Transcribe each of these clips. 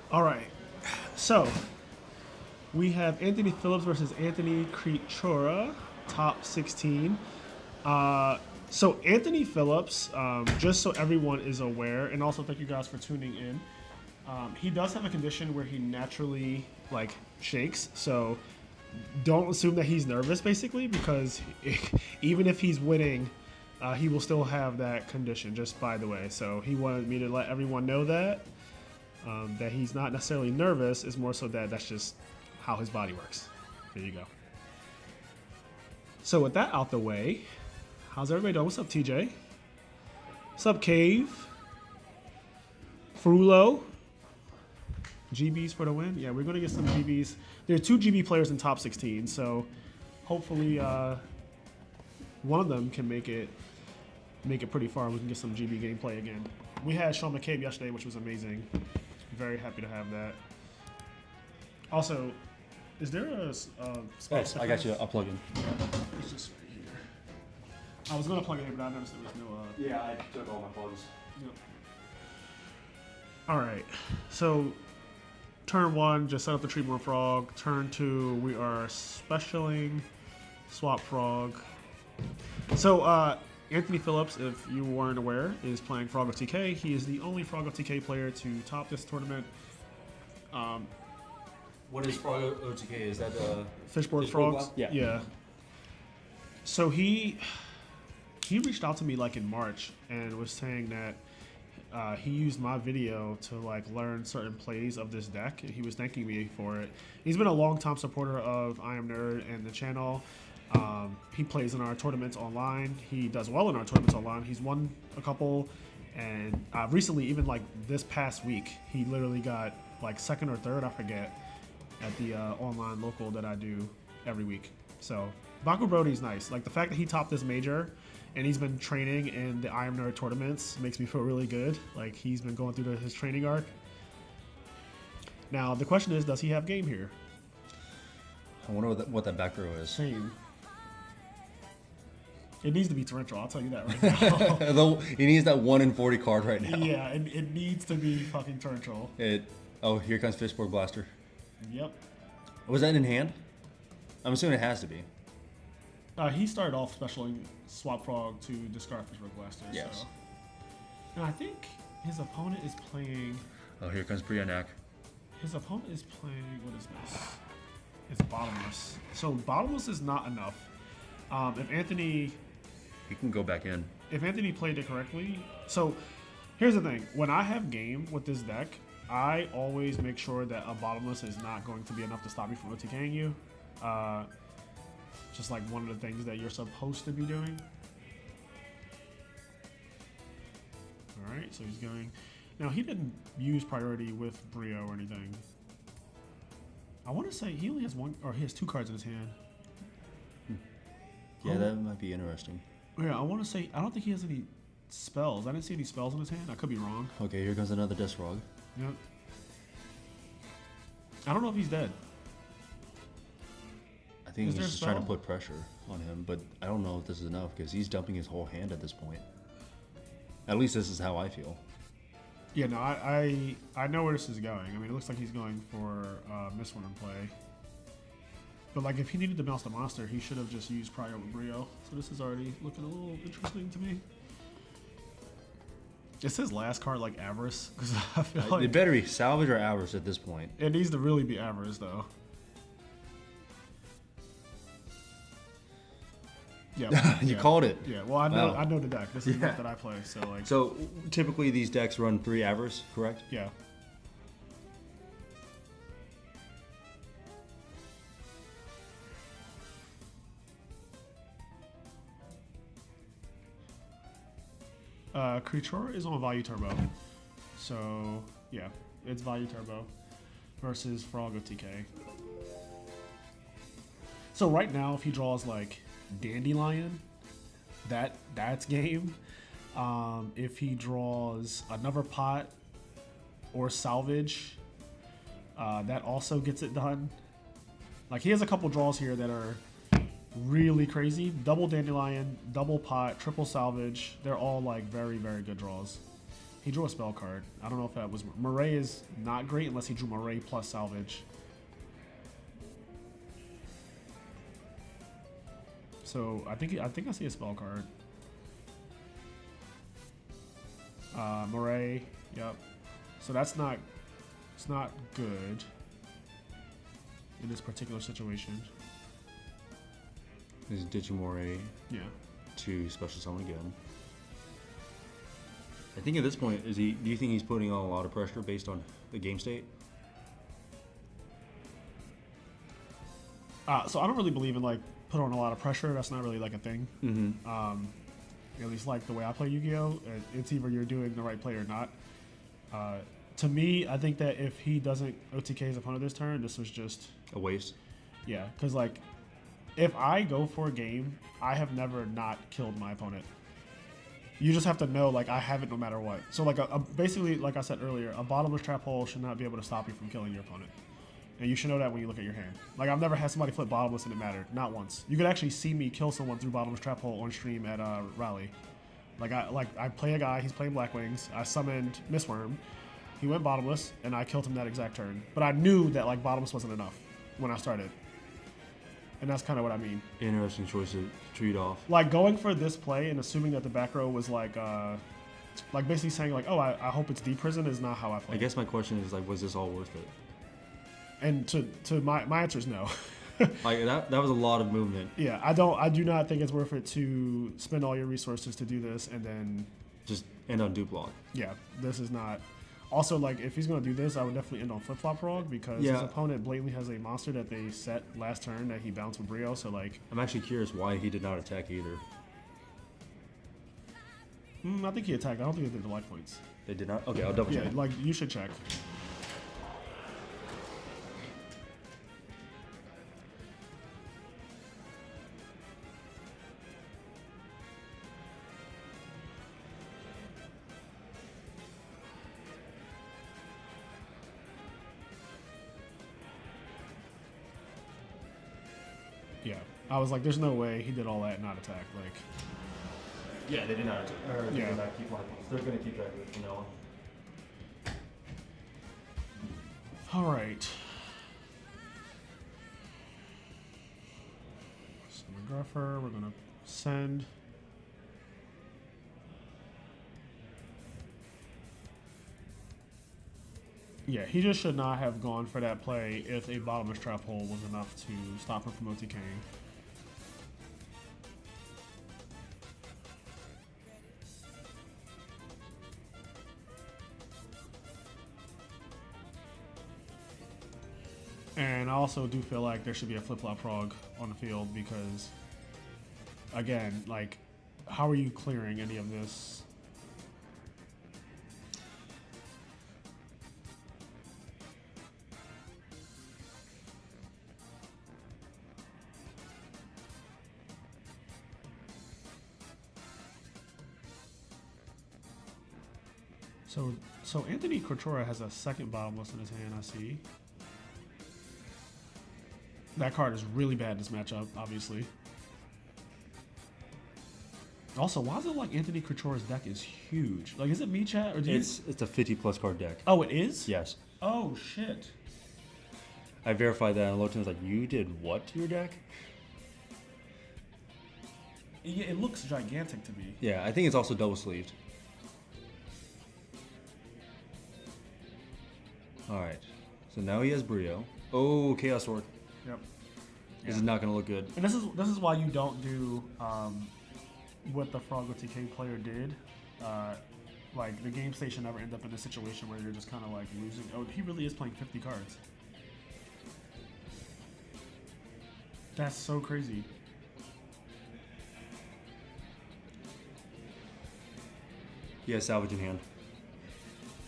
All right. So we have Anthony Phillips versus Anthony Creatura, top 16. Uh, so Anthony Phillips, just so everyone is aware, and also thank you guys for tuning in. He does have a condition where he naturally like shakes. So don't assume that he's nervous, basically, because even if he's winning, he will still have that condition. Just by the way, so he wanted me to let everyone know that he's not necessarily nervous. It's more so that that's just how his body works. There you go. So with that out the way, how's everybody doing? What's up, TJ? What's up, Cave? Frulo? GBs for the win? Yeah, we're going to get some GBs. There are 2 GB players in top 16, so hopefully one of them can make it pretty far. We can get some GB gameplay again. We had Sean McCabe yesterday, which was amazing. Very happy to have that. Also, is there a spot? Yes, I got you. I'll plug in. It's just right here. I was going to plug it in, but I noticed there was no... Yeah, I took all my plugs. Yep. All right, so turn 1, just set up the Reborn Frog. Turn 2, we are specialing Swap Frog. So Anthony Phillips, if you weren't aware, is playing Frog of TK. He is the only Frog of TK player to top this tournament. What is Frog OTK? Is that Fishboard Frogs? Yeah. So he reached out to me like in March and was saying that he used my video to like learn certain plays of this deck, and he was thanking me for it. He's been a long-time supporter of I Am Nerd and the channel. He plays in our tournaments online. He does well in our tournaments online. He's won a couple, and recently, even like this past week, he literally got like 2nd or 3rd, I forget, at the online local that I do every week. So Baku Brody's nice. Like the fact that he topped this major and he's been training in the I Am Nerd tournaments makes me feel really good. Like he's been going through his training arc. Now the question is, does he have game here? I wonder what that back row is. Same. It needs to be torrential, I'll tell you that right now. Though he needs that 1 in 40 card right now. Yeah, it needs to be fucking torrential. Oh, here comes Fishboard Blaster. Yep. Was that in hand? I'm assuming it has to be. He started off specialing Swap Frog to discard Fishboard Blaster. Yes. So. Now I think his opponent is playing... Oh, here comes Briannak. His opponent is playing... What is this? It's Bottomless. So Bottomless is not enough. If Anthony... He can go back in. If Anthony played it correctly... So here's the thing. When I have game with this deck, I always make sure that a Bottomless is not going to be enough to stop me from OTKing you. Just like one of the things that you're supposed to be doing. Alright, so he's going... Now, he didn't use priority with Brio or anything. I want to say he only has 1... Or he has 2 cards in his hand. Yeah, that might be interesting. Yeah, I want to say... I don't think he has any spells. I didn't see any spells in his hand. I could be wrong. Okay, here comes another Death Frog. Yep. I don't know if he's dead. I think he's just trying to put pressure on him, but I don't know if this is enough because he's dumping his whole hand at this point. At least this is how I feel. Yeah, no, I know where this is going. I mean, it looks like he's going for Miss One in play. But like, if he needed to bounce the monster, he should have just used prior with Brio. So this is already looking a little interesting to me. Is his last card like Avarice? Because I feel like it better be Salvage or Avarice at this point. It needs to really be Avarice, though. Yeah, you called it. Yeah, well, I know the deck. This is the deck that I play, so like. So typically these decks run 3 Avarice, correct? Yeah. Creature is on Value Turbo, so yeah, it's Value Turbo versus Frog of TK. So right now, if he draws like Dandelion, that's game. If he draws another pot or Salvage, that also gets it done. Like he has a couple draws here that are really crazy. Double Dandelion, double pot, triple Salvage. They're all like very, very good draws. He drew a spell card. I don't know if that was Murray is not great unless he drew Murray plus salvage. So I think I see a spell card. Murray, yep. So it's not good in this particular situation. He's ditching Moray Yeah. to special summon again. I think at this point, do you think he's putting on a lot of pressure based on the game state? So I don't really believe in like put on a lot of pressure. That's not really like a thing. Mm-hmm. At least like the way I play Yu-Gi-Oh, it's either you're doing the right play or not. To me, I think that if he doesn't OTK his opponent this turn, this was just A waste. yeah. Because like, if I go for a game, I have never not killed my opponent. You just have to know like I have it no matter what. So like basically, like I said earlier, a bottomless trap hole should not be able to stop you from killing your opponent. And you should know that when you look at your hand. Like, I've never had somebody flip bottomless and it mattered. Not once. You could actually see me kill someone through bottomless trap hole on stream at Rally. I play a guy, he's playing Black Wings. I summoned Mistworm. He went bottomless, and I killed him that exact turn. But I knew that, like, bottomless wasn't enough when I started. And that's kind of what I mean. Interesting choice to treat off. Like, going for this play and assuming that the back row was, like basically saying, like, oh, I hope it's D-Prison is not how I play. I guess my question is, like, was this all worth it? And to my answer is no. Like that was a lot of movement. Yeah, I do not think it's worth it to spend all your resources to do this and then Just end on dupe block. yeah, this is not. Also, like if he's gonna do this, I would definitely end on flip flop frog because his opponent blatantly has a monster that they set last turn that he bounced with Brio. So like, I'm actually curious why he did not attack either. I think he attacked. I don't think he did the life points. They did not. Okay, I'll double check. Yeah, like you should check. Yeah, I was like, "There's no way he did all that and not attack." Like, Yeah, they did not. They Yeah. did not keep life points. They're gonna keep track of it from now on. all right. Sonographer, we're gonna send. Yeah, he just should not have gone for that play if a bottomless trap hole was enough to stop him from OTKing. And I also do feel like there should be a flip-flop prog on the field because, again, like, how are you clearing any of this? So Anthony Couture has a second bottomless in his hand, I see. That card is really bad in this matchup, obviously. Also, why is it like Anthony Couture's deck is huge? Like, is it me, chat? Or It's a 50+ card deck. Oh, it is? Yes. Oh, shit. I verified that and Lotan was like, "You did what to your deck?" Yeah, it looks gigantic to me. Yeah, I think it's also double sleeved. All right. So now he has Brio. Oh, Chaos Sword. Yep. This is not going to look good. And this is why you don't do what the Frog with TK player did. Like, the game station never end up in a situation where you're just kind of like losing. Oh, he really is playing 50 cards. That's so crazy. He has salvage in hand.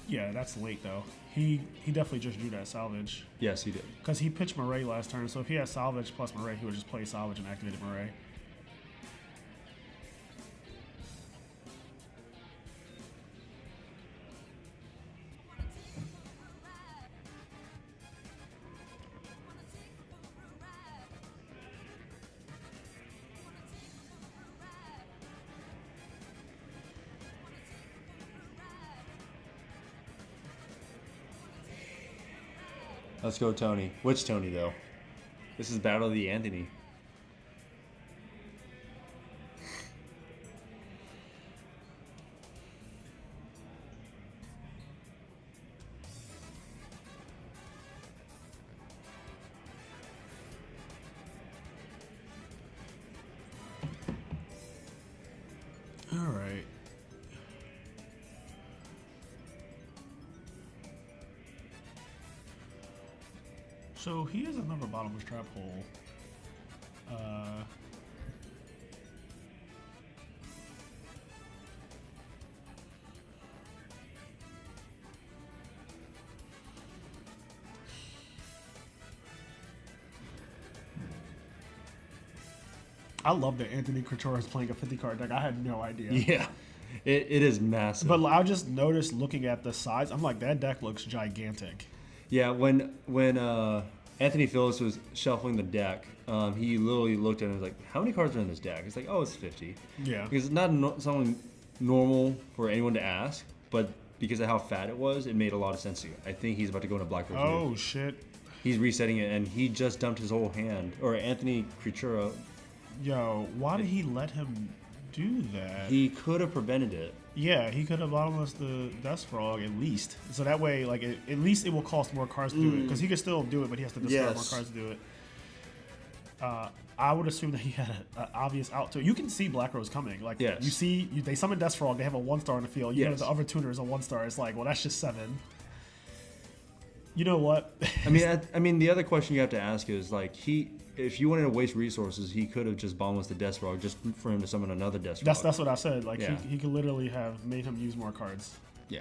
Yeah, that's late though. He definitely just drew that salvage. Yes, he did. Because he pitched Murray last turn, so if he had salvage plus Murray, he would just play salvage and activated Murray. Let's go, Tony. Which Tony, though? This is Battle of the Anthony. All right. So he has another bottomless trap hole. I love that Anthony Couture is playing a 50 card deck. I had no idea. Yeah, it is massive. But I just noticed looking at the size, I'm like, that deck looks gigantic. Yeah, when Anthony Phillips was shuffling the deck, he literally looked at it and was like, how many cards are in this deck? It's like, oh, it's 50. Yeah. Because it's not something normal for anyone to ask, but because of how fat it was, it made a lot of sense to you. I think he's about to go into Black Rose. Oh, shit. He's resetting it, and he just dumped his whole hand. Or Anthony Couture. Yo, why did he let him do that? He could have prevented it. Yeah, he could have bottomless the Dust Frog at least. So that way, like, at least it will cost more cards to do it. Because he could still do it, but he has to discard more cards to do it. I would assume that he had an obvious out to it. You can see Black Rose coming. Like, yes. you see, they summon Dust Frog, they have a 1-star on the field. You know, the other tuner is a 1-star. It's like, well, that's just 7. You know what? I mean, the other question you have to ask is, like, if you wanted to waste resources, he could have just bottomless the Death Frog just for him to summon another Death Frog. That's what I said. Like, yeah. he could literally have made him use more cards. Yeah.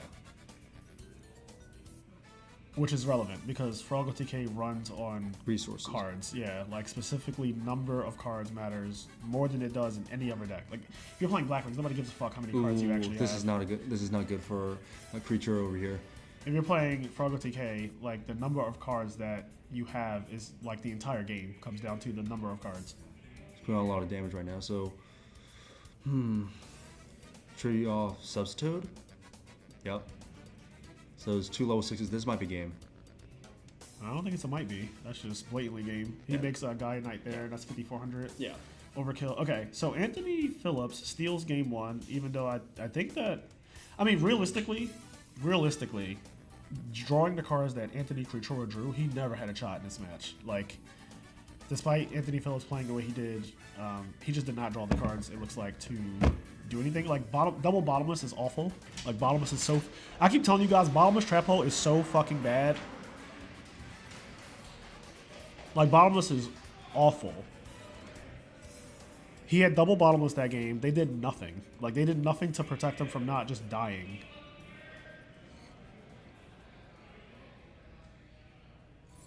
Which is relevant because Froggle TK runs on resources. Cards. Yeah, like specifically number of cards matters more than it does in any other deck. Like if you're playing Black Wings, nobody gives a fuck how many cards you actually have. This is not good for a creature over here. If you're playing Froggle TK, like the number of cards that you have is like the entire game comes down to the number of cards. It's putting on a lot of damage right now, so tree off Substitute. Yep. So it's 2 level 6s. This might be game. I don't think it's a might be. That's just blatantly game. He makes a Gaia Knight there, and that's 5,400. Yeah. Overkill. Okay, so Anthony Phillips steals game 1, even though I think that, I mean, realistically, drawing the cards that Anthony Couture drew, he never had a shot in this match. Like, despite Anthony Phillips playing the way he did, he just did not draw the cards, it looks like, to do anything. Like, double bottomless is awful. Like, bottomless is so... I keep telling you guys, bottomless trap hole is so fucking bad. Like, bottomless is awful. He had double bottomless that game. They did nothing. Like, they did nothing to protect him from not just dying.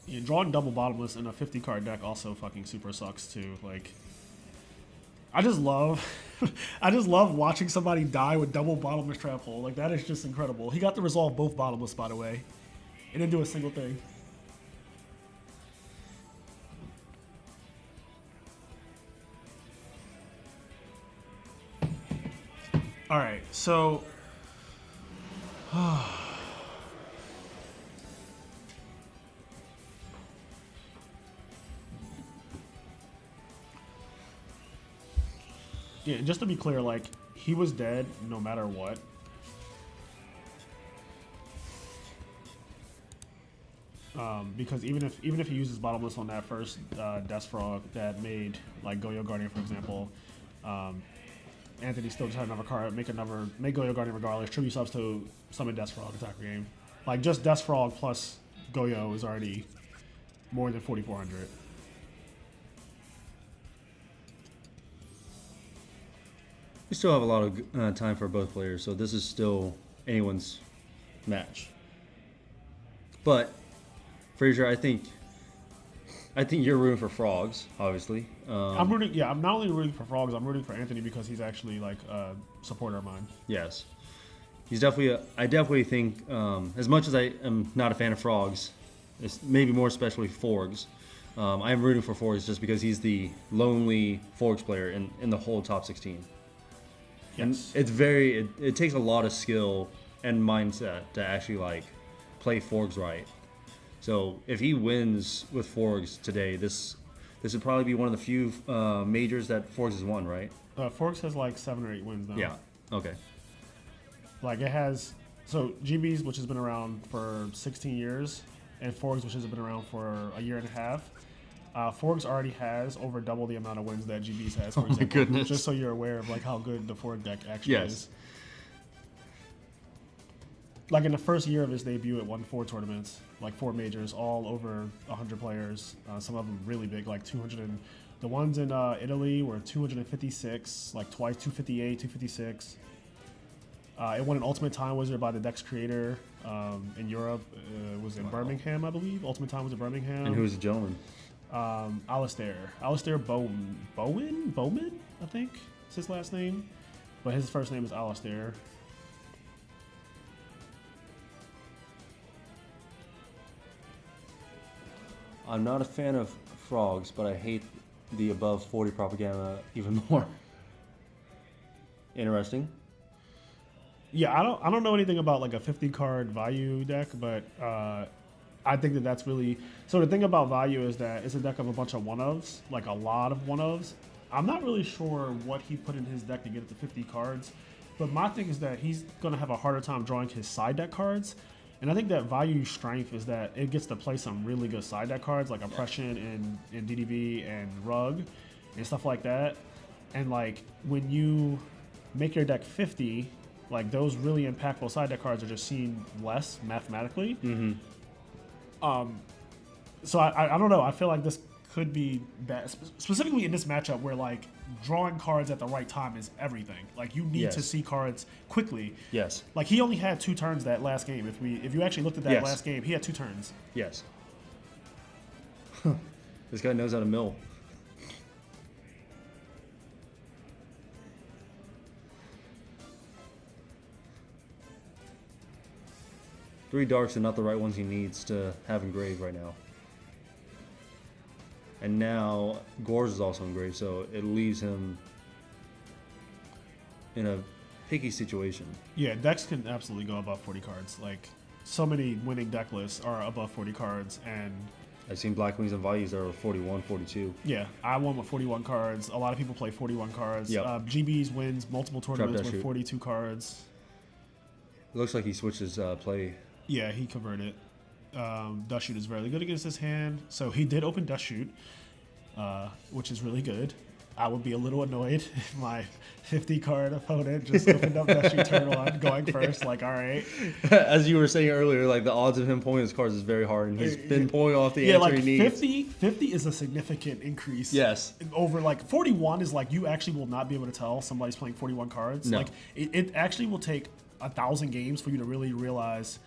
Yeah, drawing double bottomless in a 50-card deck also fucking super sucks, too. Like... I just love watching somebody die with double bottomless trap hole. Like, that is just incredible. He got to resolve both bottomless, by the way. And didn't do a single thing. Alright, so... Yeah, just to be clear, like, he was dead no matter what. Because even if he uses bottomless on that first Death Frog that made, like, Yugioh Guardian, for example, Anthony still just had another card, make Yugioh Guardian regardless, tribute subs to summon Death Frog, attack the game. Like, just Death Frog plus Yugioh is already more than 4,400. We still have a lot of time for both players, so this is still anyone's match. But Frazier, I think you're rooting for Frogs, obviously. I'm rooting. Yeah, I'm not only rooting for Frogs. I'm rooting for Anthony because he's actually like a supporter of mine. Yes, he's definitely. I definitely think, as much as I am not a fan of Frogs, it's maybe more especially Forgs. I am rooting for Forgs just because he's the lonely Forgs player in the whole top 16. Yes. And it takes a lot of skill and mindset to actually like play Forgs right. So if he wins with Forgs today, this would probably be one of the few majors that Forgs has won, right? Forks has like 7 or 8 wins now. Yeah. Okay. Like it has, so GB's, which has been around for 16 years, and Forks, which has been around for a year and a half. Forks already has over double the amount of wins that GB's has, for example. My goodness. Just so you're aware of like how good the Fork deck actually is. Like in the first year of his debut, it won 4 tournaments, like 4 majors, all over 100 players. Some of them really big, like 200. The ones in Italy were 256, like twice 258, 256. It won an Ultimate Time Wizard by the deck's creator in Europe. It was in Birmingham, I believe. Ultimate Time was in Birmingham. And who was the gentleman? Alistair Bowman, I think is his last name, but his first name is Alistair. I'm not a fan of frogs, but I hate the above 40 propaganda even more. Interesting. Yeah, I don't know anything about like a 50 card value deck, but I think that that's really, so the thing about value is that it's a deck of a bunch of one-ofs, like a lot of one-ofs. I'm not really sure what he put in his deck to get it to 50 cards, but my thing is that he's going to have a harder time drawing his side deck cards. And I think that value strength is that it gets to play some really good side deck cards like Oppression and DDV and Rug and stuff like that. And like when you make your deck 50, like those really impactful side deck cards are just seen less mathematically. Mm-hmm. So I don't know. I feel like this could be bad, specifically in this matchup where like drawing cards at the right time is everything. Like you need to see cards quickly. Yes. Like he only had 2 turns that last game. If you actually looked at that last game, he had 2 turns. Yes. This guy knows how to mill. Three darks are not the right ones he needs to have engraved right now. And now Gores is also engraved, so it leaves him in a picky situation. Yeah, decks can absolutely go above 40 cards. Like so many winning deck lists are above 40 cards, and I've seen Black Wings and Values that are 41, 42. Yeah, I won with 41 cards. A lot of people play 41 cards. Yep. GB's wins multiple tournaments with 42 cards. It looks like he switches play. Yeah, he converted. Dust Shoot is very good against his hand. So he did open Dust Shoot, which is really good. I would be a little annoyed if my 50 card opponent just opened up Dust Shoot turn 1 going first. Like, all right. As you were saying earlier, like the odds of him pulling his cards is very hard, and he's been pulling off the answer he needs. 50 is a significant increase. Yes. Over like 41 is like you actually will not be able to tell somebody's playing 41 cards. No. Like it actually will take 1,000 games for you to really realize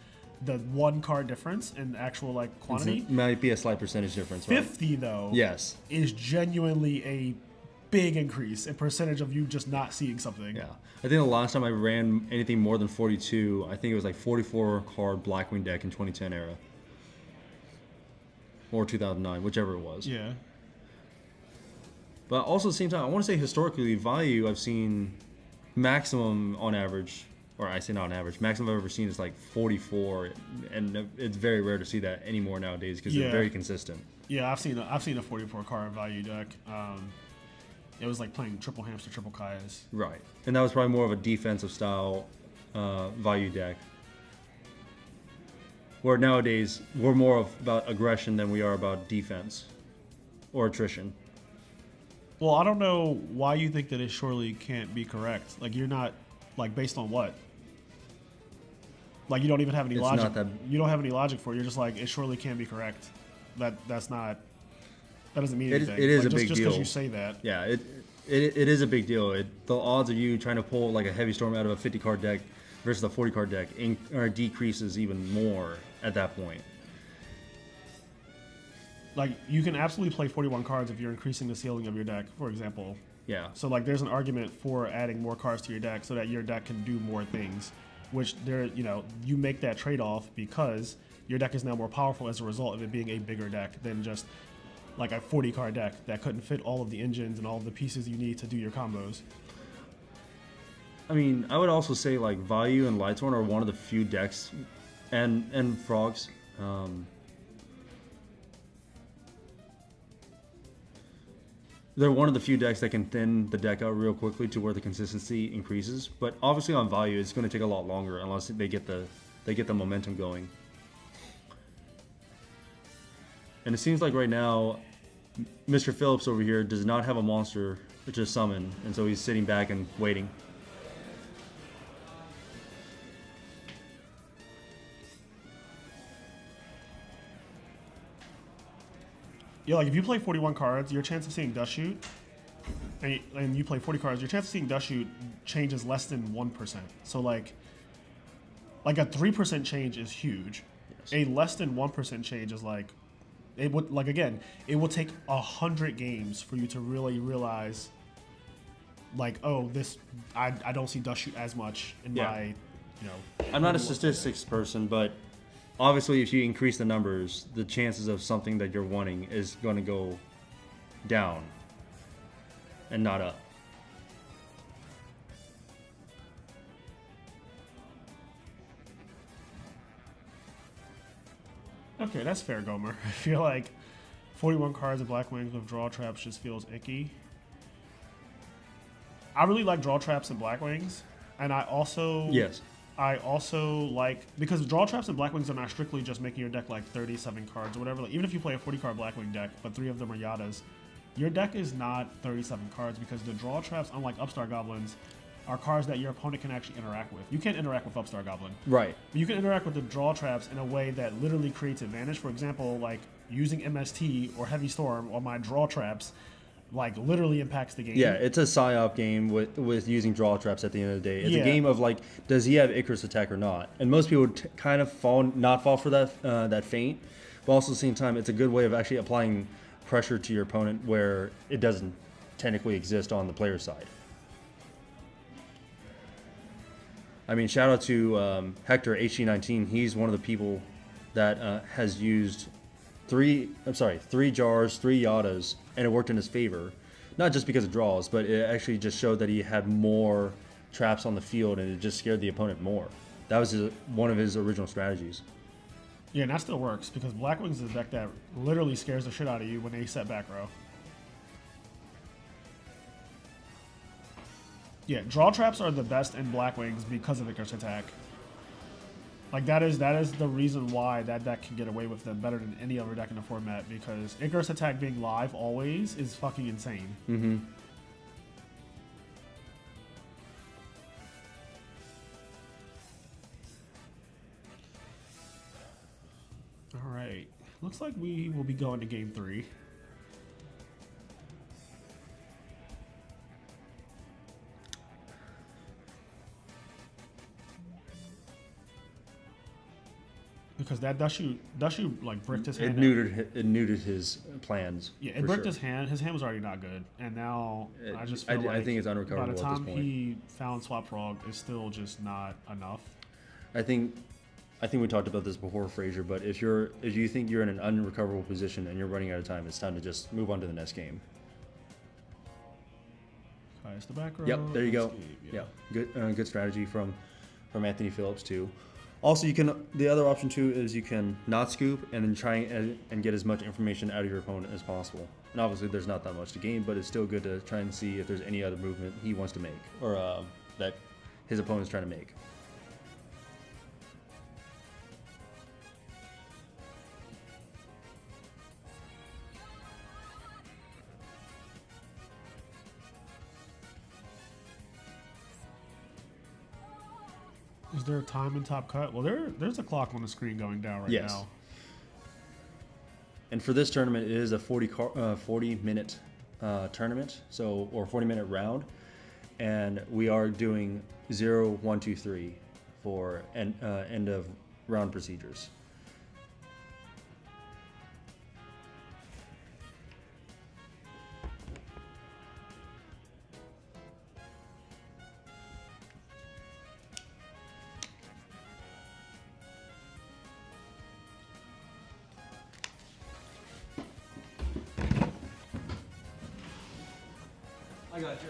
the 1 card difference in actual like quantity. It might be a slight percentage difference. 50 right? Though, yes, is genuinely a big increase in percentage of you just not seeing something. Yeah, I think the last time I ran anything more than 42, I think it was like 44 card Blackwing deck in 2010 era or 2009, whichever it was. Yeah. But also at the same time, I want to say historically, value I've seen maximum on average. Or I say not on average. Maximum I've ever seen is like 44, and it's very rare to see that anymore nowadays because they're very consistent. Yeah, I've seen a 44 card value deck. It was like playing triple hamster, triple kayas. Right, and that was probably more of a defensive style value deck. Where nowadays we're more about aggression than we are about defense or attrition. Well, I don't know why you think that it surely can't be correct. Like you're not, like based on what? Like you don't even have any logic. You don't have any logic for it. You're just like it surely can be correct. That's not. That doesn't mean anything. It is like, a big deal. Just because you say that. Yeah, it is a big deal. The odds of you trying to pull like a heavy storm out of a 50 card deck versus a 40 card deck decreases even more at that point. Like you can absolutely play 41 cards if you're increasing the ceiling of your deck, for example. Yeah. So like there's an argument for adding more cards to your deck so that your deck can do more things, which you make that trade-off because your deck is now more powerful as a result of it being a bigger deck than just like a 40 card deck that couldn't fit all of the engines and all of the pieces you need to do your combos. I mean, I would also say like Value and Lightsworn are one of the few decks and Frogs they're one of the few decks that can thin the deck out real quickly to where the consistency increases. But obviously on value, it's going to take a lot longer unless they get the momentum going. And it seems like right now, Mr. Phillips over here does not have a monster to summon, and so he's sitting back and waiting. Yeah, like if you play 41 cards, your chance of seeing Dust Shoot, and you play 40 cards, your chance of seeing Dust Shoot changes less than 1%. So like a 3% change is huge. Yes. A less than 1% change is like, it would, like, again, it will take 100 games for you to really realize, like, oh, this, I don't see Dust Shoot as much in my, you know. I'm not a statistics person, but obviously if you increase the numbers, the chances of something that you're wanting is going to go down and not up. Okay, that's fair, Gomer. I feel like 41 cards of Black Wings with draw traps just feels icky. I really like draw traps and Black Wings, and I also like, because draw traps and Black Wings are not strictly just making your deck like 37 cards or whatever. Like, even if you play a 40 card Black Wing deck, but 3 of them are Yadas, your deck is not 37 cards because the draw traps, unlike Upstart Goblins, are cards that your opponent can actually interact with. You can't interact with Upstart Goblin. Right. But you can interact with the draw traps in a way that literally creates advantage. For example, like using MST or Heavy Storm on my draw traps, like literally impacts the game. Yeah, it's a psyop game with using draw traps at the end of the day. It's a game of like, does he have Icarus attack or not? And most people would kind of not fall for that feint, but also at the same time, it's a good way of actually applying pressure to your opponent where it doesn't technically exist on the player side. I mean, shout out to Hector HG19. He's one of the people that has used 3 jars, 3 Yadas, and it worked in his favor. Not just because of draws, but it actually just showed that he had more traps on the field, and it just scared the opponent more. That was one of his original strategies. Yeah, and that still works because Black Wings is a deck that literally scares the shit out of you when they set back row. Yeah, draw traps are the best in Black Wings because of Icarus attack. Like that is the reason why that deck can get away with them better than any other deck in the format, because Icarus attack being live always is fucking insane. Mm-hmm. All right, looks like we will be going to game 3. Because that Dust Shoot like bricked his hand. It neutered his plans. Yeah, it bricked his hand. His hand was already not good, and now I just feel like I think it's unrecoverable by the time at this point. he found Swap Frog, it's still just not enough. I think we talked about this before, Frazier. But if you think you're in an unrecoverable position and you're running out of time, it's time to just move on to the next game. It's the back row. Yep, there you go. Yeah, good strategy from Anthony Phillips too. Also, the other option too is you can not scoop and then try and get as much information out of your opponent as possible. And obviously, there's not that much to gain, but it's still good to try and see if there's any other movement he wants to make or that his opponent's trying to make. Is there a time in Top Cut? Well, there's a clock on the screen going down right now. And for this tournament, it is a 40-minute tournament, or 40-minute round, and we are doing 0, 1, 2, 3 for end of round procedures. I got you.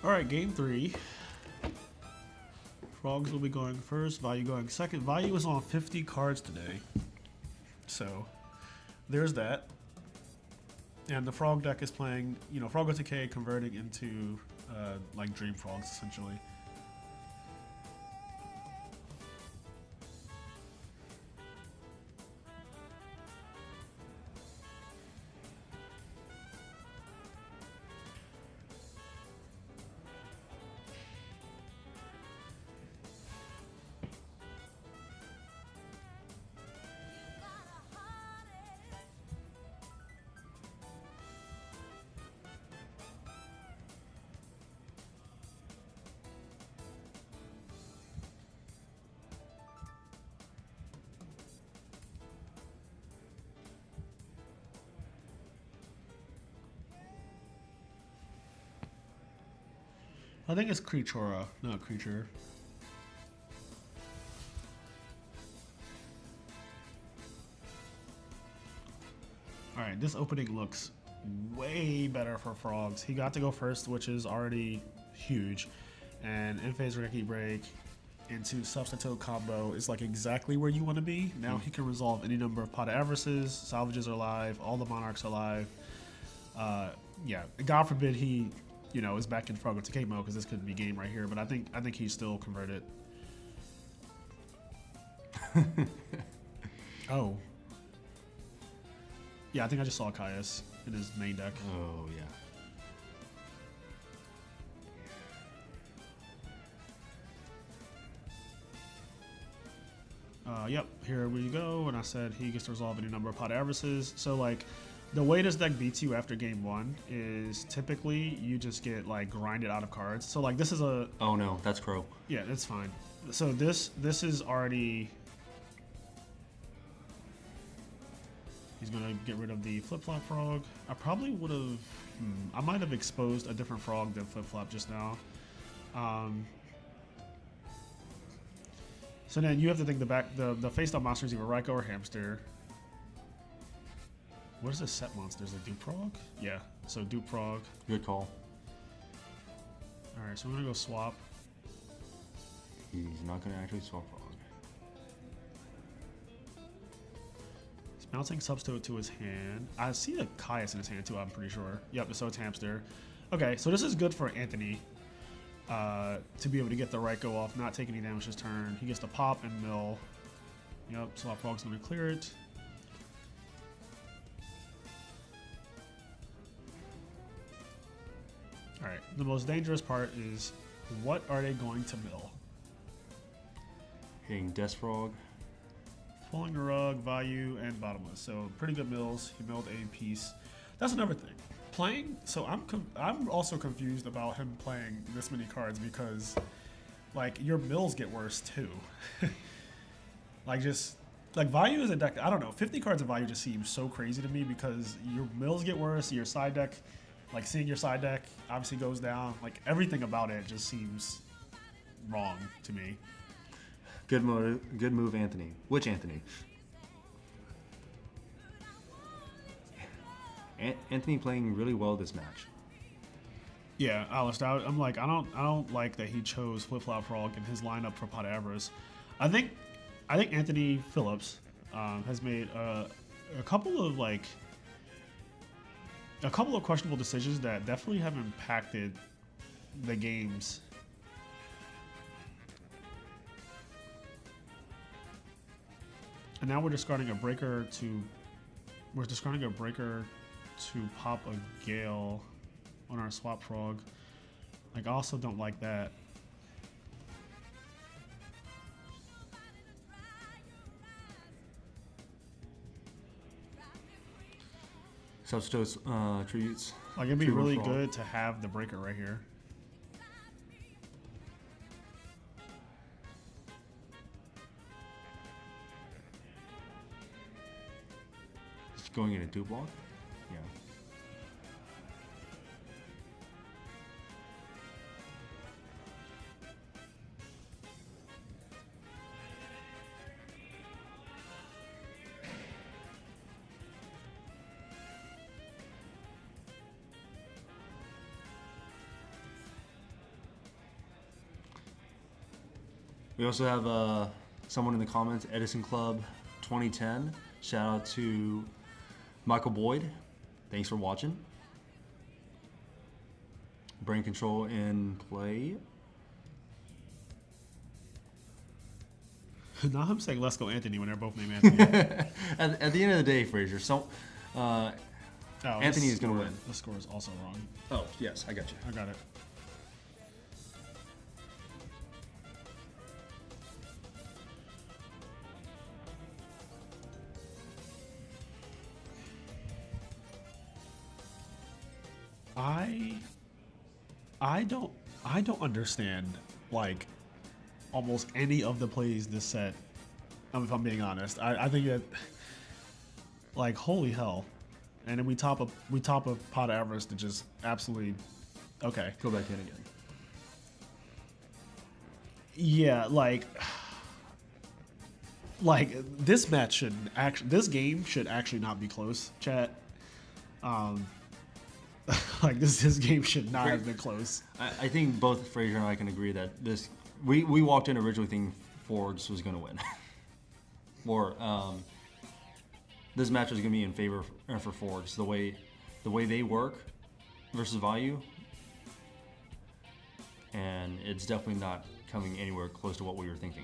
All right, game 3. Frogs will be going first. Value going second. Value is on 50 cards today, so there's that. And the frog deck is playing, you know, Frog with Decay converting into like Dream Frogs essentially. I think it's Creatura, not Creature. Alright, this opening looks way better for Frogs. He got to go first, which is already huge. And in-phase Reki Break into Substitute combo is like exactly where you want to be. Now he can resolve any number of Pot of Avarices, Salvages are live, all the Monarchs are live. Yeah, God forbid he, you know, is back in Frog with Decay mode because this could be game right here. But I think he's still converted. Oh. Yeah, I think I just saw Caius in his main deck. Oh, yeah. Yep, here we go. And I said he gets to resolve any number of Pot of Avarices. So, like, the way this deck beats you after game 1 is typically you just get, like, grinded out of cards. So, like, this is a... Oh, no, that's Crow. Yeah, that's fine. So this is already... He's going to get rid of the Flip-Flop Frog. I probably would have... I might have exposed a different Frog than Flip-Flop just now. So then you have to think the face-up monster is either Raikou or Hamster. What is this set monster? Is it Duprog? Yeah, so Duprog. Good call. Alright, so I'm going to go swap. He's not going to actually swap Frog. Bouncing Substitute to his hand. I see a Caius in his hand too, I'm pretty sure. Yep, so it's Hamster. Okay, so this is good for Anthony to be able to get the Raikou off, not take any damage this turn. He gets to pop and mill. Yep, Swap Frog's going to clear it. Alright, the most dangerous part is what are they going to mill? Hitting Death Frog. Pulling a rug, value, and bottomless. So pretty good mills. He milled a piece. That's another thing. Playing. So I'm also confused about him playing this many cards because, like, your mills get worse too. like value is a deck. I don't know. 50 cards of value just seems so crazy to me because your mills get worse. Your side deck, like seeing your side deck obviously goes down. Like everything about it just seems wrong to me. Good move, Anthony. Which Anthony? Anthony playing really well this match. Yeah, Alistair. I'm like, I don't like that he chose Flip Flop Frog in his lineup for Pot of Avarice. I think Anthony Phillips has made a couple of questionable decisions that definitely have impacted the games. And now we're discarding a breaker to pop a Gale on our Swap Frog. Like, I also don't like that. Substitutes treats. Like, it'd be really good to have the breaker right here. Going in a 2-block? Yeah. We also have someone in the comments, Edison Club 2010. Shout out to Michael Boyd. Thanks for watching. Brain control in play. Now I'm saying let's go Anthony when they're both named Anthony. At the end of the day, Frazier, Anthony is going to win. The score is also wrong. Oh, yes, I got you. I got it. I don't understand like almost any of the plays this set. If I'm being honest, I think that like holy hell, and then we top a pot of Everest to just absolutely okay. Go back in again. Yeah, like this match should actually, this game should actually not be close, chat. Like this game should not have been close. I think both Frazier and I can agree that this we walked in originally thinking Fords was going to win, or this match was going to be in favor for Fords. The way they work versus value, and it's definitely not coming anywhere close to what we were thinking.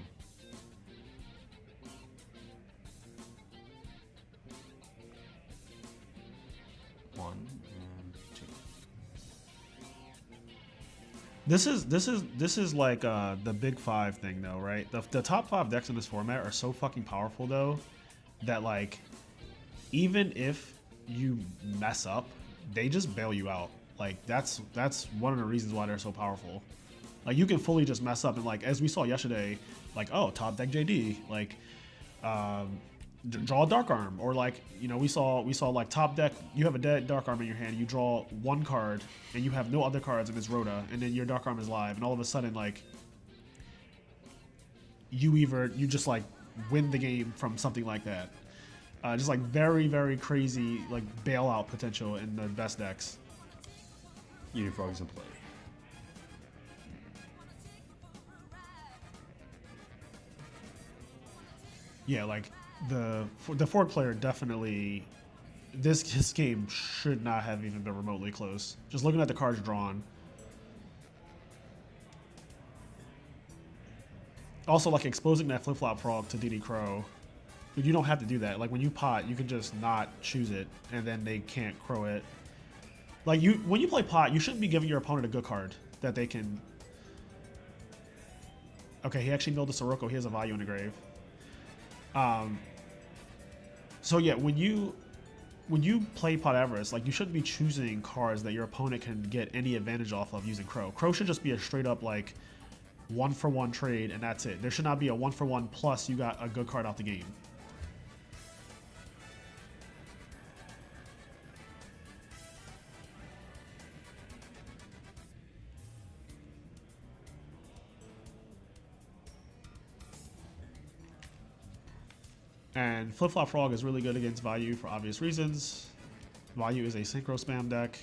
One and two. This is like the big five thing though, right? The top 5 decks in this format are so fucking powerful though that like even if you mess up, they just bail you out. Like that's one of the reasons why they're so powerful. Like you can fully just mess up and like as we saw yesterday, like oh top deck JD, like draw a dark arm, or like you know we saw like top deck you have a dead dark arm in your hand, you draw 1 card and you have no other cards and it's Rhoda, and then your dark arm is live and all of a sudden like you just like win the game from something like that. Just like very very crazy like bailout potential in the best decks. Unifrog's in play. Yeah, like the Ford player definitely, this game should not have even been remotely close. Just looking at the cards drawn. Also, like exposing that flip flop frog to DD Crow, you don't have to do that. Like when you pot, you can just not choose it, and then they can't crow it. Like when you play pot, you shouldn't be giving your opponent a good card that they can. Okay, he actually milled the Sirocco. He has a value in the grave. So yeah, when you play Pot Everest, like you shouldn't be choosing cards that your opponent can get any advantage off of using Crow. Crow should just be a straight up like 1-for-1 trade, and that's it. There should not be a 1-for-1 plus you got a good card out the game. And Flip Flop Frog is really good against Value for obvious reasons. Value is a synchro spam deck.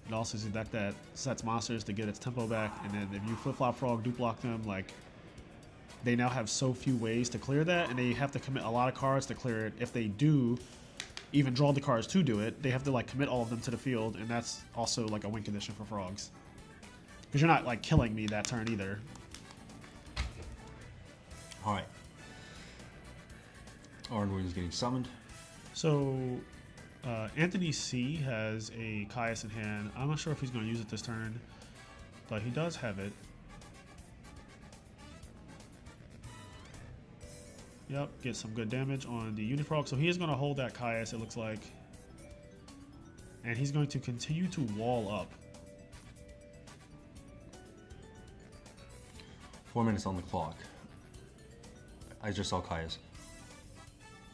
It also is a deck that sets monsters to get its tempo back, and then if you Flip Flop Frog, dupe block them, like they now have so few ways to clear that, and they have to commit a lot of cards to clear it. If they do even draw the cards to do it, they have to like commit all of them to the field, and that's also like a win condition for Frogs. Because you're not like killing me that turn either. All right. Arnwood is getting summoned. So Anthony C has a Caius in hand. I'm not sure if he's going to use it this turn, but he does have it. Yep, get some good damage on the Unifrog. So he is going to hold that Caius, it looks like. And he's going to continue to wall up. 4 minutes on the clock. I just saw Caius.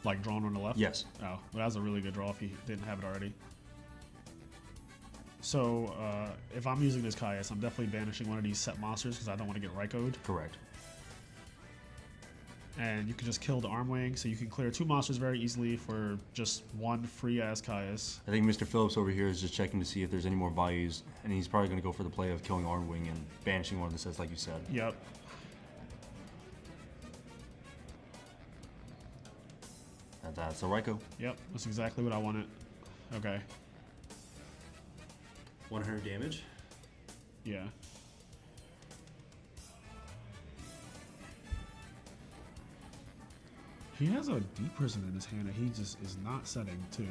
Like drawn on the left? Yes. Oh, well, that was a really good draw if he didn't have it already. So if I'm using this Caius, I'm definitely banishing one of these set monsters because I don't want to get Raikou. Correct. And you can just kill the Armwing, so you can clear 2 monsters very easily for just 1 free-ass Caius. I think Mr. Phillips over here is just checking to see if there's any more values, and he's probably going to go for the play of killing Armwing and banishing one of the sets, like you said. Yep. That's a Raikou. Yep, that's exactly what I wanted. Okay. 100 damage. Yeah. He has a deep prison in his hand that he just is not setting too.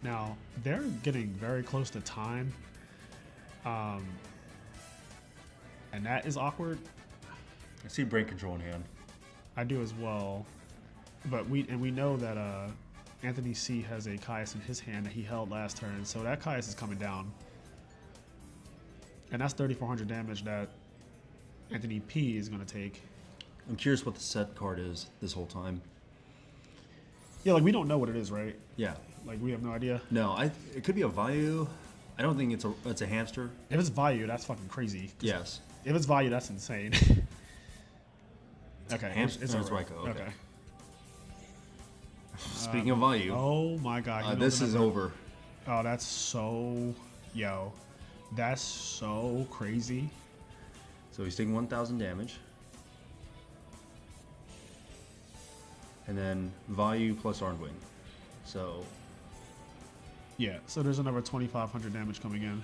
Now they're getting very close to time, and that is awkward. I see brain control in hand. I do as well, but we know that Anthony C has a Caius in his hand that he held last turn, so that Caius is coming down, and that's 3,400 damage that Anthony P is going to take. I'm curious what the set card is this whole time. Yeah, like we don't know what it is, right? Yeah. Like we have no idea. No, it could be a Vayu. I don't think it's a hamster. If it's Vayu, that's fucking crazy. Yes. If it's Vayu, that's insane. Okay, Hamster. it's No, it's over. Raikou. Okay. Okay. Speaking of Vayu, Oh my god. you know this the is number- over. Oh, that's so... Yo. That's so crazy. So he's taking 1,000 damage. And then Vayu plus Arnwing. So Yeah, so there's another 2,500 damage coming in.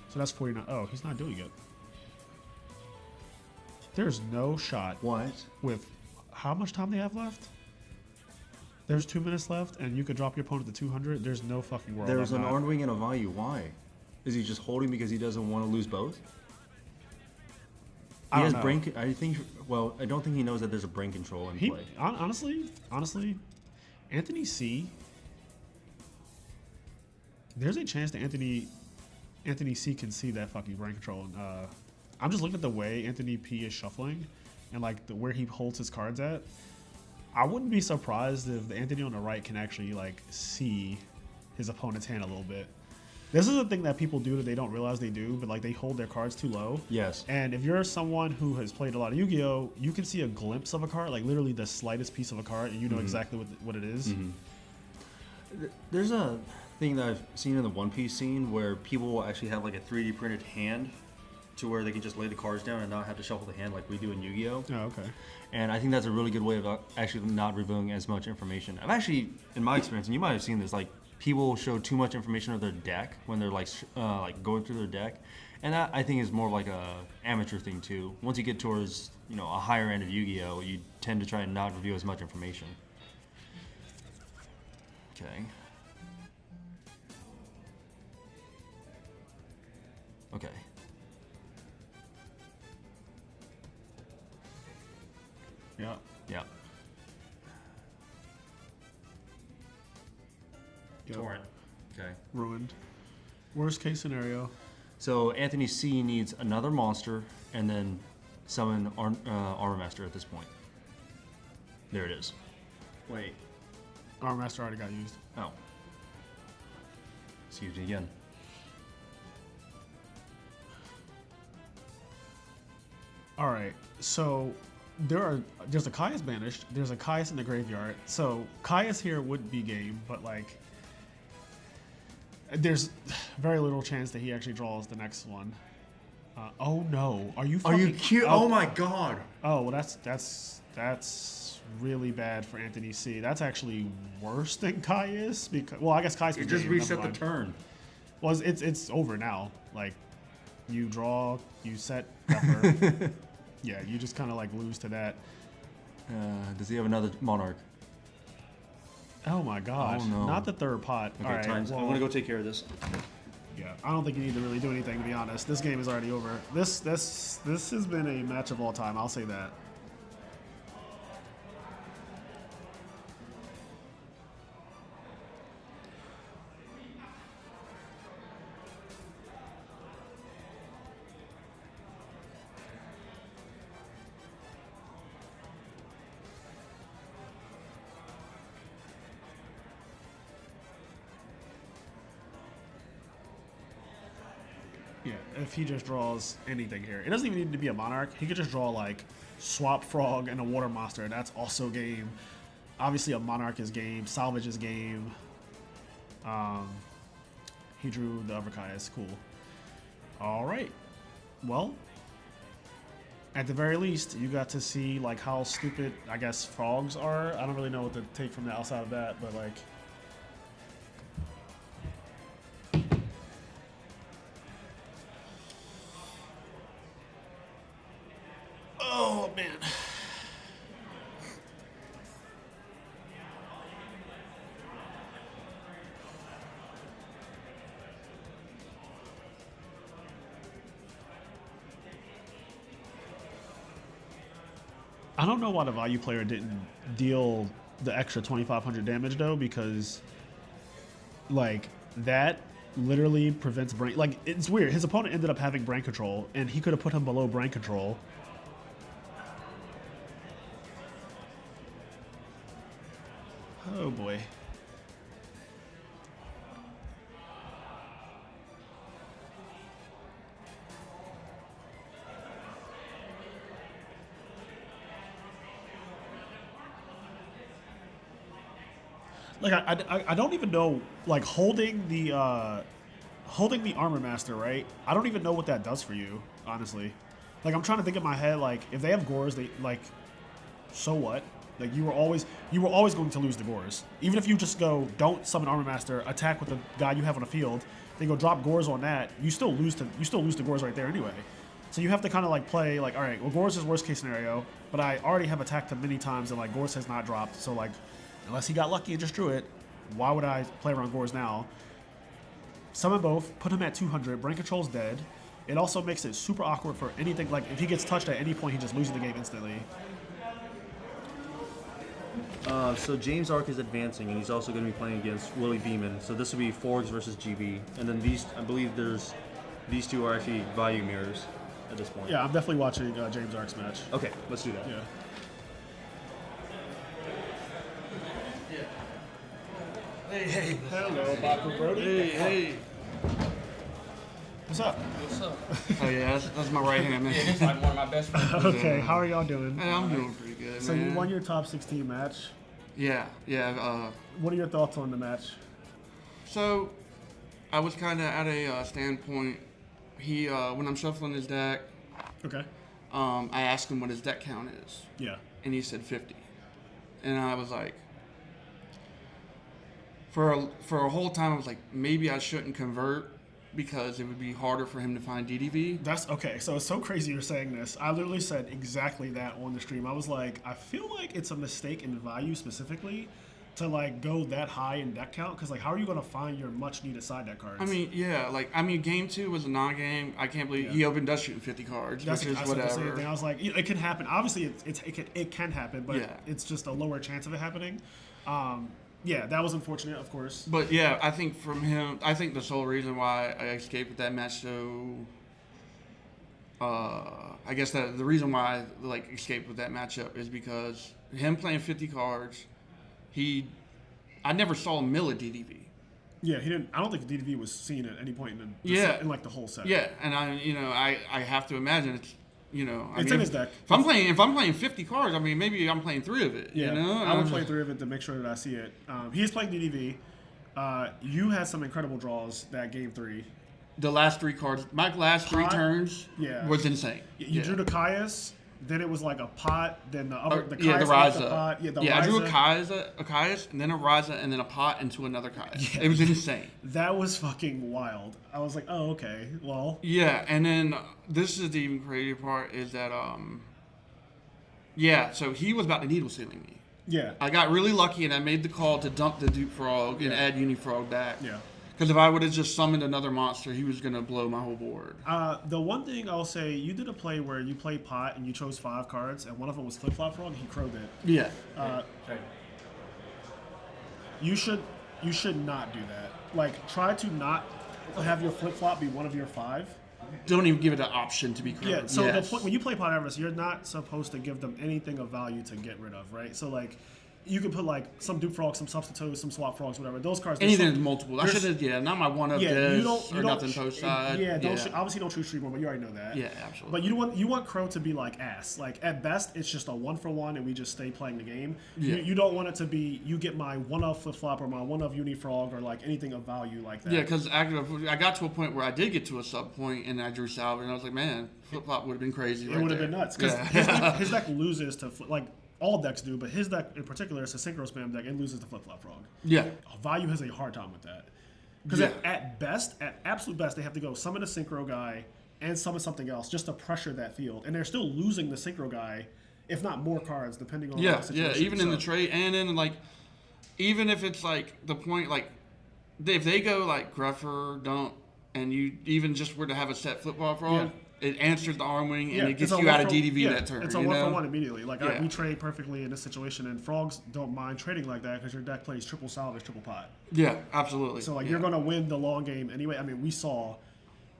So that's 49. Oh, he's not doing it. There's no shot what? with how much time they have left? There's 2 minutes left, and you could drop your opponent to 200. There's no fucking world. There's I'm an not- Arnwing and a Vayu. Why? Is he just holding because he doesn't want to lose both? I He don't has know. brain. I think. Well, I don't think he knows that there's a brain control in He play. honestly, Anthony C. There's a chance that Anthony C can see that fucking brain control. And I'm just looking at the way Anthony P is shuffling, and like where he holds his cards at. I wouldn't be surprised if the Anthony on the right can actually like see his opponent's hand a little bit. This is a thing that people do that they don't realize they do, but like they hold their cards too low. Yes. And if you're someone who has played a lot of Yu-Gi-Oh, you can see a glimpse of a card, like literally the slightest piece of a card, and you know exactly what it is. There's a thing that I've seen in the One Piece scene where people will actually have like a 3D printed hand to where they can just lay the cards down and not have to shuffle the hand like we do in Yu-Gi-Oh. Oh, okay. And I think that's a really good way of actually not revealing as much information. I've actually, in my experience, and you might have seen this, like people show too much information of their deck when they're like going through their deck, and that I think is more of like a amateur thing too. Once you get towards a higher end of Yu-Gi-Oh, you tend to try and not reveal as much information. Okay. Okay. Yeah. Yeah. Yep. Torrent. Okay. Ruined. Worst case scenario. So Anthony C needs another monster and then summon Armor Master at this point. There it is. Wait. Armor Master already got used. Oh. Excuse me again. All right. So there's a Caius banished. There's a Caius in the graveyard. So Caius here would be game, but like there's very little chance that he actually draws the next one. Oh no! Are you? Are you fucking- cute? Oh my god! Oh well, that's really bad for Anthony C. That's actually worse than Caius because I guess Caius It was just game, never reset the mind. turn. Well, it's over now. Like you draw, you set cover. Yeah, you just kind of like lose to that. Does he have another Monarch? Oh my gosh! Oh, no. Not the third pot. Okay, All right, times. well, I'm gonna go take care of this. Yeah, I don't think you need to really do anything, to be honest. This game is already over. This has been a match of all time. I'll say that. Yeah, if he just draws anything here. It doesn't even need to be a Monarch. He could just draw like Swap Frog and a Water Monster. That's also game. Obviously a Monarch is game. Salvage is game. He drew the other Caius. Cool. All right. Well, At the very least, you got to see like how stupid I guess frogs are. I don't really know what to take from the outside of that, but like. Oh man. I don't know why the value player didn't deal the extra 2,500 damage though, because like that literally prevents brain. Like it's weird. His opponent ended up having brain control, and he could have put him below brain control. Oh boy. Like I don't even know, like holding the armor master, right? I don't even know what that does for you, honestly. Like I'm trying to think in my head, like if they have gores, they like, so what? Like you were always going to lose the gores. Even if you just go don't summon armor master, attack with the guy you have on the field, then go drop gores on that, you still lose the gores right there anyway. So you have to kind of like play like, all right, well gores is worst case scenario, but I already have attacked him many times and like gores has not dropped, so like. Unless he got lucky and just drew it, why would I play around gores now? Summon both, put him at 200, brain control's dead. It also makes it super awkward for anything, like if he gets touched at any point, he just loses the game instantly. So James Ark is advancing, and he's also going to be playing against Willie Beeman. So this will be Forgs versus GB. And then I believe these two are actually value mirrors at this point. Yeah, I'm definitely watching James Ark's match. Okay, let's do that. Yeah. Hey. Hello, Baku Brody. Hey. What's up? What's up? Oh yeah, that's my right hand, man. Yeah, this is like one of my best friends. Okay, how are y'all doing? Hey, I'm doing pretty good, So man. you won your top 16 match. Yeah. What are your thoughts on the match? So, I was kind of at a standpoint. He, when I'm shuffling his deck, Okay. I asked him what his deck count is, Yeah. and he said 50, and I was like, for a whole time, I was like, maybe I shouldn't convert because it would be harder for him to find DDV. That's okay. So it's so crazy you're saying this. I literally said exactly that on the stream. I was like, I feel like it's a mistake in value specifically to like go that high in deck count, because like how are you going to find your much needed side deck cards? I mean, game 2 was a non-game. I can't believe he opened us shooting 50 cards, That's which is the same whatever. thing. I was like, it can happen. Obviously, it can happen, but Yeah. it's just a lower chance of it happening. Yeah, that was unfortunate, of course. But yeah, I think from him, I think the sole reason why I escaped with that match, so I guess that the reason why I escaped with that matchup is because him playing 50 cards, I never saw him mill a DDV. Yeah, he didn't. I don't think DDV was seen at any point in in like the whole set. Yeah, and I have to imagine it's. It's in his deck. If I'm playing 50 cards, I mean, maybe I'm playing 3 of it. Yeah, You know? I would play 3 of it to make sure that I see it. He is playing DDV. You had some incredible draws that game 3. The last 3 cards, my last 3 turns was insane. You drew the Caius, then it was like a pot, then the Caius, the Ryza. the pot. Yeah, the I drew a Ryza. Caius, and then a Ryza, and then a pot into another Caius. It was insane. That was fucking wild. I was like, oh, okay, well. Yeah, and then this is the even crazier part is that, so he was about to needle sealing me. Yeah. I got really lucky, and I made the call to dump the Duke Frog and add Unifrog back. Yeah. Because if I would have just summoned another monster, he was going to blow my whole board. The one thing I'll say, you did a play where you played pot and you chose 5 cards, and one of them was flip-flop frog, and he crowed it. Yeah. You should not do that. Like, try to not have your flip-flop be one of your 5. Don't even give it an option to be crowed. Yeah, so the point, when you play pot Everest, you're not supposed to give them anything of value to get rid of, right? So, like, you could put like some Duke Frogs, some Substitutes, some Swap Frogs, whatever. Those cards. Anything multiple. I should have, not my one of this or nothing post side. Obviously don't choose Reborn, but you already know that. Yeah, absolutely. But you want Crow to be like ass. Like at best, it's just a 1-for-1, and we just stay playing the game. Yeah. You don't want it to be you get my one of Flip Flop or my one of Unifrog or like anything of value like that. Yeah, because I got to a point where I did get to a sub point and I drew Salvage, and I was like, man, Flip Flop would have been crazy. It would have been nuts because his deck loses to like. All decks do, but his deck in particular is a Synchro Spam deck and loses to Flip Flop Frog. Yeah. Value has a hard time with that. Because at absolute best, they have to go summon a Synchro guy and summon something else just to pressure that field. And they're still losing the Synchro guy, if not more cards, depending on the situation. Yeah, even in the trade and in like, even if it's like the point, like, if they go like Gruffer, don't, and you even just were to have a set Flip Flop Frog, it answers the arm wing and it gets you out of DDV that turn. It's a 1-for-1 immediately. Like we trade perfectly in this situation, and Frogs don't mind trading like that because your deck plays triple salvage, triple pot. Yeah, absolutely. So like you're gonna win the long game anyway. I mean, we saw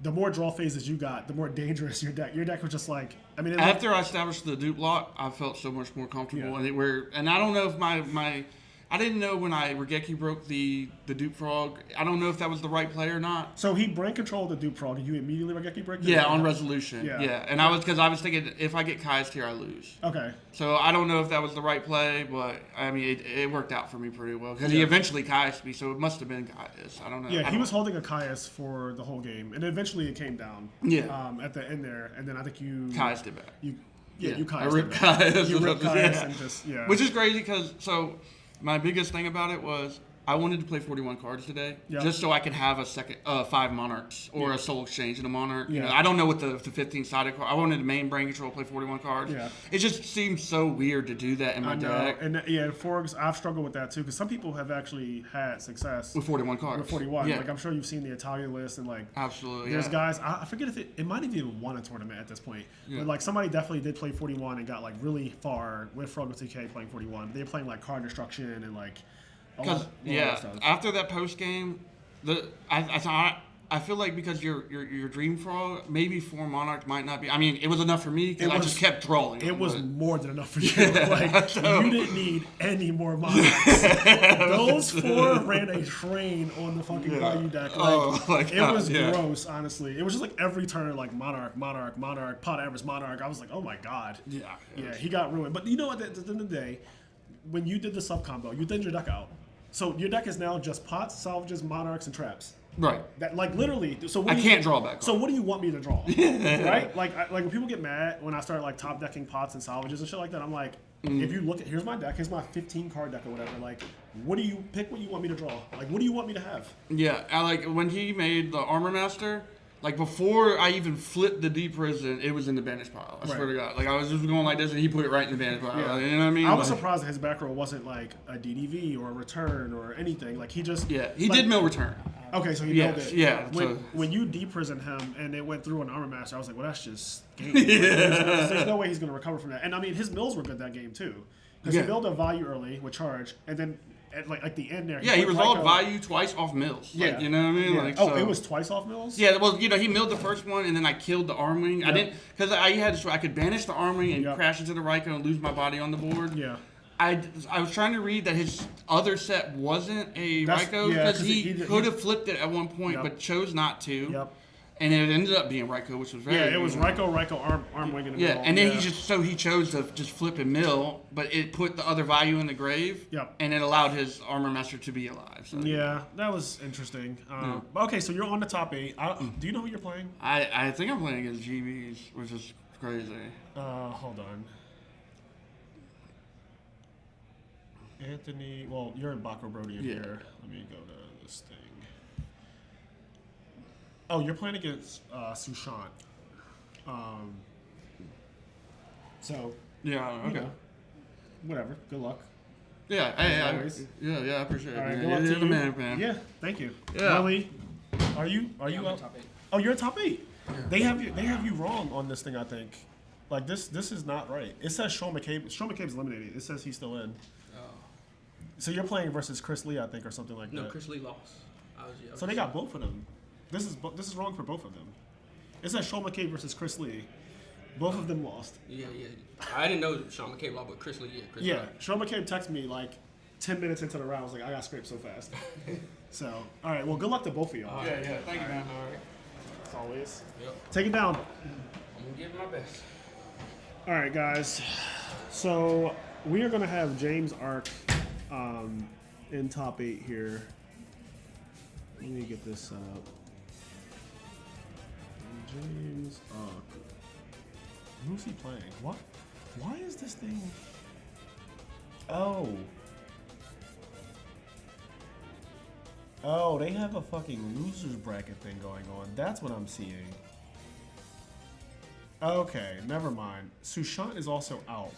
the more draw phases you got, the more dangerous your deck. Your deck was just like after I established the dupe lock, I felt so much more comfortable, and I don't know if my I didn't know when Regeki broke the Dupe Frog. I don't know if that was the right play or not. So he brain controlled the Dupe Frog, and you immediately Regeki break it? Yeah, on resolution. Yeah. And I was thinking if I get Kai'd here, I lose. Okay. So I don't know if that was the right play, but I mean, it worked out for me pretty well because he eventually Kai'd me, so it must have been Kai'd. I don't know. Yeah, he was holding a Kai'd for the whole game, and eventually it came down. Yeah. At the end there, and then I think you Kai'd it back. You Kai'd. I ripped Kai'd. You ripped Kai'd and just Which is crazy because my biggest thing about it was I wanted to play 41 cards today, just so I could have a second 5 Monarchs or a Soul Exchange and a Monarch. You know, I don't know what the 15 sided card. I wanted to main brain control, play 41 cards. Yeah. It just seems so weird to do that in my deck. And Forgs, I've struggled with that too because some people have actually had success with 41 cards. With 41, like I'm sure you've seen the Italian list and like absolutely. There's guys. I forget if it might have even won a tournament at this point, but like somebody definitely did play 41 and got like really far with Frog with TK playing 41. They were playing like card destruction and like. Because after that post game, I feel like because your Dream Frog, maybe 4 Monarch might not be. I mean, it was enough for me because I just kept drawing. It was more than enough for you. Like you didn't need any more Monarchs. Those 4 ran a train on the fucking value deck. Like, it was gross, honestly. It was just like every turn, like Monarch, pot average Monarch. I was like, oh my god. Yeah, he got ruined. But you know what? At the end of the day, when you did the sub combo, you thinned your deck out. So your deck is now just pots, salvages, monarchs, and traps. Right. That like literally. So I can't draw back. So what do you want me to draw? Right. Like when people get mad when I start like top decking pots and salvages and shit like that, I'm like, if you look at here's my deck, here's my 15 card deck or whatever. Like, what do you pick? What you want me to draw? Like, what do you want me to have? Yeah. I like when he made the Armor Master. Like, before I even flipped the Deep Prison, it was in the banish pile. I swear to God. Like, I was just going like this, and he put it right in the banish pile. Yeah. You know what I mean? I was surprised that his back row wasn't, like, a DDV or a return or anything. Like, he just... Yeah, he did mill return. Okay, so he milled it. Yeah. When you Deep-Prison him and it went through an Armor Master, I was like, well, that's just game. There's no way he's going to recover from that. And, I mean, his mills were good that game, too. Because he milled a value early with charge, and then... At the end there, he resolved value twice off mills. Like, you know what I mean? Yeah. Like, it was twice off mills. Yeah, well, he milled the first one, and then I killed the arm wing. I didn't because I could banish the arm wing and crash into the Raikou and lose my body on the board. Yeah. I was trying to read that his other set wasn't a Raikou because he could have flipped it at one point, but chose not to. Yep. And it ended up being Raikou, which was very... Yeah, it was Raikou, arm wing in the middle. Yeah, and then he chose to just flip and mill, but it put the other value in the grave. Yep. And it allowed his Armor Master to be alive. So. Yeah, that was interesting. Okay, so you're on the top 8. Do you know who you're playing? I think I'm playing against GBs, which is crazy. Hold on. Anthony, well, you're in Baco Brody here. Let me go to this thing. Oh, you're playing against Sushant. So. Yeah, okay. You know, whatever. Good luck. Yeah, I appreciate it. All right, man. good luck to You're you. the man. Yeah, thank you. Yeah. Lily, are you up? Top 8. Oh, you're in top 8. Yeah. They have you wrong on this thing, I think. Like this is not right. It says Sean McCabe. Sean McCabe's eliminated. It says he's still in. Oh. So you're playing versus Chris Lee, I think, or something like that. No, Chris Lee lost. So they got both of them. This is wrong for both of them. It says Sean McCabe versus Chris Lee, Both of them lost. Yeah. I didn't know Sean McCabe lost, but Chris Lee, Chris Yeah, Lee. Sean McCabe texted me like 10 minutes into the round. I was like, I got scraped so fast. So, all right. Well, good luck to both of y'all. Yeah. Thank you, man. All right. As always. Yep. Take it down. I'm gonna give it my best. All right, guys. So we are gonna have James Ark in top 8 here. Let me get this set up. James Ark. Who's he playing? What? Why is this thing? Oh. Oh, they have a fucking losers bracket thing going on. That's what I'm seeing. Okay, never mind. Sushant is also out.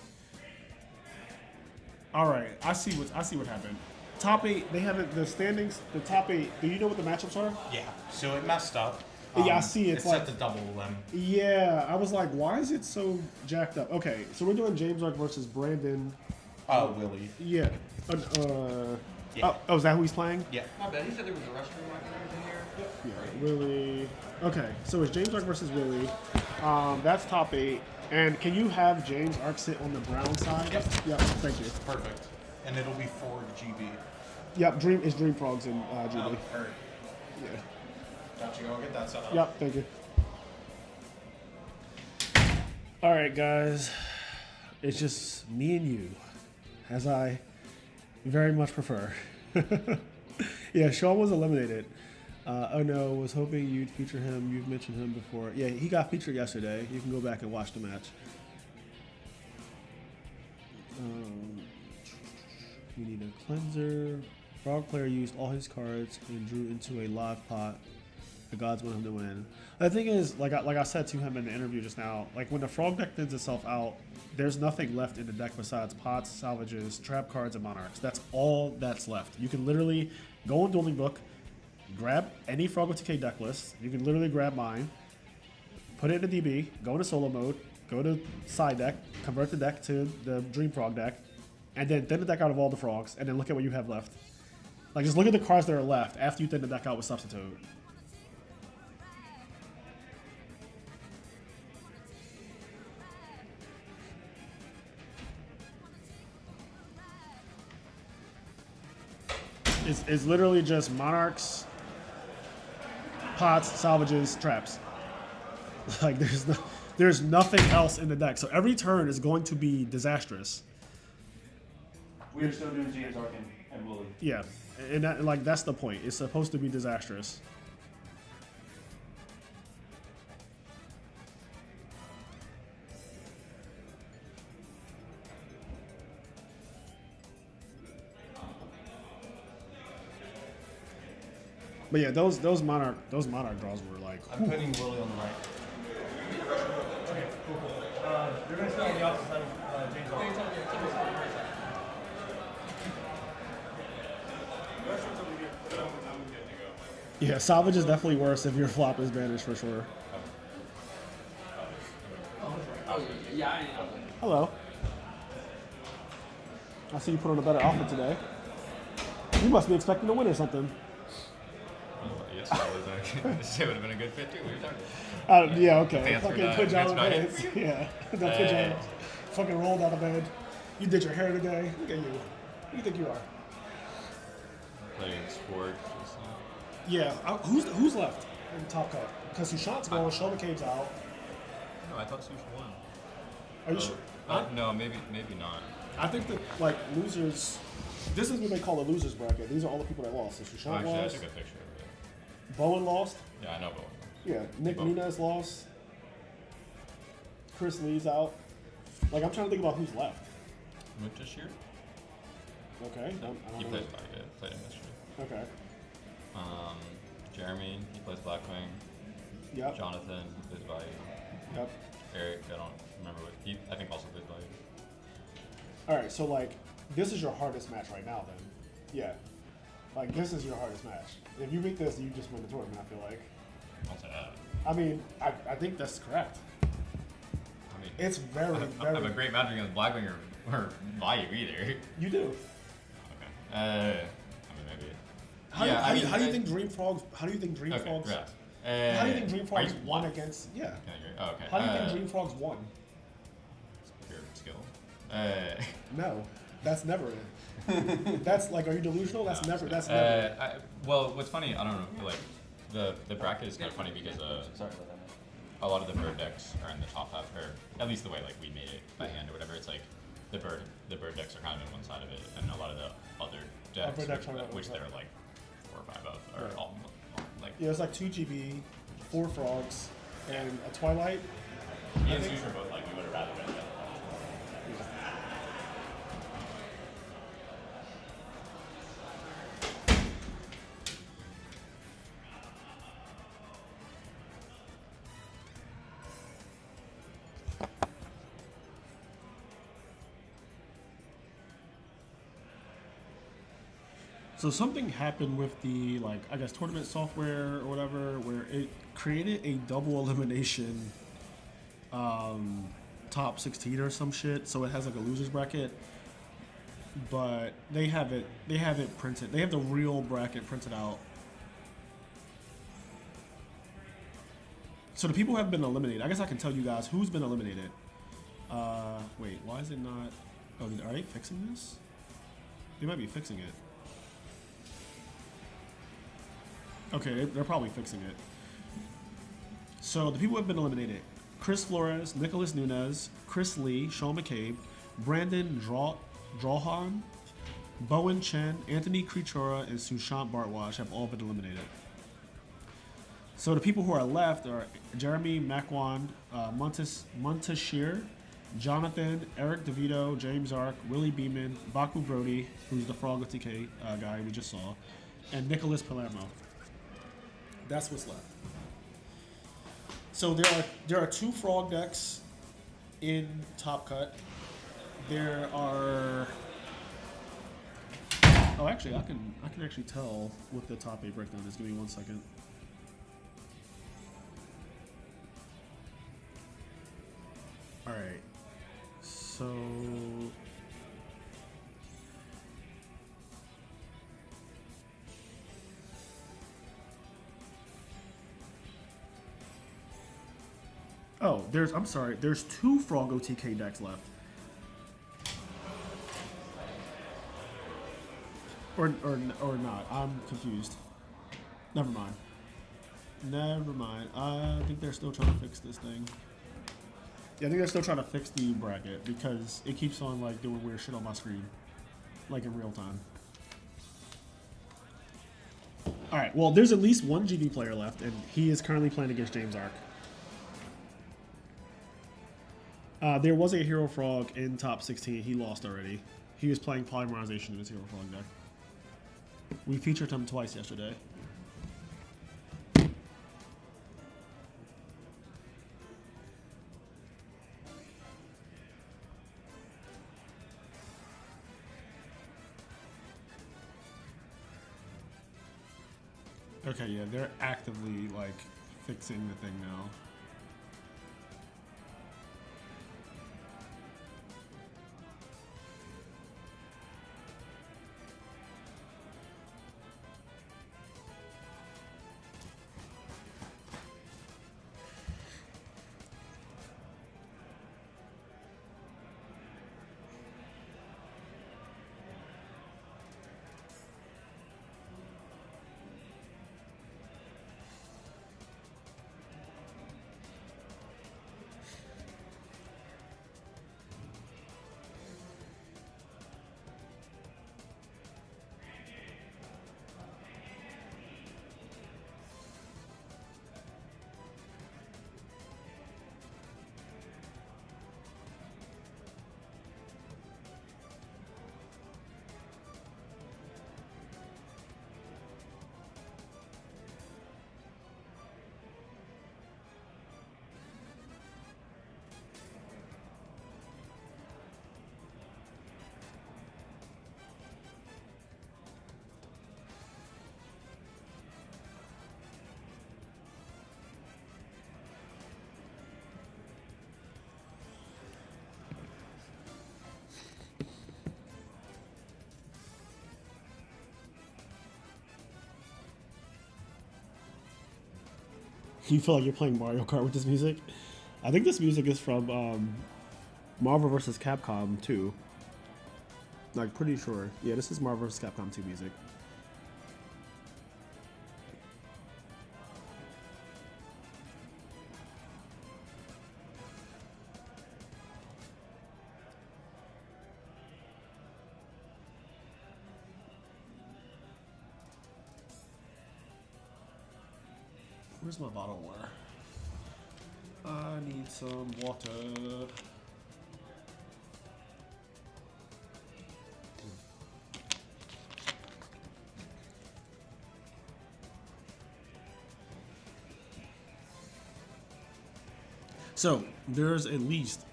All right, I see what happened. Top 8, they haven't the standings. The top 8. Do you know what the matchups are? Yeah, so it messed up. Yeah, I see. It's like set to double them. Yeah, I was like, why is it so jacked up? Okay, so we're doing James Ark versus Brandon. Willie. Yeah. Yeah. Oh, is that who he's playing? Yeah. My bad. He said there was a restroom right there in here. Yeah, Willie. Okay, so it's James Ark versus Willie. That's top 8. And can you have James Ark sit on the brown side? Yep. Yep. Thank you. Perfect. And it'll be for GB. Yep. Dream Frogs in GB. Alright. Yeah. Got you. Go get that set up. Yep. Thank you. All right, guys. It's just me and you, as I very much prefer. Yeah, Sean was eliminated. Oh no, was hoping you'd feature him. You've mentioned him before. Yeah, he got featured yesterday. You can go back and watch the match. We need a cleanser. Frog player used all his cards and drew into a live pot. The gods want him to win. The thing is, like I said to him in the interview just now, like when the frog deck thins itself out, there's nothing left in the deck besides pots, salvages, trap cards, and monarchs. That's all that's left. You can literally go on Dueling Book, grab any Frog with TK deck list. You can literally grab mine, put it in the DB, go into solo mode, go to side deck, convert the deck to the Dream Frog deck, and then thin the deck out of all the frogs, and then look at what you have left. Like, just look at the cards that are left after you thin the deck out with Substitute. It's literally just monarchs, pots, salvages, traps. Like there's nothing else in the deck. So every turn is going to be disastrous. We're still doing James Ark and Willie. Yeah, and that's the point. It's supposed to be disastrous. But yeah, those monarch draws were like. I'm putting Willie on the right. You're going to stay on the opposite side of James Ark. Yeah, salvage is definitely worse if your flop is banished for sure. Yeah. Hello. I see you put on a better outfit today. You must be expecting to win or something. Yes, I was. This would have been a good fit too. What are you talking about? Yeah, okay. Pants were Fucking done. pajama Pants pants. Yeah. The pajamas. Fucking rolled out of bed. You did your hair today. Look at you. Who do you think you are? Playing sports. and stuff. Yeah. Who's left in top cut? Because Sushant's going, Sean McCabe's out. No, I thought Sush won. Are you sure? No, maybe not. I think that, like, losers. This is what they call a losers bracket. These are all the people that lost. So Sushant Actually, I lost. took a picture of it. Bowen lost. Yeah, I know, but Yeah. Nick Bowen. Nunez lost. Chris Lee's out. Like, I'm trying to think about who's left. Moot this year. Okay. I don't He know. plays Black. Yeah, played him yesterday. Okay. Jeremy, he plays Blackwing. Yep. Jonathan, he plays Bayou. Yep. Eric, I don't remember what he. I think also plays Bayou. All right. So, like, this is your hardest match right now, then. Yeah. Like, this is your hardest match. If you beat this, you just win the tournament, I feel like. Don't say that. I mean, I think that's correct. I mean, It's very, I don't very. have a great match against Blackwing or Bayou either. You do. Okay. I mean, maybe. How, Yeah, do, I how, mean, how do you I- think Dream Frogs? How do you think Dream Okay, Frogs? yeah. How do you think Dream Are Frogs you- won against? Yeah. Can I hear? Oh, okay. How do you think Dream Frogs won? Pure skill. No, that's never it. That's like, are you delusional? That's never. That's never. It. Well, what's funny, I don't know, like the bracket is kind of funny because a lot of the bird decks are in the top half, or at least the way like we made it by hand or whatever. It's like the bird decks are kind of in one side of it, and a lot of the other decks, which there are like 4 or 5 of, are Right. all like. Yeah, it's like 2 GB, 4 frogs, and a Twilight. Yeah, it's usually both like we would have rather been. So something happened with the, like, I guess tournament software or whatever, where it created a double elimination top 16 or some shit. So it has like a losers bracket, but they have it printed. They have the real bracket printed out. So the people who have been eliminated. I guess I can tell you guys who's been eliminated. Wait, why is it not? Oh, are they fixing this? They might be fixing it. Okay, they're probably fixing it. So the people who have been eliminated: Chris Flores, Nicholas Nunez, Chris Lee, Sean McCabe, Brandon Drawhan, Bowen Chen, Anthony Krichora, and Sushant Bhartwaj have all been eliminated. So the people who are left are Jeremy Macwan, Montashir, Jonathan, Eric DeVito, James Ark, Willie Beeman, Baku Brody, who's the Frog of TK guy we just saw, and Nicholas Palermo. That's what's left. So there are 2 frog decks in Top Cut. There are. Oh, actually, I can actually tell what the top 8 breakdown is. Give me 1 second. All right. So. Oh, I'm sorry. There's 2 Frog OTK decks left. Or not. I'm confused. Never mind. I think they're still trying to fix this thing. Yeah, I think they're still trying to fix the bracket because it keeps on like doing weird shit on my screen, like in real time. All right. Well, there's at least 1 GV player left, and he is currently playing against James Ark. There was a Hero Frog in top 16. He lost already. He was playing Polymerization in his Hero Frog deck. We featured him twice yesterday. Okay, yeah, they're actively, like, fixing the thing now. You feel like you're playing Mario Kart with this music? I think this music is from Marvel vs. Capcom 2. Like, pretty sure. Yeah, this is Marvel vs. Capcom 2 music. Where's my bottle of water? I need some water. So, there's at least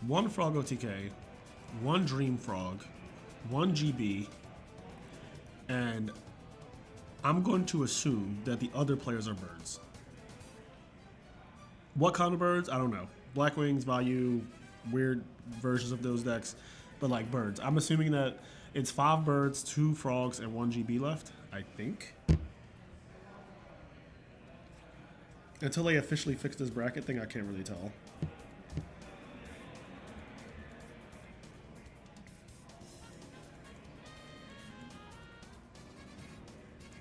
one Frog OTK, one Dream Frog, one GB, and I'm going to assume that the other players are birds. What kind of birds? I don't know. Black Wings, Value, weird versions of those decks, but like birds. I'm assuming that it's 5 birds, 2 frogs, and 1 GB left, I think. Until they officially fix this bracket thing, I can't really tell.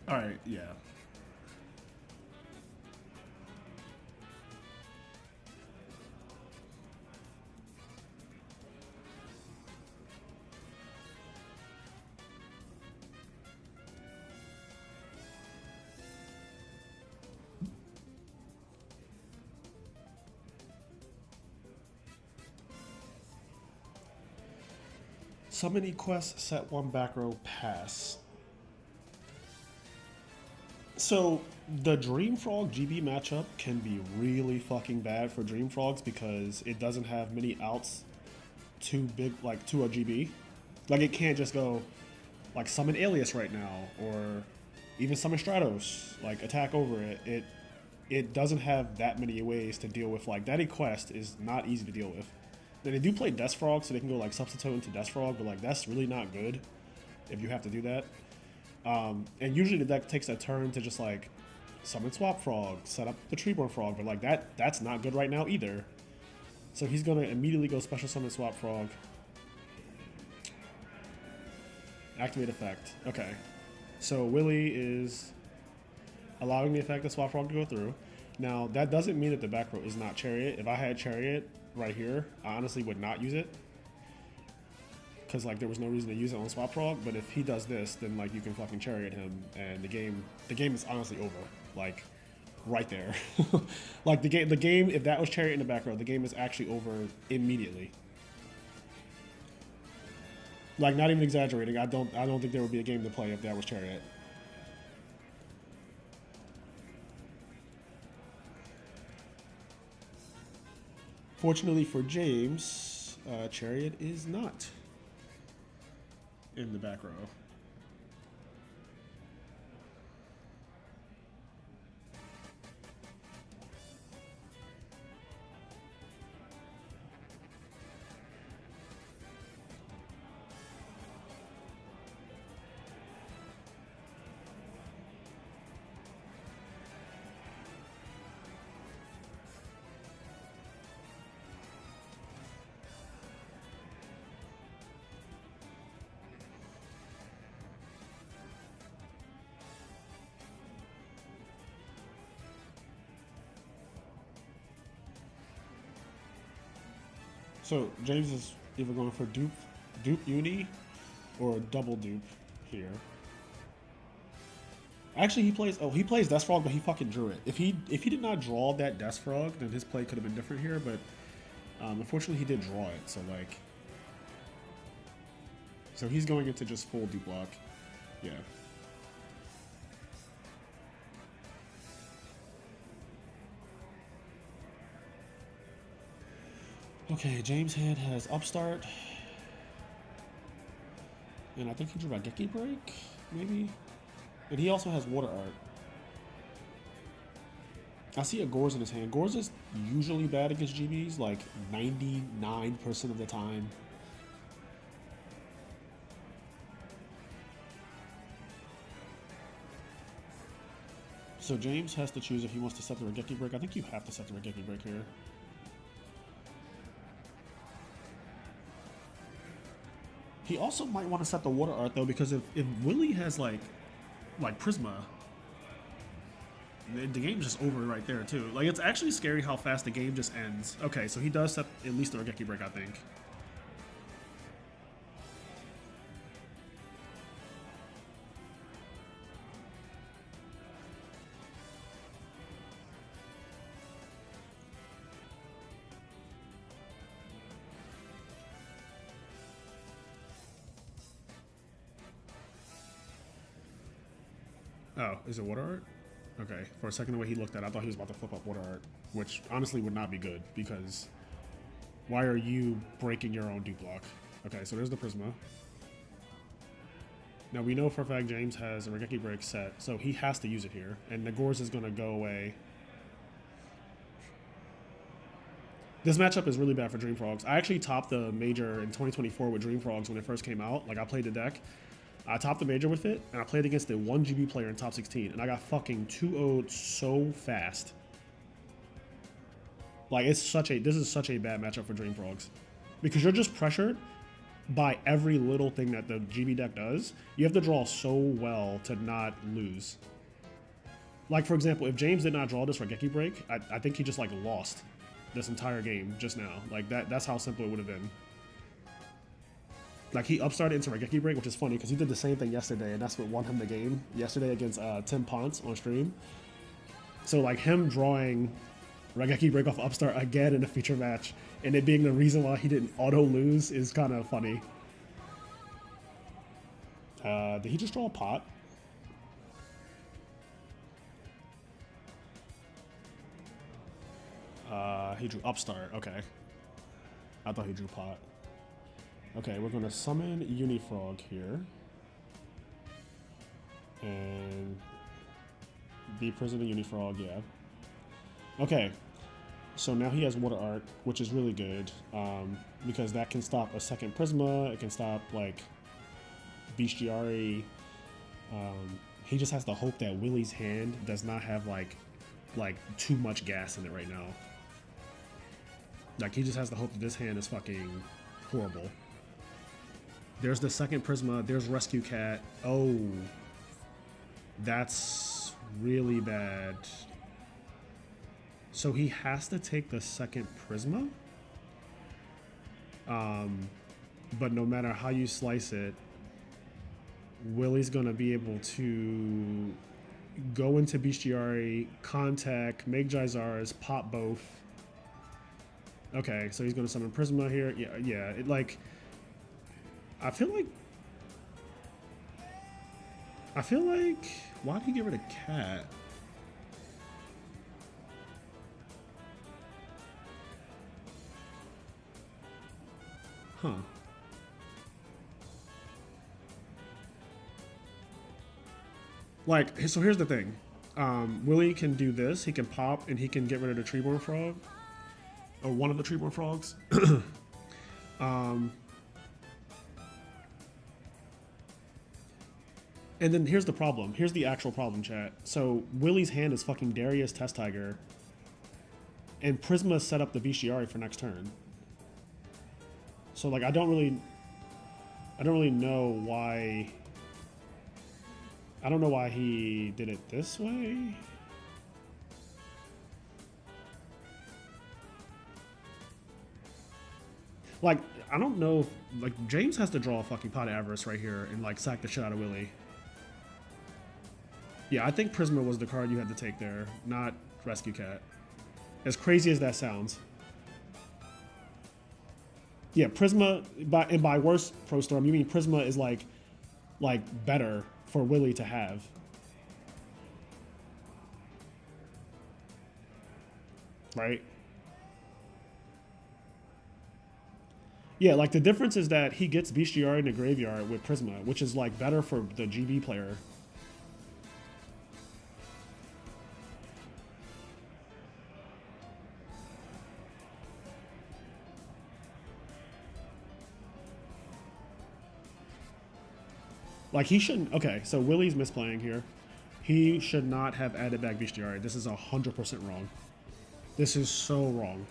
All right, yeah. Summoning quest, set 1 back row, pass. So the Dream Frog GB matchup can be really fucking bad for Dream Frogs because it doesn't have many outs too big, like to a GB. Like it can't just go like summon Alias right now or even summon Stratos, like attack over it. It doesn't have that many ways to deal with, like that quest is not easy to deal with. Then they do play Death Frog, so they can go like substitute into Death Frog, but like that's really not good if you have to do that. And usually the deck takes a turn to just like summon Swap Frog, set up the Reborn Frog, but like that's not good right now either. So he's gonna immediately go special summon Swap Frog. Activate effect. Okay. So Willy is allowing the effect of Swap Frog to go through. Now that doesn't mean that the back row is not Chariot. If I had Chariot right here, I honestly would not use it. Because like there was no reason to use it on Swap Frog, but if he does this, then like you can fucking Chariot him, and the game is honestly over, like right there. Like the game, if that was Chariot in the back row, the game is actually over immediately. Like not even exaggerating. I don't think there would be a game to play if that was Chariot. Fortunately for James, Chariot is not in the back row. So James is either going for dupe uni or double dupe here. Actually, he plays Death Frog, but he fucking drew it. If he did not draw that Death Frog, then his play could have been different here. But unfortunately, he did draw it. So he's going into just full dupe block. Yeah. Okay, James Head has Upstart. And I think he drew Raigeki Break, maybe? And he also has Water Art. I see a Gorz in his hand. Gorz is usually bad against GBs, like 99% of the time. So James has to choose if he wants to set the Regeki break. I think you have to set the Regeki break here. He also might want to set the water art though, because if Willie has like Prisma, the game's just over right there too. Like, it's actually scary how fast the game just ends. Okay, so he does set at least the Regeki break, I think. Oh, is it water art? Okay, for a second the way he looked at it, I thought he was about to flip up water art, which honestly would not be good, because why are you breaking your own dupe block? Okay, so there's the Prisma. Now we know for a fact James has a Regeki break set, so he has to use it here, and Nagor's is going to go away. This matchup is really bad for Dream Frogs. I actually topped the major in 2024 with Dream Frogs when it first came out. Like, I played the deck. I topped the major with it, and I played against a 1 GB player in top 16, and I got fucking 2-0'd so fast. Like, this is such a bad matchup for Dream Frogs. Because you're just pressured by every little thing that the GB deck does. You have to draw so well to not lose. Like, for example, if James did not draw this Regeki break, I think he just, like, lost this entire game just now. Like, that's how simple it would have been. Like, he upstarted into Regeki break, which is funny because he did the same thing yesterday, and that's what won him the game yesterday against Tim Ponce on stream. So, like, him drawing Regeki break off upstart again in a feature match, and it being the reason why he didn't auto lose is kind of funny. Did he just draw a pot? He drew upstart. Okay. I thought he drew pot. Okay, we're going to summon Unifrog here. And be Prisoner Unifrog, yeah. Okay, so now he has Water Art, which is really good, because that can stop a second Prisma, it can stop, like, Bestiari. He just has to hope that Willie's hand does not have, like too much gas in it right now. Like, he just has to hope that this hand is fucking horrible. There's the second Prisma. There's Rescue Cat. Oh, that's really bad. So he has to take the second Prisma? But no matter how you slice it, Willie's going to be able to go into Bestiari, contact, make Jaizaras, pop both. Okay, so he's going to summon Prisma here. Yeah, it, like... I feel like, why did he get rid of Cat? Huh. Like, so here's the thing. Willie can do this. He can pop, and he can get rid of the Reborn frog. Or one of the Reborn frogs. And then here's the problem. Here's the actual problem, chat. So Willie's hand is fucking Darius Test Tiger, and Prisma set up the Bestiari for next turn. So, like, I don't really know why. I don't know why he did it this way. Like, I don't know if, like, James has to draw a fucking Pot of Avarice right here and, like, sack the shit out of Willie. Yeah, I think Prisma was the card you had to take there, not Rescue Cat. As crazy as that sounds. Yeah, Prisma, by worse Pro Storm, you mean Prisma is like better for Willie to have. Right? Yeah, like, the difference is that he gets Bestiari in the graveyard with Prisma, which is, like, better for the GB player. Like, he shouldn't... Okay, so Willie's misplaying here. He should not have added back Bestiari. This is 100% wrong. This is so wrong.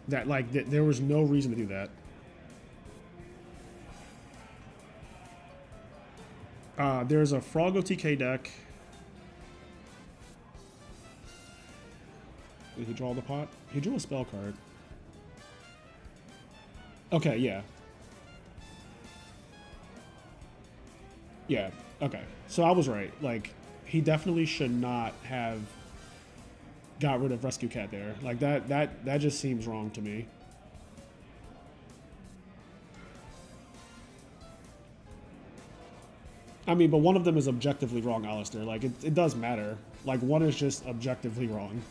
That there was no reason to do that. There's a Froggo TK deck. Did he draw the pot? He drew a spell card. Okay, yeah. Yeah, okay. So I was right. Like, he definitely should not have got rid of Rescue Cat there. Like, that just seems wrong to me. I mean, but one of them is objectively wrong, Alistair. Like, it does matter. Like, one is just objectively wrong.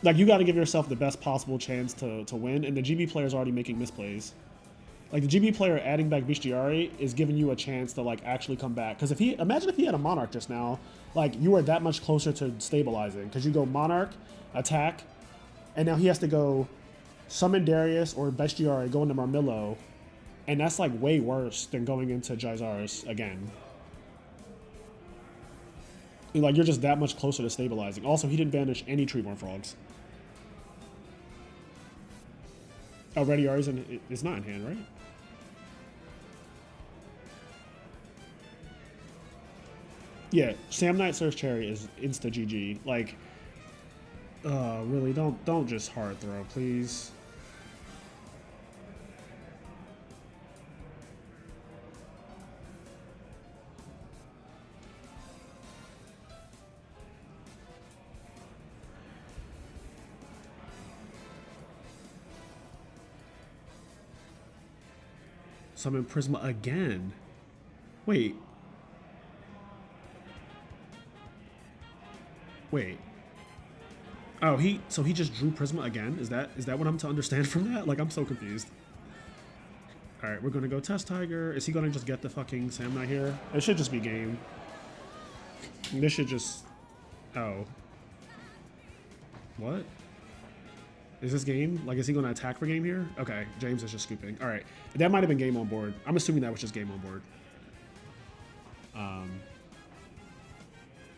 Like, you got to give yourself the best possible chance to win, and the GB player is already making misplays. Like, the GB player adding back Bestiari is giving you a chance to, like, actually come back. Because imagine if he had a Monarch just now, like, you are that much closer to stabilizing. Because you go Monarch, attack, and now he has to go summon Darius or Bestiari, go into Marmillo, and that's, like, way worse than going into Jaizaris again. Like, you're just that much closer to stabilizing. Also, he didn't banish any Treeborn Frogs. Oh, Ready R's it's not in hand, right? Yeah, Sam Knight Surge Cherry is insta GG. Like, really, don't just hard throw, please. Summon Prisma again. Wait. Oh, so he just drew Prisma again? Is that what I'm to understand from that? Like, I'm so confused. All right, we're gonna go test Tiger. Is he gonna just get the fucking Sam Knight here? It should just be game. This should just. Oh. What? Is this game? Like, is he going to attack for game here? Okay, James is just scooping. All right, that might have been game on board. I'm assuming that was just game on board.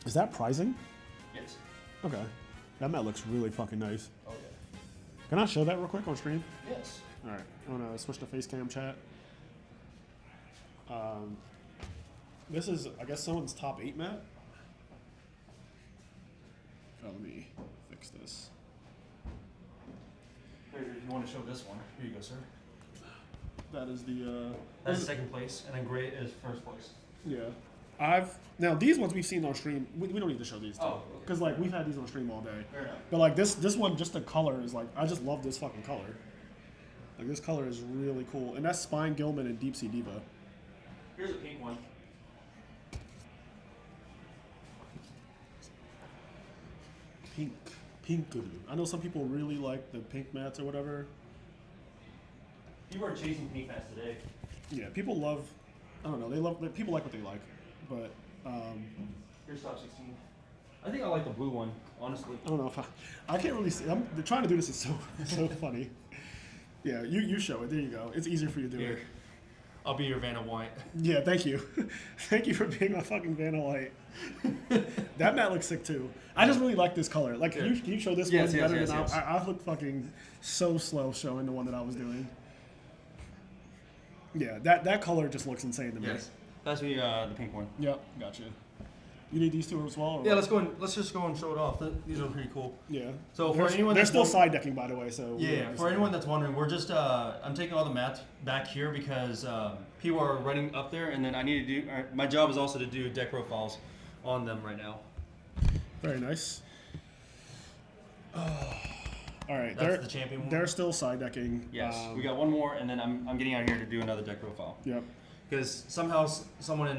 Is that pricing? Yes. Okay. That mat looks really fucking nice. Oh, yeah. Can I show that real quick on stream? Yes. All right, I'm going to switch to face cam chat. This is, I guess, someone's top 8 mat. Oh, let me fix this. If you want to show this one, here you go, sir. That is the. That's second place, and then gray is first place. Yeah, now these ones we've seen on stream. We don't need to show these. Oh, because like we've had these on stream all day. Fair enough. But like this one, just the color is like I just love this fucking color. Like this color is really cool, and that's Spine Gilman and Deep Sea Diva. Here's a pink one. Pink good. I know some people really like the pink mats or whatever. People are chasing pink mats today. Yeah, people love. I don't know. People like what they like, but. Here's top 16. I think I like the blue one, honestly. I don't know if I can't really see. I'm trying to do this is so funny. Yeah, you show it. There you go. It's easier for you to do Here. it. I'll be your Vanna White. Yeah, thank you. Thank you for being my fucking Vanna White. That mat looks sick too. I just really like this color. Like, can you show this one better than I look fucking so slow showing the one that I was doing. Yeah, that color just looks insane to me. Yes. That's the pink one. Yep, gotcha. You need these two as well? Or Yeah, what? let's just go and show it off. These are pretty cool. Yeah. So for anyone they're that's still side decking, by the way. So yeah, for anyone that's wondering, we're just I'm taking all the mats back here because people are running up there, and then I need to do. My job is also to do deck profiles on them right now. Very nice. All right, That's the champion one. They're still side decking. Yes, we got one more, and then I'm getting out here to do another deck profile. Yep. Because somehow someone in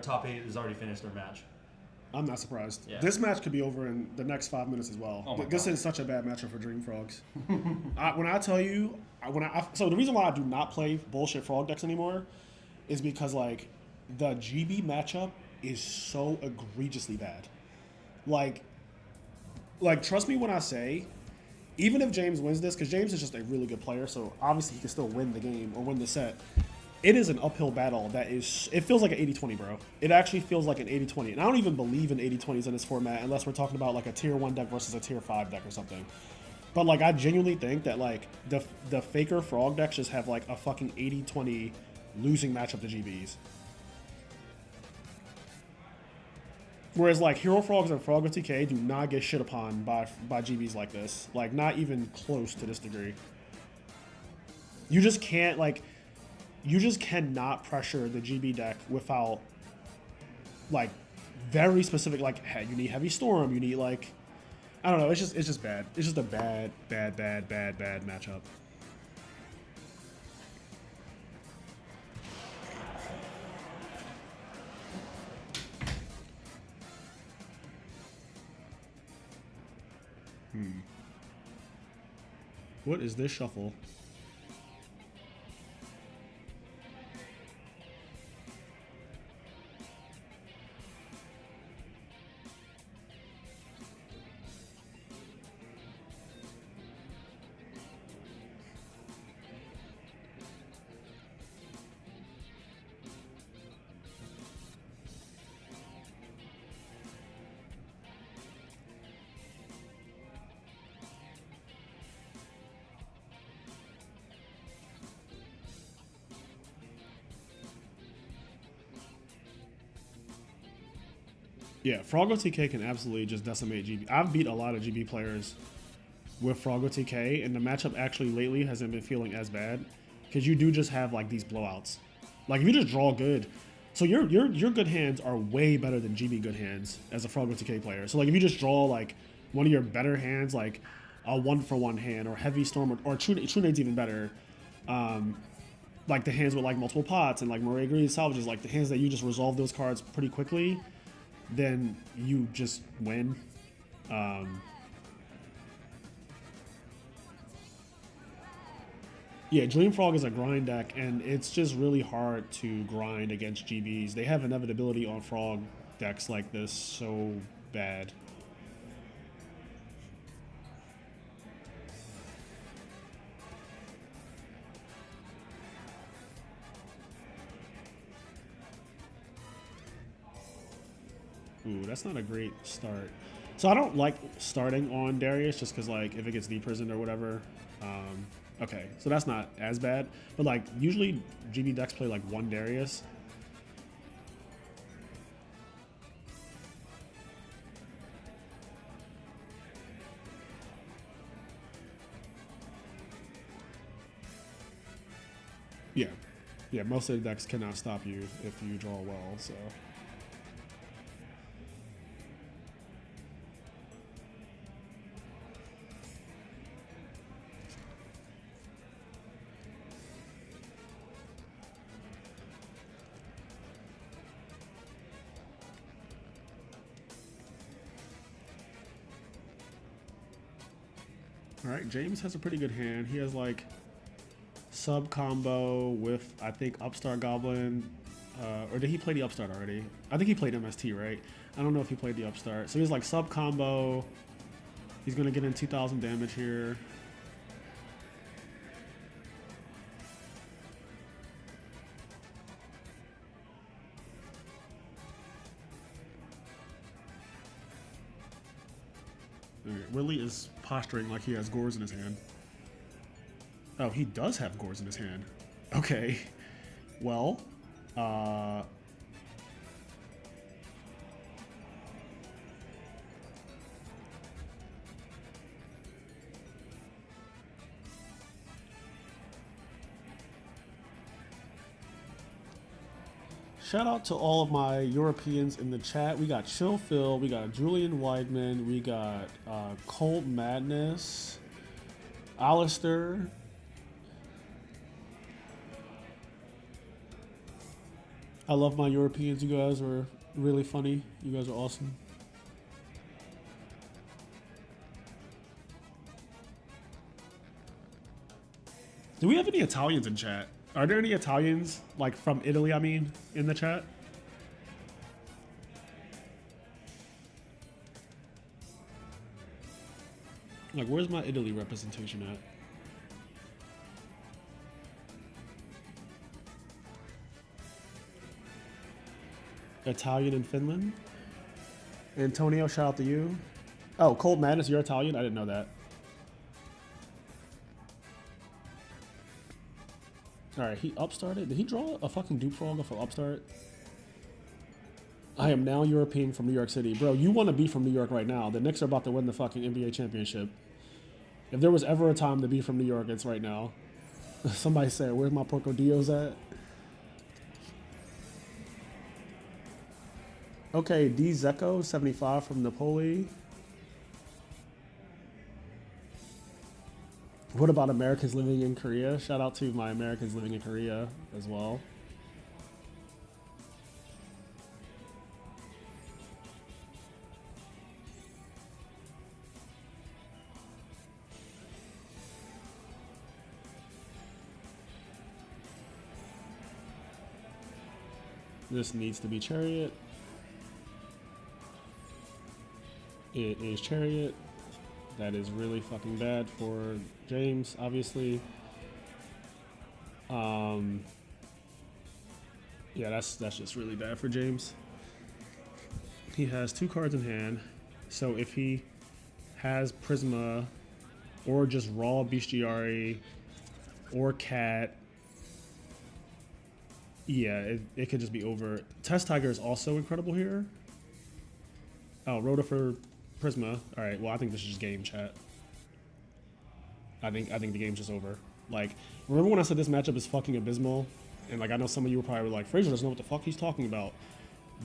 top 8 has already finished their match. I'm not surprised. Yeah. This match could be over in the next 5 minutes as well. Oh my This God. is such a bad matchup for Dream Frogs. When I tell you, so the reason why I do not play bullshit frog decks anymore is because like the GB matchup is so egregiously bad. Like trust me when I say, even if James wins this, because James is just a really good player, so obviously he can still win the game or win the set. it is an uphill battle that is, it feels like an 80-20, bro. It actually feels like an 80-20. And I don't even believe in 80-20s in this format unless we're talking about like a tier 1 deck versus a tier 5 deck or something. But like I genuinely think that like the Faker Frog decks just have like a fucking 80-20 losing matchup to GBs. Whereas like Hero Frogs and Frog TK do not get shit upon by GBs like this. Like not even close to this degree. You just can't like, you just cannot pressure the GB deck without like very specific, like you need Heavy Storm, you need like, I don't know, it's just bad. It's just a bad matchup. What is this shuffle? Yeah, Froggo TK can absolutely just decimate GB. I've beat a lot of GB players with Froggo TK, and the matchup actually lately hasn't been feeling as bad because you do just have like these blowouts. Like if you just draw good, so your good hands are way better than GB good hands as a Froggo TK player. So like if you just draw like one of your better hands, like a 1-for-1 hand or Heavy Storm or True Nade's even better. Like the hands with like multiple pots and like Moray Greed salvages, like the hands that you just resolve those cards pretty quickly, then you just win. Yeah, Dreamfrog is a grind deck, and it's just really hard to grind against GBs. They have inevitability on Frog decks like this so bad. Ooh, that's not a great start. So I don't like starting on Darius just because, like, if it gets deprisoned or whatever. Okay, so that's not as bad. But, like, usually GB decks play, like, one Darius. Yeah. Yeah, most of the decks cannot stop you if you draw well, so... All right, James has a pretty good hand. He has like sub combo with, I think, Upstart Goblin. Or did he play the Upstart already? I think he played MST, right? I don't know if he played the Upstart. So he's like sub combo. He's going to get in 2,000 damage here. Willie is posturing like he has Gores in his hand. Oh, he does have Gores in his hand. Okay. Well, shout out to all of my Europeans in the chat. We got Chill Phil, we got Julian Weidman, we got Colt Madness, Alistair. I love my Europeans. You guys are really funny. You guys are awesome. Do we have any Italians in chat? Are there any Italians, like from Italy, I mean, in the chat? Like, where's my Italy representation at? Italian in Finland. Antonio, shout out to you. Oh, Cold Madness, you're Italian? I didn't know that. Alright, he upstarted. Did he draw a fucking Dupe Frog off of upstart? I am now European from New York City. Bro, you want to be from New York right now. The Knicks are about to win the fucking NBA championship. If there was ever a time to be from New York, it's right now. Somebody said, where's my Porcodillos at? Okay, D Zeko, 75 from Napoli. What about Americans living in Korea? Shout out to my Americans living in Korea as well. This needs to be Chariot. It is Chariot. That is really fucking bad for James, obviously. Yeah, that's just really bad for James. He has 2 cards in hand, so if he has Prisma or just raw Bestiari or Cat, yeah, it could just be over. Test Tiger is also incredible here. Oh, Rhoda for Prisma. All right, well, I think this is just game, chat. I think the game's just over. Like, remember when I said this matchup is fucking abysmal? And, like, I know some of you were probably like, Fraser doesn't know what the fuck he's talking about.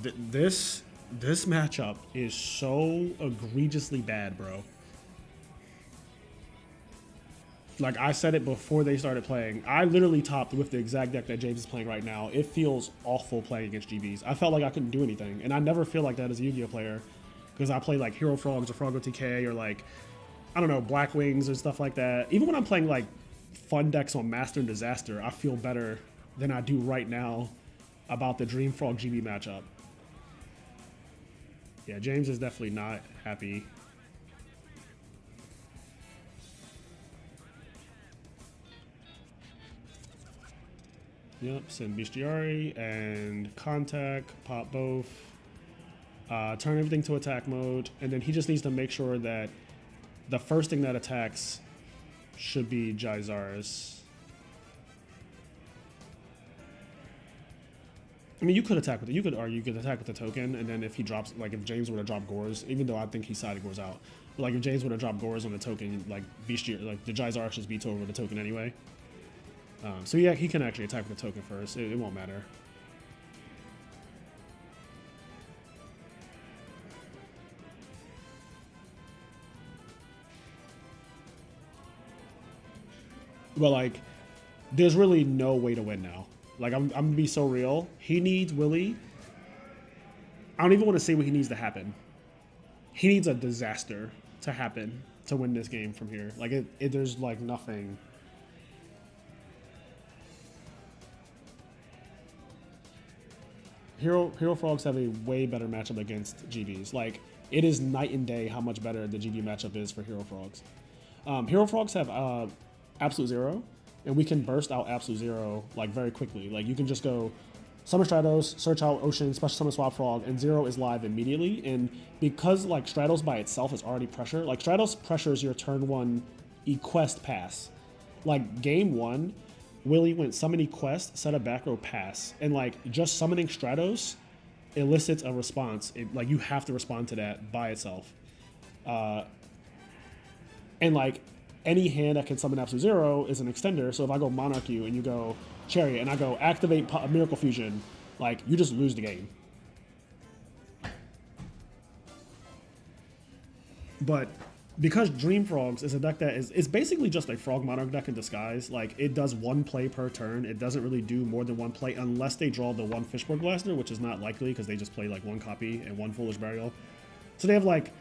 This matchup is so egregiously bad, bro. Like, I said it before they started playing. I literally topped with the exact deck that James is playing right now. It feels awful playing against GBs. I felt like I couldn't do anything. And I never feel like that as a Yu-Gi-Oh player. Because I play, like, Hero Frogs or Froggo TK or, like, I don't know, Black Wings or stuff like that. Even when I'm playing, like, fun decks on Master and Disaster, I feel better than I do right now about the Dream Frog GB matchup. Yeah, James is definitely not happy. Yep, send Bestiari and Contact, pop both. Turn everything to attack mode, and then he just needs to make sure that the first thing that attacks should be Jaizaris. I mean, you could attack with it. You could argue you could attack with the token, and then if he drops, like if James would have dropped Gores, even though I think he sided Gores out, but like if James would have dropped Gores on the token, like Bestiari, like the Jaizaris just beats over the token anyway. So yeah, he can actually attack with the token first. It won't matter. But like, there's really no way to win now. Like, I'm gonna be so real. He needs Willie. I don't even want to say what he needs to happen. He needs a disaster to happen to win this game from here. Like, there's like nothing. Hero Frogs have a way better matchup against GBs. Like, it is night and day how much better the GB matchup is for Hero Frogs. Hero Frogs have Absolute Zero, and we can burst out Absolute Zero like very quickly. Like, you can just go Summon Stratos, search out Ocean, Special Summon Swap Frog, and Zero is live immediately. And because like Stratos by itself is already pressure, like Stratos pressures your turn 1 Equest pass. Like game 1, Willie went summon Equest, set a back row pass, and like just summoning Stratos elicits a response. Like, you have to respond to that by itself. And like any hand that can summon Absolute Zero is an extender. So if I go Monarch you and you go Chariot and I go activate Miracle Fusion, like, you just lose the game. But because Dream Frogs is a deck that is basically just a Frog Monarch deck in disguise. Like, it does 1 play per turn. It doesn't really do more than 1 play unless they draw the 1 Fishborg Blaster, which is not likely because they just play like 1 copy and 1 Foolish Burial. So they have like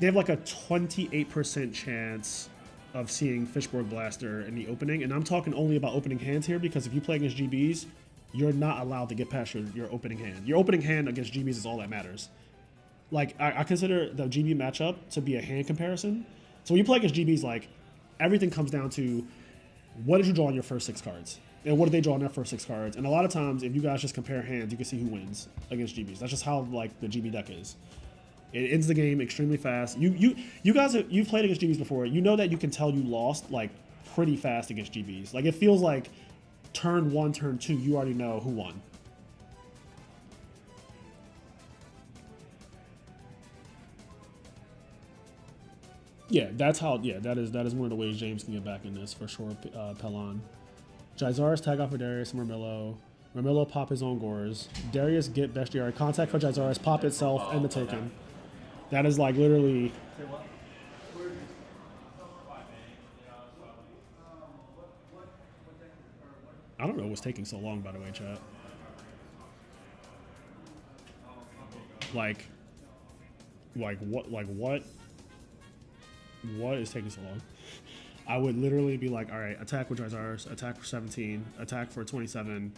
a 28% chance of seeing Fishborg Blaster in the opening. And I'm talking only about opening hands here, because if you play against GBs, you're not allowed to get past your opening hand. Your opening hand against GBs is all that matters. Like, I consider the GB matchup to be a hand comparison. So when you play against GBs, like, everything comes down to what did you draw on your first 6 cards? And what did they draw on their first 6 cards? And a lot of times, if you guys just compare hands, you can see who wins against GBs. That's just how like the GB deck is. It ends the game extremely fast. You guys you've played against GBs before. You know that you can tell you lost like pretty fast against GBs. Like it feels like turn 1, turn 2, you already know who won. Yeah, that's how. Yeah, that is one of the ways James can get back in this for sure. Pelon, Jaizaris tag off for Darius and Ramillo. Ramillo pop his own Gores. Darius get bestiary contact for Jaizaris, pop itself and the token. That is like literally. I don't know what's taking so long, by the way, chat. Like what? What is taking so long? I would literally be like, all right, attack with Jaizaris, attack for 17, attack for 27,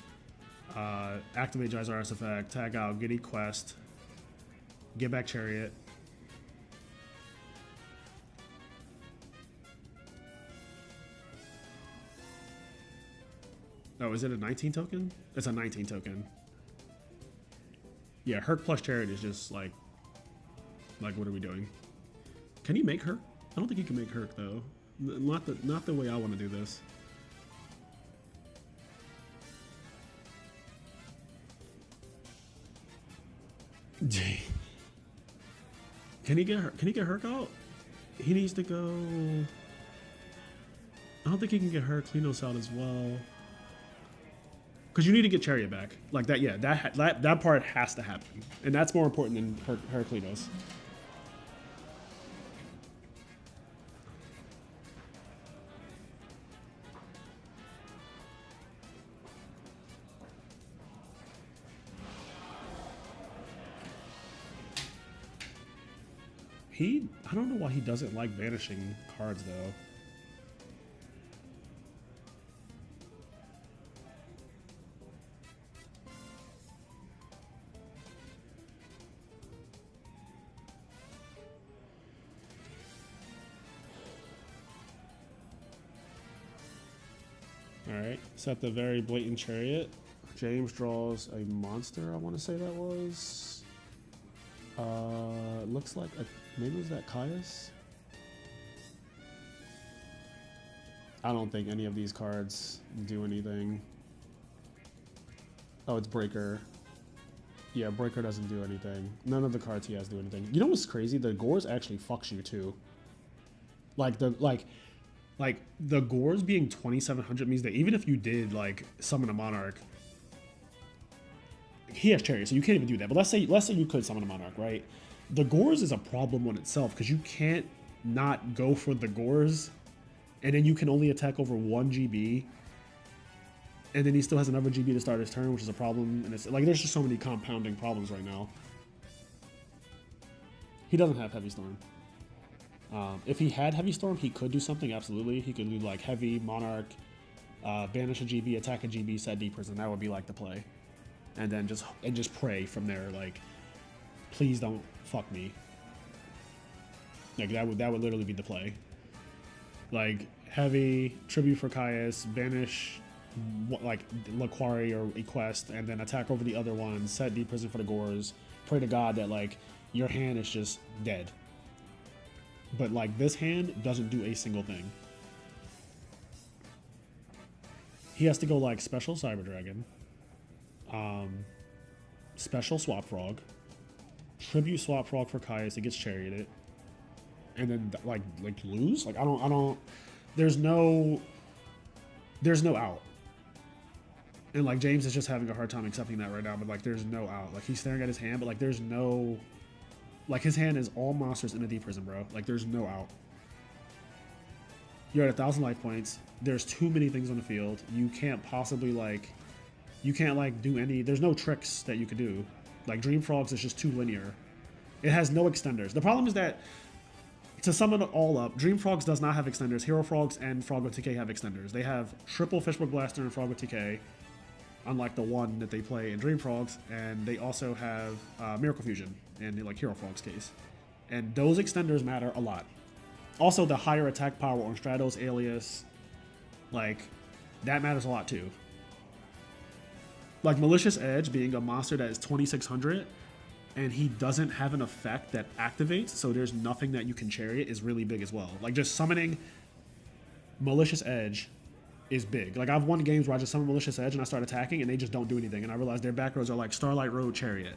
activate Jaizaris effect, tag out, get quest, get back Chariot. Oh, is it a 19 token? It's a 19 token. Yeah, Herc plus Chariot is just like what are we doing? Can he make Herc? I don't think he can make Herc though. Not the way I want to do this. Can he get Herc out? He needs to go. I don't think he can get Herc Klinos out as well. Because you need to get Chariot back. Like that, yeah, that part has to happen. And that's more important than Heraclinos. I don't know why he doesn't like vanishing cards though. Alright, set the very blatant Chariot. James draws a monster, I want to say that was. Looks like, maybe was that Caius? I don't think any of these cards do anything. Oh, it's Breaker. Yeah, Breaker doesn't do anything. None of the cards he has do anything. You know what's crazy? The Gores actually fucks you too. Like the Gores being 2700 means that even if you did like summon a Monarch, he has Chariot, so you can't even do that. But let's say you could summon a Monarch, right? The Gores is a problem on itself because you can't not go for the Gores, and then you can only attack over 1 GB, and then he still has another GB to start his turn, which is a problem. And it's like there's just so many compounding problems right now. He doesn't have Heavy Storm. If he had Heavy Storm, he could do something. Absolutely, he could do like Heavy Monarch, banish a GB, attack a GB, set D prison. That would be like the play, and then just pray from there. Like, please don't fuck me. Like that would literally be the play. Like Heavy, tribute for Caius, banish like Laquari or Equest, and then attack over the other one, set D prison for the Gores. Pray to God that like your hand is just dead. But like this hand doesn't do a single thing. He has to go like special Cyber Dragon, special Swap Frog, tribute Swap Frog for Caius. It gets Charioted, and then like lose. Like I don't. There's no out. And like James is just having a hard time accepting that right now. But like there's no out. Like he's staring at his hand, but like there's no. Like, his hand is all monsters in a D prison, bro. Like, there's no out. You're at 1,000 life points. There's too many things on the field. You can't possibly, like... You can't, like, do any... There's no tricks that you could do. Like, Dream Frogs is just too linear. It has no extenders. The problem is that, to sum it all up, Dream Frogs does not have extenders. Hero Frogs and Froggo TK have extenders. They have triple Fishbook Blaster and Froggo TK, unlike the one that they play in Dream Frogs, and they also have Miracle Fusion in like Hero Frog's case. And those extenders matter a lot. Also, the higher attack power on Stratos, Alias, Like, that matters a lot too. Like, Malicious Edge being a monster that is 2600 and he doesn't have an effect that activates, so there's nothing that you can chariot, is really big as well. Like, just summoning Malicious Edge is big. Like, I've won games where I just summon Malicious Edge and I start attacking and they just don't do anything, and I realize their back rows are like Starlight Road Chariot.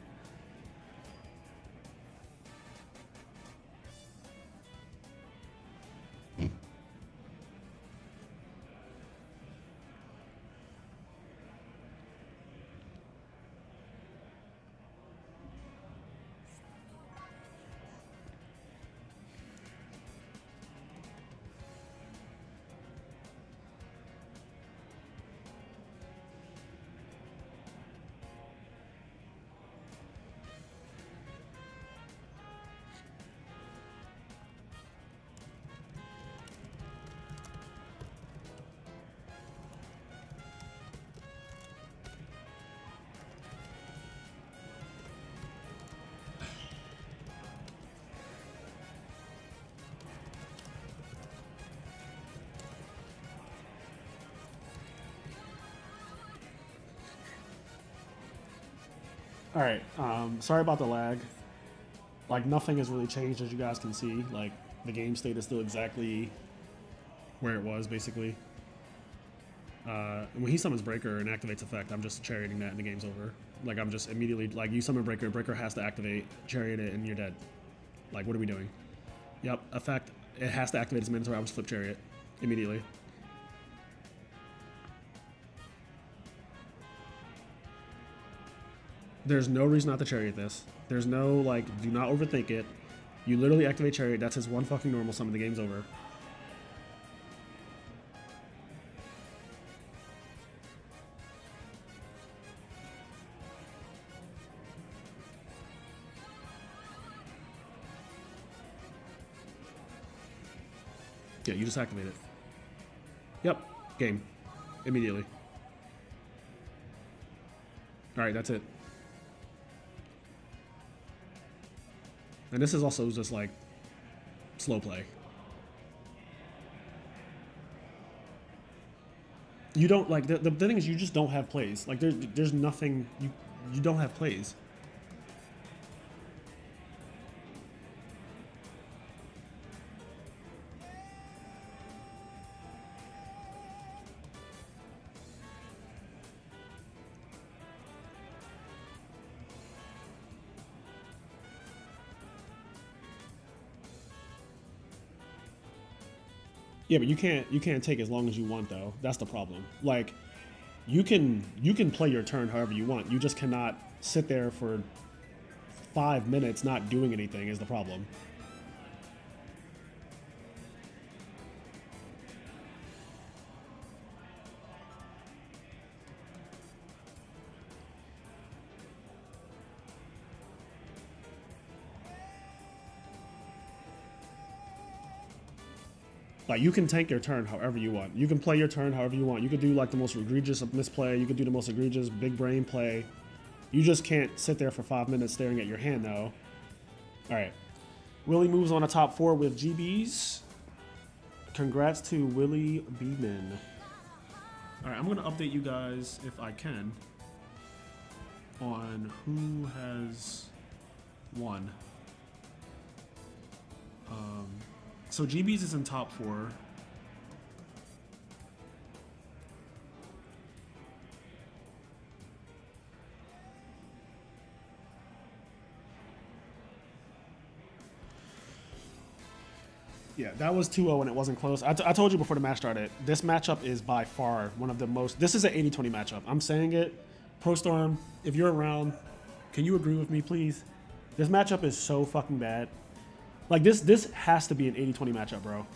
All right, sorry about the lag. Like, nothing has really changed, as you guys can see. Like, the game state is still exactly where it was, basically. When he summons Breaker and activates effect, I'm just charioting that and the game's over. Like, I'm just immediately, like, you summon Breaker, Breaker has to activate, chariot it, and you're dead. Like, what are we doing? Yep, effect, it has to activate its Minotaur, I would just flip chariot immediately. There's no reason not to chariot this. There's no, like, do not overthink it. You literally activate chariot, that's his one fucking normal summon, the game's over. Yeah, you just activate it. Yep, game. Immediately. Alright, that's it. And this is also just like slow play. You don't like the thing is you just don't have plays. Like there's nothing you don't have plays. Yeah, but you can't take as long as you want though. That's the problem. Like you can play your turn however you want. You just cannot sit there for 5 minutes not doing anything is the problem. Like, you can tank your turn however you want. You can play your turn however you want. You could do, like, the most egregious misplay. You could do the most egregious big brain play. You just can't sit there for 5 minutes staring at your hand, though. All right. Willie moves on to top 4 with GBs. Congrats to Willie Beeman. All right, I'm going to update you guys, if I can, on who has won. So GBs is in top 4. Yeah, that was 2-0 and it wasn't close. I told you before the match started, this matchup is by far one of the most... This is an 80-20 matchup. I'm saying it. Pro Storm, if you're around, can you agree with me, please? This matchup is so fucking bad. Like, this has to be an 80-20 matchup, bro.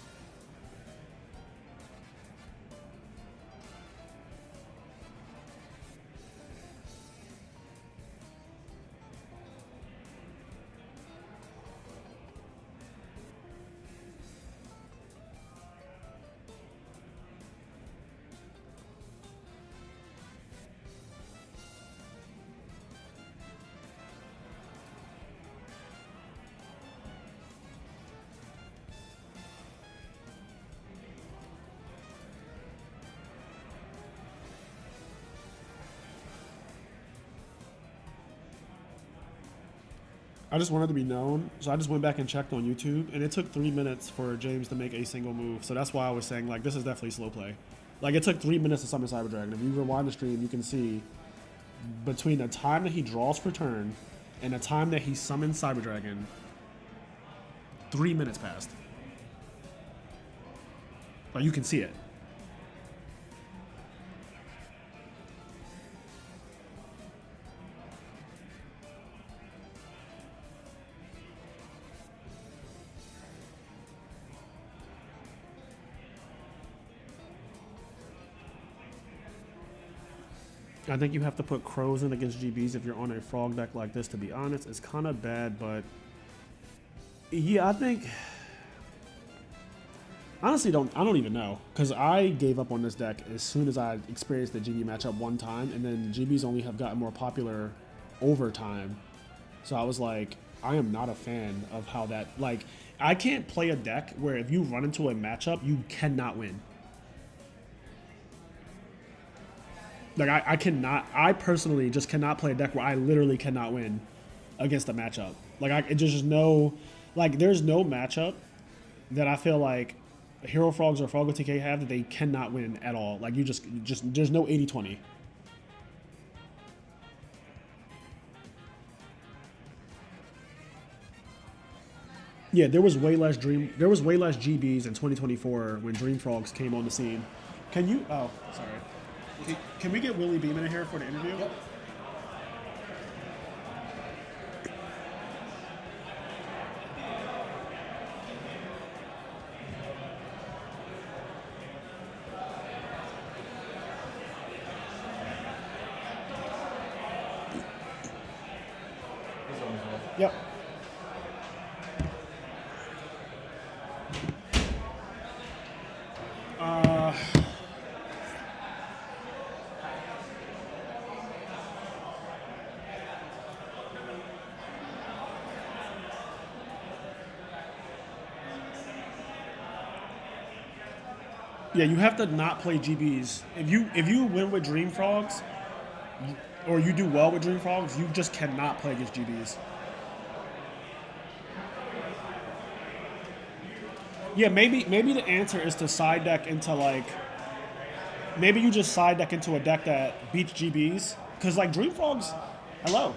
I just wanted to be known, so I just went back and checked on YouTube, and it took 3 minutes for James to make a single move. So that's why I was saying, like, this is definitely slow play. Like, it took 3 minutes to summon Cyber Dragon. If you rewind the stream, you can see between the time that he draws for turn and the time that he summons Cyber Dragon, 3 minutes passed. Like, you can see it. I think you have to put crows in against GBs if you're on a frog deck like this, to be honest. It's kind of bad, but yeah, I think honestly I don't even know, because I gave up on this deck as soon as I experienced the GB matchup one time, and then GBs only have gotten more popular over time. So I was like, I am not a fan of how that, like, I can't play a deck where if you run into a matchup, you cannot win. Like, I personally just cannot play a deck where I literally cannot win against a matchup. Like, there's no matchup that I feel like Hero Frogs or Froggo TK have that they cannot win at all. Like, you just there's no 80-20. Yeah, there was way less GBs in 2024 when Dream Frogs came on the scene. Can you? Oh, sorry. Can we get Willie Beeman in here for the interview? Yep. Yep. Yeah, you have to not play GBs. If you win with Dream Frogs, or you do well with Dream Frogs, you just cannot play against GBs. Yeah, maybe the answer is to side deck into, like, maybe you just side deck into a deck that beats GBs, because, like, Dream Frogs, hello,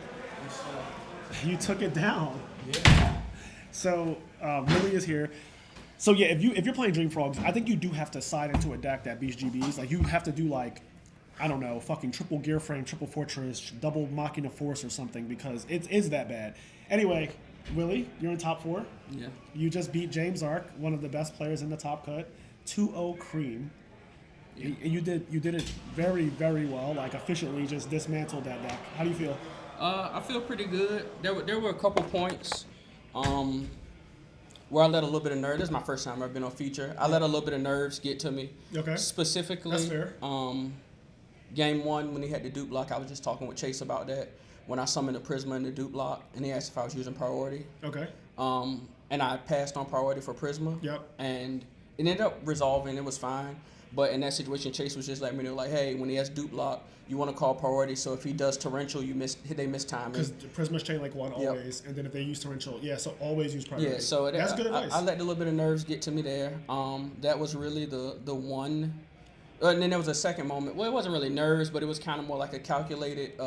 you took it down. Yeah. So Willie is here. So yeah, if you're playing Dream Frogs, I think you do have to side into a deck that beats GBs. Like, you have to do, like, I don't know, fucking triple Gear Frame, triple Fortress, double Machina Force or something, because it is that bad. Anyway, Willie, you're in top 4. Yeah. You just beat James Ark, one of the best players in the top cut, 2-0 cream. Yeah. And you did it very, very well. Like, efficiently just dismantled that deck. How do you feel? I feel pretty good. There were a couple points where I let a little bit of nerves. This is my first time I've been on feature. I let a little bit of nerves get to me. Okay. Specifically, that's fair. Game 1 when he had the dupe block, I was just talking with Chase about that. When I summoned the Prisma in the dupe block, and he asked if I was using priority. Okay. And I passed on priority for Prisma. Yep. And it ended up resolving. It was fine. But in that situation, Chase was just letting me know, like, hey, when he has dupe block, you want to call priority. So if he does torrential, they miss time. Because Prisma's chain like 1 always, and then if they use torrential, yeah, so always use priority. Yeah, so that's good advice. I let a little bit of nerves get to me there. That was really the one. And then there was a second moment. Well, it wasn't really nerves, but it was kind of more like a calculated.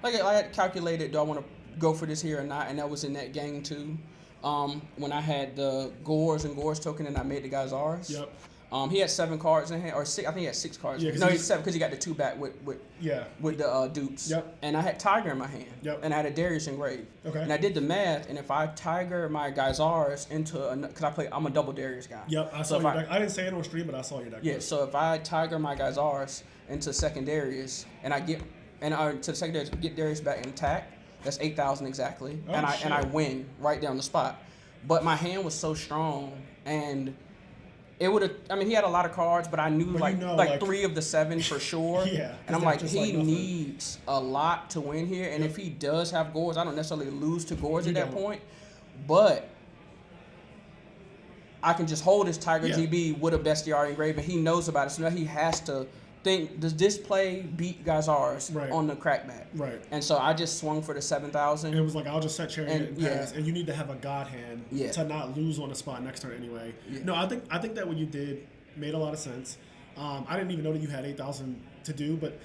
Like I had calculated, do I want to go for this here or not? And that was in that game too. When I had the Gores and Gores token, and I made the guys ours. Yep. He had 7 cards in hand, or 6. I think he had 6 cards. Yeah, no, he's 7 because he got the 2 back with the dupes. Yep. And I had Tiger in my hand. Yep. And I had a Darius engraved. Okay. And I did the math, and if I Tiger my Geyzars into because I'm a double Darius guy. Yep. I saw your deck. I didn't say it on stream, but I saw your deck. Yeah. So if I Tiger my Geyzars into second Darius, and I get to the second Darius, get Darius back and attack, that's 8,000 exactly. Oh, and shit. I win right down the spot. But my hand was so strong, and it would have. I mean, he had a lot of cards, but I knew like 3 of the 7 for sure. Yeah. And I'm like, he needs a lot to win here. And if he does have Gores, I don't necessarily lose to Gores at that point, but I can just hold his Tiger GB with a Bestiary engraved, and he knows about it. So now he has to think, does this play beat Gazar's Right. on the crackback? Right. And so I just swung for the 7,000. And it was like, I'll just set Chariot and pass, yeah. and you need to have a God hand Yeah. to not lose on the spot next turn anyway. Yeah. No, I think that what you did made a lot of sense. I didn't even know that you had 8,000 to do, but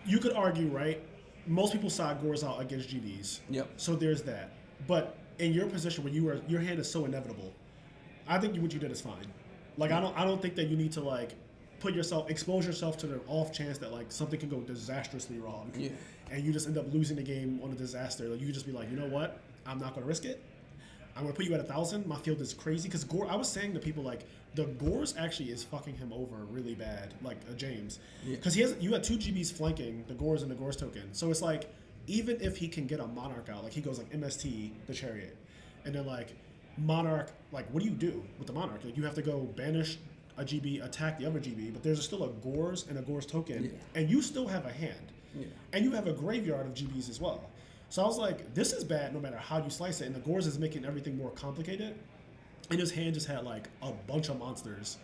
you could argue, right? Most people side Gores out against GBs. Yep. So there's that. But in your position where your hand is so inevitable, I think what you did is fine. Like I don't think that you need to like expose yourself to the off chance that like something can go disastrously wrong. Yeah. And you just end up losing the game on a disaster. Like you could just be like, you know what? I'm not gonna risk it. I'm gonna put you at 1,000. My field is crazy because Gore. I was saying to people like the Gores actually is fucking him over really bad, like James, because you had 2 GBs flanking the Gores and the Gores token. So it's like even if he can get a Monarch out, like he goes like MST the Chariot, and then like Monarch, like what do you do with the Monarch? Like you have to go banish a GB, attack the other GB, but there's still a Gores and a Gores token, and you still have a hand, and you have a graveyard of GBs as well. So I was like, this is bad no matter how you slice it, and the Gores is making everything more complicated. And his hand just had like a bunch of monsters.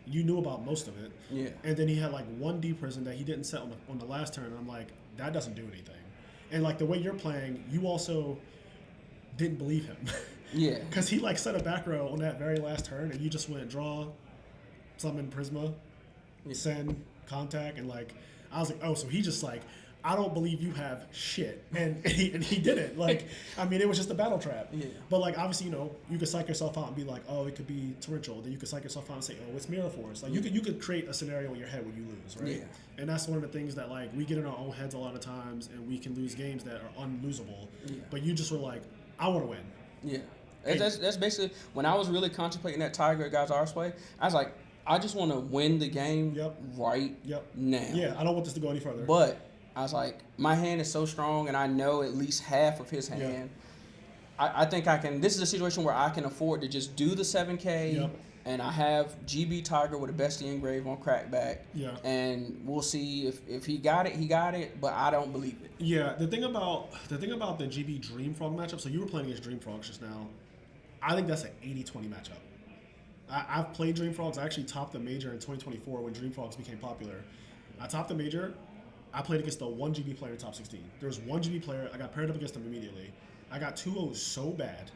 You knew about most of it. Yeah. And then he had like 1 D prison that he didn't set on the last turn. And I'm like, that doesn't do anything. And like the way you're playing, you also didn't believe him. Yeah. Because he like set a back row on that very last turn, and you just went draw, summon Prisma, send, contact, and like I was like, oh, so he just like, I don't believe you have shit, and he did it. Like, I mean, it was just a battle trap. Yeah. But like, obviously, you know, you could psych yourself out and be like, oh, it could be torrential. Then you could psych yourself out and say, oh, it's Mirror Force. Like, you could create a scenario in your head when you lose, right? Yeah. And that's one of the things that like we get in our own heads a lot of times, and we can lose games that are unlosable. Yeah. But you just were like, I want to win. Yeah. That's basically when I was really contemplating that Tiger guys our way. I was like, I just want to win the game right now. Yeah, I don't want this to go any further. But I was like, my hand is so strong, and I know at least half of his hand. I think I can. This is a situation where I can afford to just do the 7K, and I have GB Tiger with a bestie engrave on crackback. Yeah. And we'll see if he got it, he got it. But I don't believe it. Yeah, the thing about the GB Dream Frog matchup. So you were playing against Dream Frogs just now. I think that's an 80-20 matchup. I've played Dream Frogs. I actually topped the major in 2024 when Dream Frogs became popular. I topped the major. I played against the 1 GB player in top 16. There was 1 GB player. I got paired up against him immediately. I got 2-0 so bad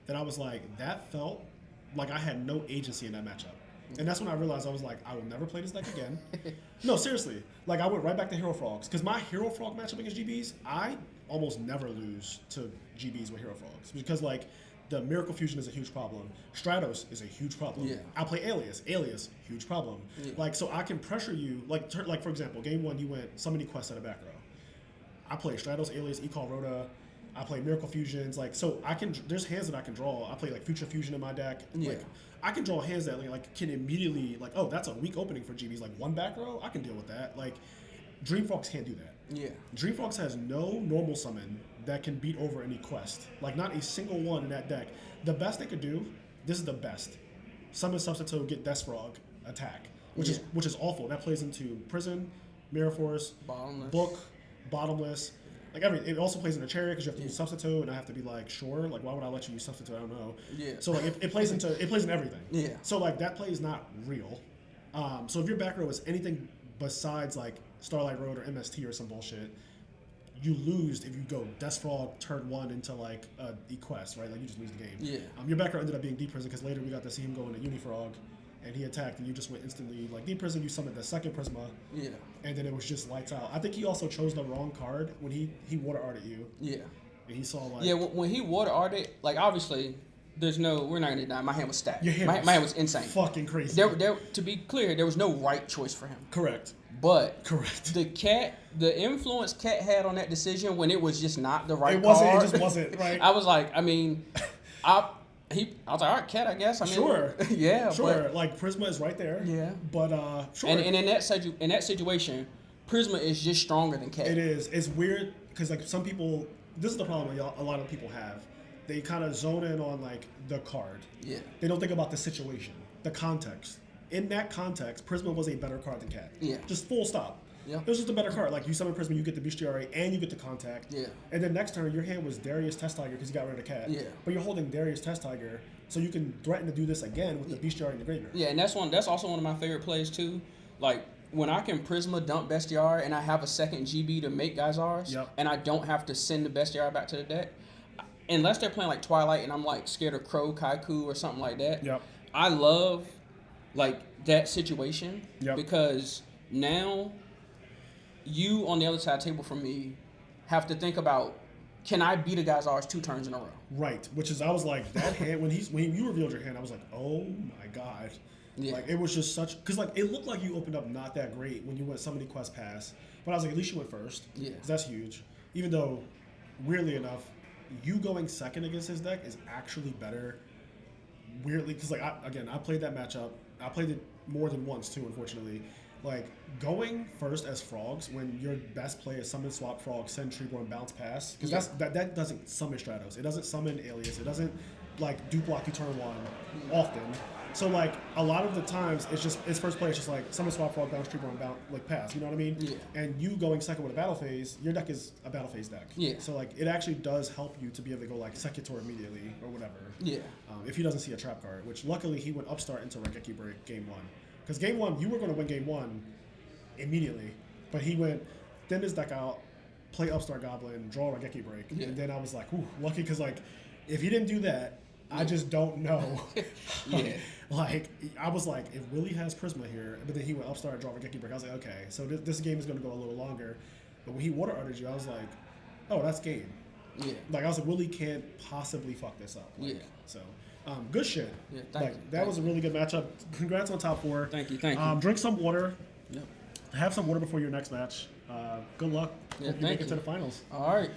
that I was like, that felt like I had no agency in that matchup. And that's when I realized I was like, I will never play this deck again. No, seriously. Like, I went right back to Hero Frogs. Because my Hero Frog matchup against GBs, I almost never lose to GBs with Hero Frogs. Because, like, the Miracle Fusion is a huge problem. Stratos is a huge problem. Yeah. I play Alias, huge problem. Yeah. Like, so I can pressure you. Like, for example, game 1, you went so many quests at a back row. I play Stratos, Alias, Ecall, Rhoda. I play Miracle Fusions. Like, so I can. There's hands that I can draw. I play like Future Fusion in my deck. Yeah. Like, I can draw hands that like can immediately like, oh, that's a weak opening for GBs. Like 1 back row, I can deal with that. Like, Dream Frogs can't do that. Yeah. Dream Frogs has no normal summon that can beat over any quest. Like, not a single one in that deck. The best they could do, this is the best. Summon Substitute, get Death Frog, attack. Which is awful. That plays into Prison, Mirror Force, Bottomless. Book, Bottomless. Like it also plays in a Chariot because you have to use Substitute, and I have to be like, sure, like why would I let you use Substitute? I don't know. Yeah. So like it plays in everything. Yeah. So like that play is not real. So if your back row is anything besides like Starlight Road or MST or some bullshit, you lose if you go Death Frog turn 1 into like Equest, right? Like you just lose the game. Yeah. Your back row ended up being Deep Prison because later we got to see him go into Unifrog, and he attacked, and you just went instantly like Deep Prison. You summoned the second Prisma. Yeah. And then it was just lights out. I think he also chose the wrong card when he water arted you. Yeah. And he saw like. Yeah, when he water arted, like obviously. There's no, we're not gonna deny. My hand was stacked. Your hand my hand was insane. Fucking crazy. There, to be clear, there was no right choice for him. Correct. But correct. The influence Cat had on that decision when it was just not the right it wasn't, card. It just wasn't right. I was like, I mean, I was like, all right, Cat, I guess. I mean, sure. Yeah. Sure. Like Prisma is right there. Yeah. But sure. And in that situation, Prisma is just stronger than Cat. It is. It's weird because like some people, this is the problem a lot of people have. They kind of zone in on like the card. Yeah. They don't think about the situation, the context. In that context, Prisma was a better card than Cat. Yeah. Just full stop. Yeah. It was just a better card. Like you summon Prisma, you get the Bestiary and you get the contact. Yeah. And then next turn, your hand was Darius Test Tiger because you got rid of Cat. Yeah. But you're holding Darius Test Tiger, so you can threaten to do this again with the Bestiary in the graveyard. Yeah, and that's also one of my favorite plays too. Like when I can Prisma dump Bestiar and I have a second GB to make Geysars, Yep. and I don't have to send the Bestiar back to the deck, unless they're playing like Twilight and I'm like scared of Crow, Kaiku, or something like that. Yep. I love like that situation Yep. because now you on the other side of the table from me have to think about, can I beat a Geysars 2 turns in a row? Right, which is I was like that hand when you revealed your hand, I was like, oh my god, Yeah. like it was just such because like it looked like you opened up not that great when you went Summoning Quest Pass, but I was like at least you went first. Yeah. 'Cause that's huge. Even though, weirdly enough, you going second against his deck is actually better. Weirdly, because like I played that matchup. I played it more than once too, unfortunately. Like going first as Frogs when your best play is summon swap Frog, send Reborn, bounce pass, because that doesn't summon Stratos. It doesn't summon Alias. It doesn't like do block you turn one often. So like a lot of the times it's first play. It's just like summon swap Frog, bounce Reborn, bounce like pass. You know what I mean? Yeah. And you going second with a battle phase, your deck is a battle phase deck. Yeah. So like it actually does help you to be able to go like Secutor immediately or whatever. Yeah. If he doesn't see a trap card, which luckily he went upstart into Regeki Break game 1. Because game 1, you were going to win game 1 immediately. But he went, thin his deck out, play upstart Goblin, draw Regeki Break. Yeah. And then I was like, ooh, lucky because like, if he didn't do that, I just don't know. Yeah. Like, I was like, if Willie has Prisma here, but then he went upstart, draw Regeki Break, I was like, okay, so this game is going to go a little longer. But when he water arted you, I was like, oh, that's game. Yeah. Like, I was like, Willie can't possibly fuck this up. Like, Yeah. So, good shit. Yeah, thank you. That was a really good matchup. Congrats on top 4. Thank you. Thank you. Drink some water. Yep. Have some water before your next match. Good luck. Yeah, Hope you thank make it to you. the finals. All right.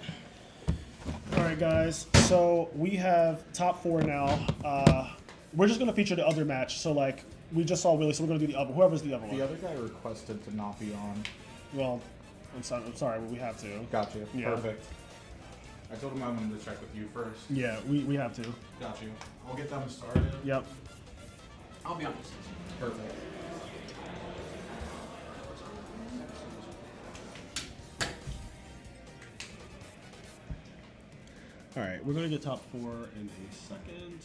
All right, guys. So we have top 4 now. We're just gonna feature the other match. So like we just saw Willie, so we're gonna do the other. Whoever's the other one. The other guy requested to not be on. Well, I'm sorry, but we have to. Gotcha. Yeah. Perfect. I told him I wanted to check with you first. Yeah, we have to. Got you. I'll get them started. Yep. I'll be honest. Perfect. All right, we're gonna get top 4 in a second.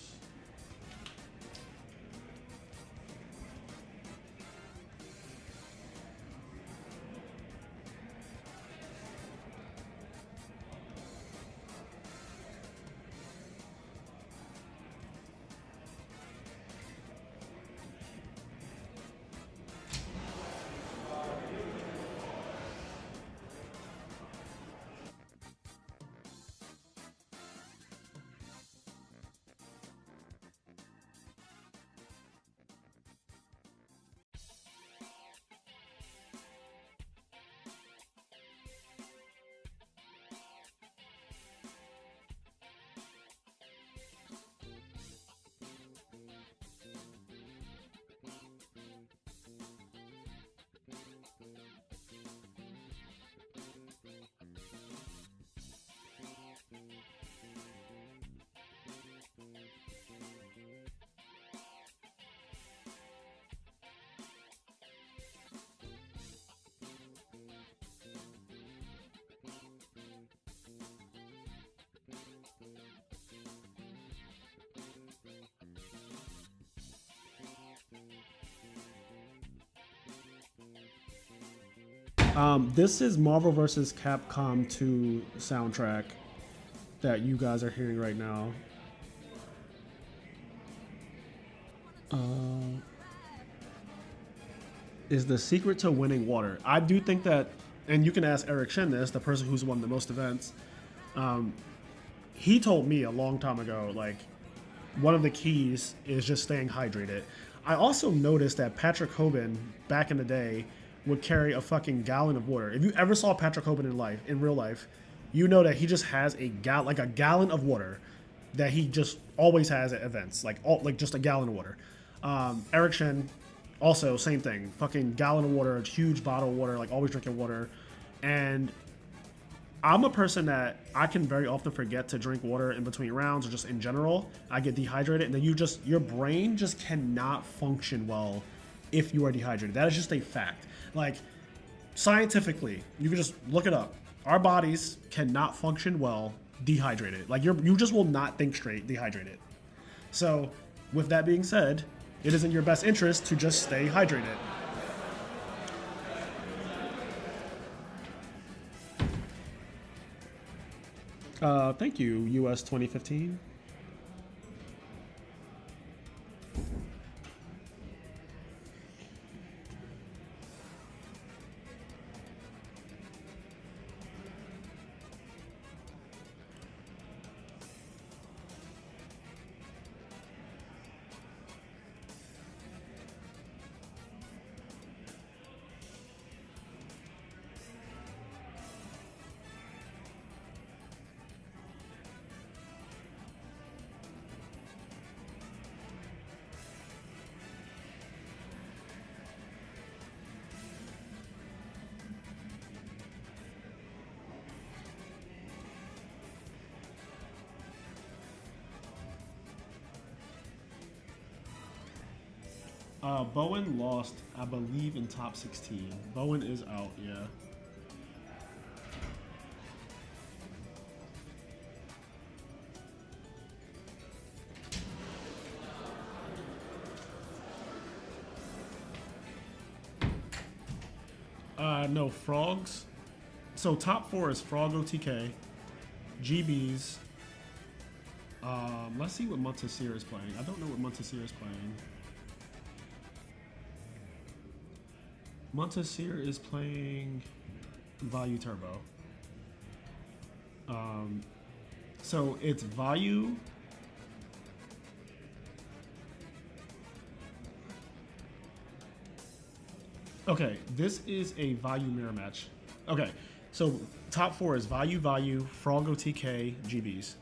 This is Marvel vs. Capcom 2 soundtrack that you guys are hearing right now. Is the secret to winning water. I do think that, and you can ask Eric Shen this, the person who's won the most events. He told me a long time ago, like, one of the keys is just staying hydrated. I also noticed that Patrick Hoban, back in the day, would carry a fucking gallon of water. If you ever saw Patrick Hoban in real life, you know that he just has a gallon of water that he just always has at events, like just a gallon of water. Eric Shen, also same thing, fucking gallon of water, a huge bottle of water, like always drinking water. And I'm a person that I can very often forget to drink water in between rounds or just in general. I get dehydrated, and then your brain just cannot function well if you are dehydrated. That is just a fact. Like, scientifically, you can just look it up. Our bodies cannot function well dehydrated. Like, you just will not think straight dehydrated. So, with that being said, it is in your best interest to just stay hydrated. Thank you, US 2015. Bowen lost, I believe, in top 16. Bowen is out, yeah. No, Frogs. So top 4 is Frog OTK, GBs. Let's see what Montesir is playing. I don't know what Montesir is playing. Montesir is playing Vayu Turbo. So it's Vayu. Okay, this is a Vayu mirror match. Okay, so top 4 is Vayu, Frog OTK, GBs.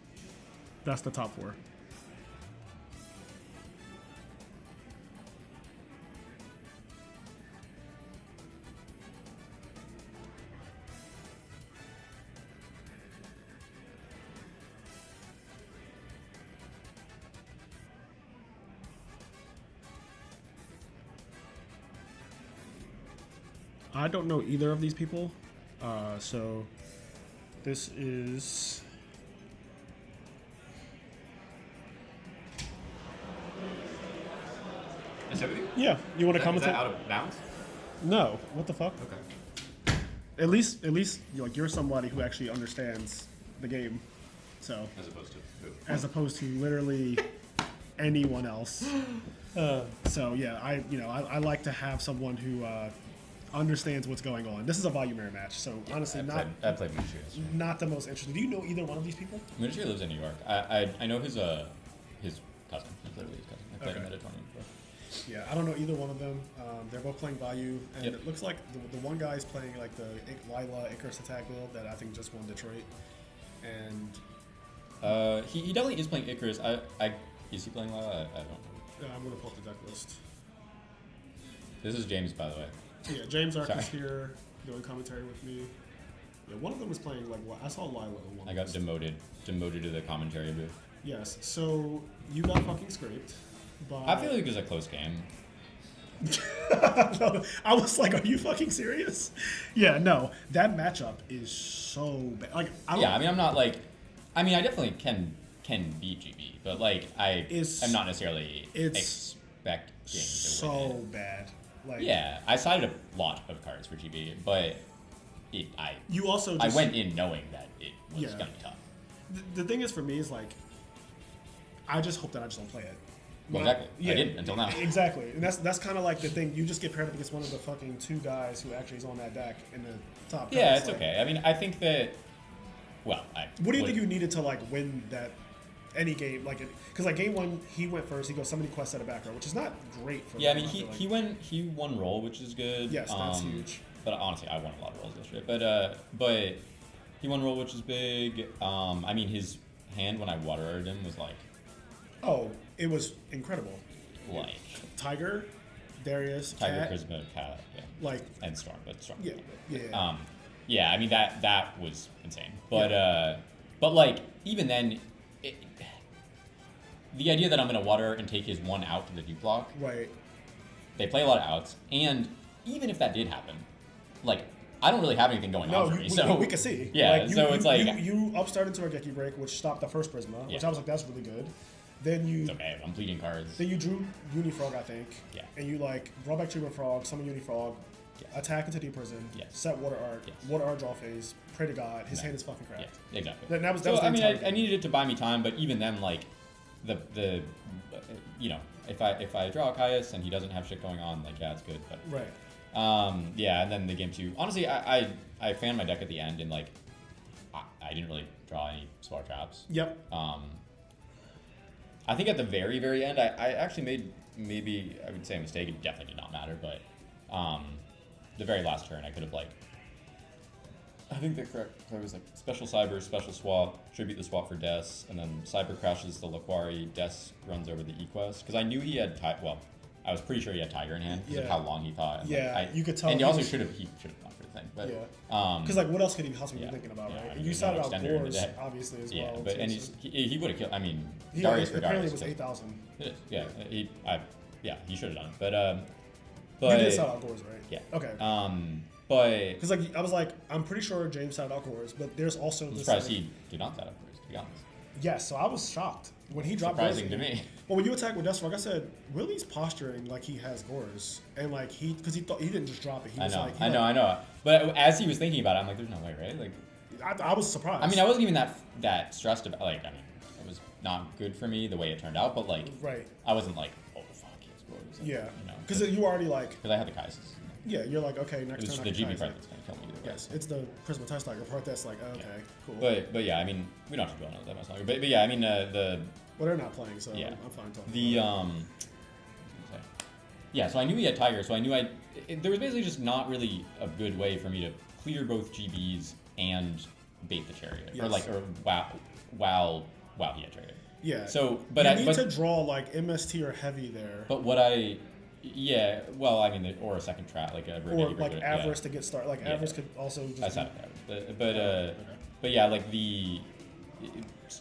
That's the top 4. I don't know either of these people, so this is... Is that with you? Yeah, you want to Is comment? that out of bounds? No, what the fuck? Okay. At least, you're somebody who actually understands the game, so As opposed to who? as opposed to literally anyone else. So yeah, I like to have someone who understands what's going on. This is a volume mirror match, so honestly, I played Miniature yesterday. not the most interesting. Do you know either one of these people? Miniature lives in New York. I know his cousin. He's literally his cousin. I played him at a tournament before. Yeah, I don't know either one of them. They're both playing Vayu, and Yep. it looks like the one guy is playing like the Lila Icarus attack build that I think just won Detroit. And He definitely is playing Icarus. Is he playing Lila? I don't know. I'm gonna pull up the deck list. This is James, by the way. Yeah, James Ark is Sorry. here doing commentary with me. Yeah, one of them was playing like I saw Lila in one. I got list. demoted to the commentary booth. Yes, so you got fucking scraped. By... I feel like it was a close game. I was like, are you fucking serious? Yeah, no, that matchup is so bad. Like, I'm not like, I definitely can beat GB, but like I'm not necessarily expecting to so win it. bad. Like, Yeah, I sided a lot of cards for GB, but you also I went in knowing that it was Yeah. gonna be tough. The thing is for me is like, I just hope that I just don't play it. Well, exactly. I didn't until now. Exactly, and that's kind of like the thing. You just get paired up against one of the fucking 2 guys who actually is on that deck in the top. Yeah, cards, it's like, okay. I think that. Well, What do you think you needed to like win that any game? Like, because like game 1, he went first. He goes so many quests at a back row, which is not great for. Yeah, them, he feel like. he won roll, which is good. Yes, that's huge. But honestly, I won a lot of rolls yesterday. But he won roll, which is big. His hand when I water him was like. Oh, it was incredible. Like Tiger, Darius, Tiger, Cat, Charisma, Cat, yeah, like and Storm, but Storm. yeah. Yeah, that was insane. But like even then, the idea that I'm gonna water and take his 1 out to the deep block. Right. They play a lot of outs, and even if that did happen, like I don't really have anything going on for me. So we can see. Yeah, like, it's like you upstarted into a Geki break, which stopped the first Prisma, which Yeah. I was like, that's really good. Then you it's okay. I'm bleeding cards. Then you drew Unifrog, I think. Yeah. And you like brought back Treatment Frog, summon Unifrog, Yes. attack into deep prison, Yes. set water art, Yes. water art draw phase, pray to God, his Right. hand is fucking cracked. Yeah, exactly. That was So the I mean, entire I game. needed it to buy me time, but even then, like, the if I draw Caius and he doesn't have shit going on, like, yeah, it's good. But Right. yeah, and then the game 2. Honestly, I fanned my deck at the end, and like, I didn't really draw any Swar traps. Yep. I think at the very, very end, I actually made, maybe I would say a mistake. It definitely did not matter, but the very last turn, I could have, like, I think the correct play was like special cyber, special swap, tribute the swap for Des, and then cyber crashes the Laquari, Des runs over the Equest. Because I knew he had, I was pretty sure he had Tiger in hand because of Yeah. how long he thought. And Yeah, like, you could tell And he he also was- should have gone for the thing. But, Yeah. Because like, what else could he possibly yeah. be thinking about, Yeah, right? I And mean, you there's shouted no out extender in the Gores, deck. obviously, as yeah, well. but too, and so- he would have killed. I mean, He Darius for apparently Darius. was 8,000. It is. Yeah, he should have done it. But You did shout out Gores, right? Yeah. Okay. But Because like I was like, I'm pretty sure James shouted out Gores, but there's also I'm this. surprised like- he did not set up for us, to be honest. Yes, so I was shocked when he dropped. Surprising Gores. to me. Well, when you attack with Deathstroke, I said Willie's posturing like he has Gores, and like because he thought he didn't just drop it. He I was know, like, he I know, like- I know. But as he was thinking about it, I'm like, there's no way, right? Like, I was surprised. I mean, I wasn't even that stressed about. Like, I mean, it was not good for me the way it turned out. But like, right. I wasn't like, oh fuck, he has Flores. Like, Yeah. you know, Because you already like. because I had the Kaises. Yeah, you're like, okay, It next was turn. the I can GB try part it. that's gonna kill me either way. Yes, it's the Prisma Test Tiger part that's like, okay, cool. But yeah, I mean, we don't have to go on that much longer. But yeah, I mean, Well, they're not playing, so Yeah. I'm fine talking. the about yeah, so I knew he had Tiger, so I knew there was basically just not really a good way for me to clear both GBs and bait the Chariot, Yes. or wow he had Chariot. yeah. So, but you I need but, to draw like MST or heavy there, but yeah, well, I mean, or a second trap, like a or Renegade like Brigade, Avarice to get started. Like Yeah. Avarice could also just. I be- said it, but yeah, like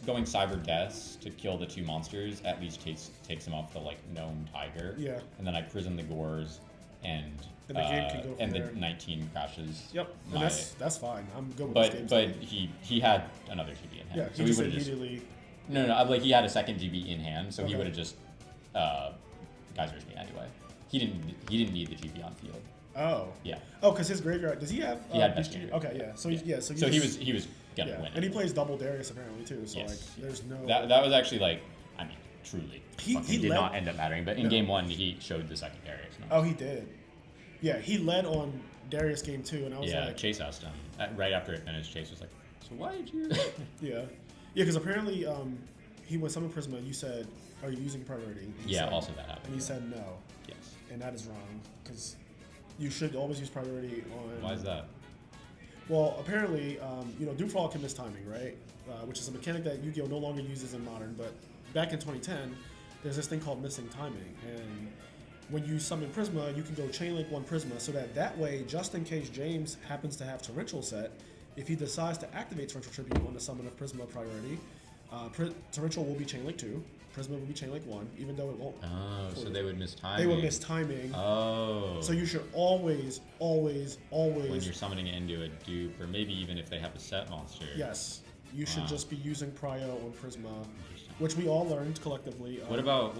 going Cyber Deaths to kill the two monsters at least takes him off the like gnome tiger. Yeah. And then I prison the Gores and And the game can go from and there. the 19 crashes. Yep, and my- that's fine. I'm good with this game. but he had another GB in hand. yeah, so he just would have immediately. no, like he had a second GB in hand, so he Okay. would have just Geysers me anyway. He didn't need the GB on field. Oh. Yeah. Oh, because his graveyard. Does he have? He had Beast Bestiary. Okay, yeah. So yeah. So, So just- he was gonna Yeah, win. and he plays double Darius apparently too. So Yes. like, there's no. That was actually like, I mean, truly, He fucking did led- not end up mattering. But in No. game 1, he showed the second Darius. No? Oh, he did. Yeah, he led on Darius game 2, and I was Yeah, like, Chase asked him right after it finished. Chase was like, "So why did you?" yeah, because apparently he went Summon Prisma. You said, "Are you using priority?" And he Yeah, said- also that happened. And he said no, Yes. and that is wrong because you should always use priority on. Why is that? Well, apparently, Doomfall can miss timing, right? Which is a mechanic that Yugioh no longer uses in Modern, but back in 2010, there's this thing called missing timing, and when you summon Prisma, you can go Chainlink one Prisma, so that way, just in case James happens to have Torrential set, if he decides to activate Torrential Tribute on the summon of Prisma priority, Torrential will be Chainlink 2, Prisma will be Chainlink 1, even though it won't. Oh, so they would miss timing. They will miss timing. Oh. So you should always when you're summoning it into a dupe, or maybe even if they have a set monster. yes, you should Wow. just be using Prio on Prisma, which we all learned collectively. What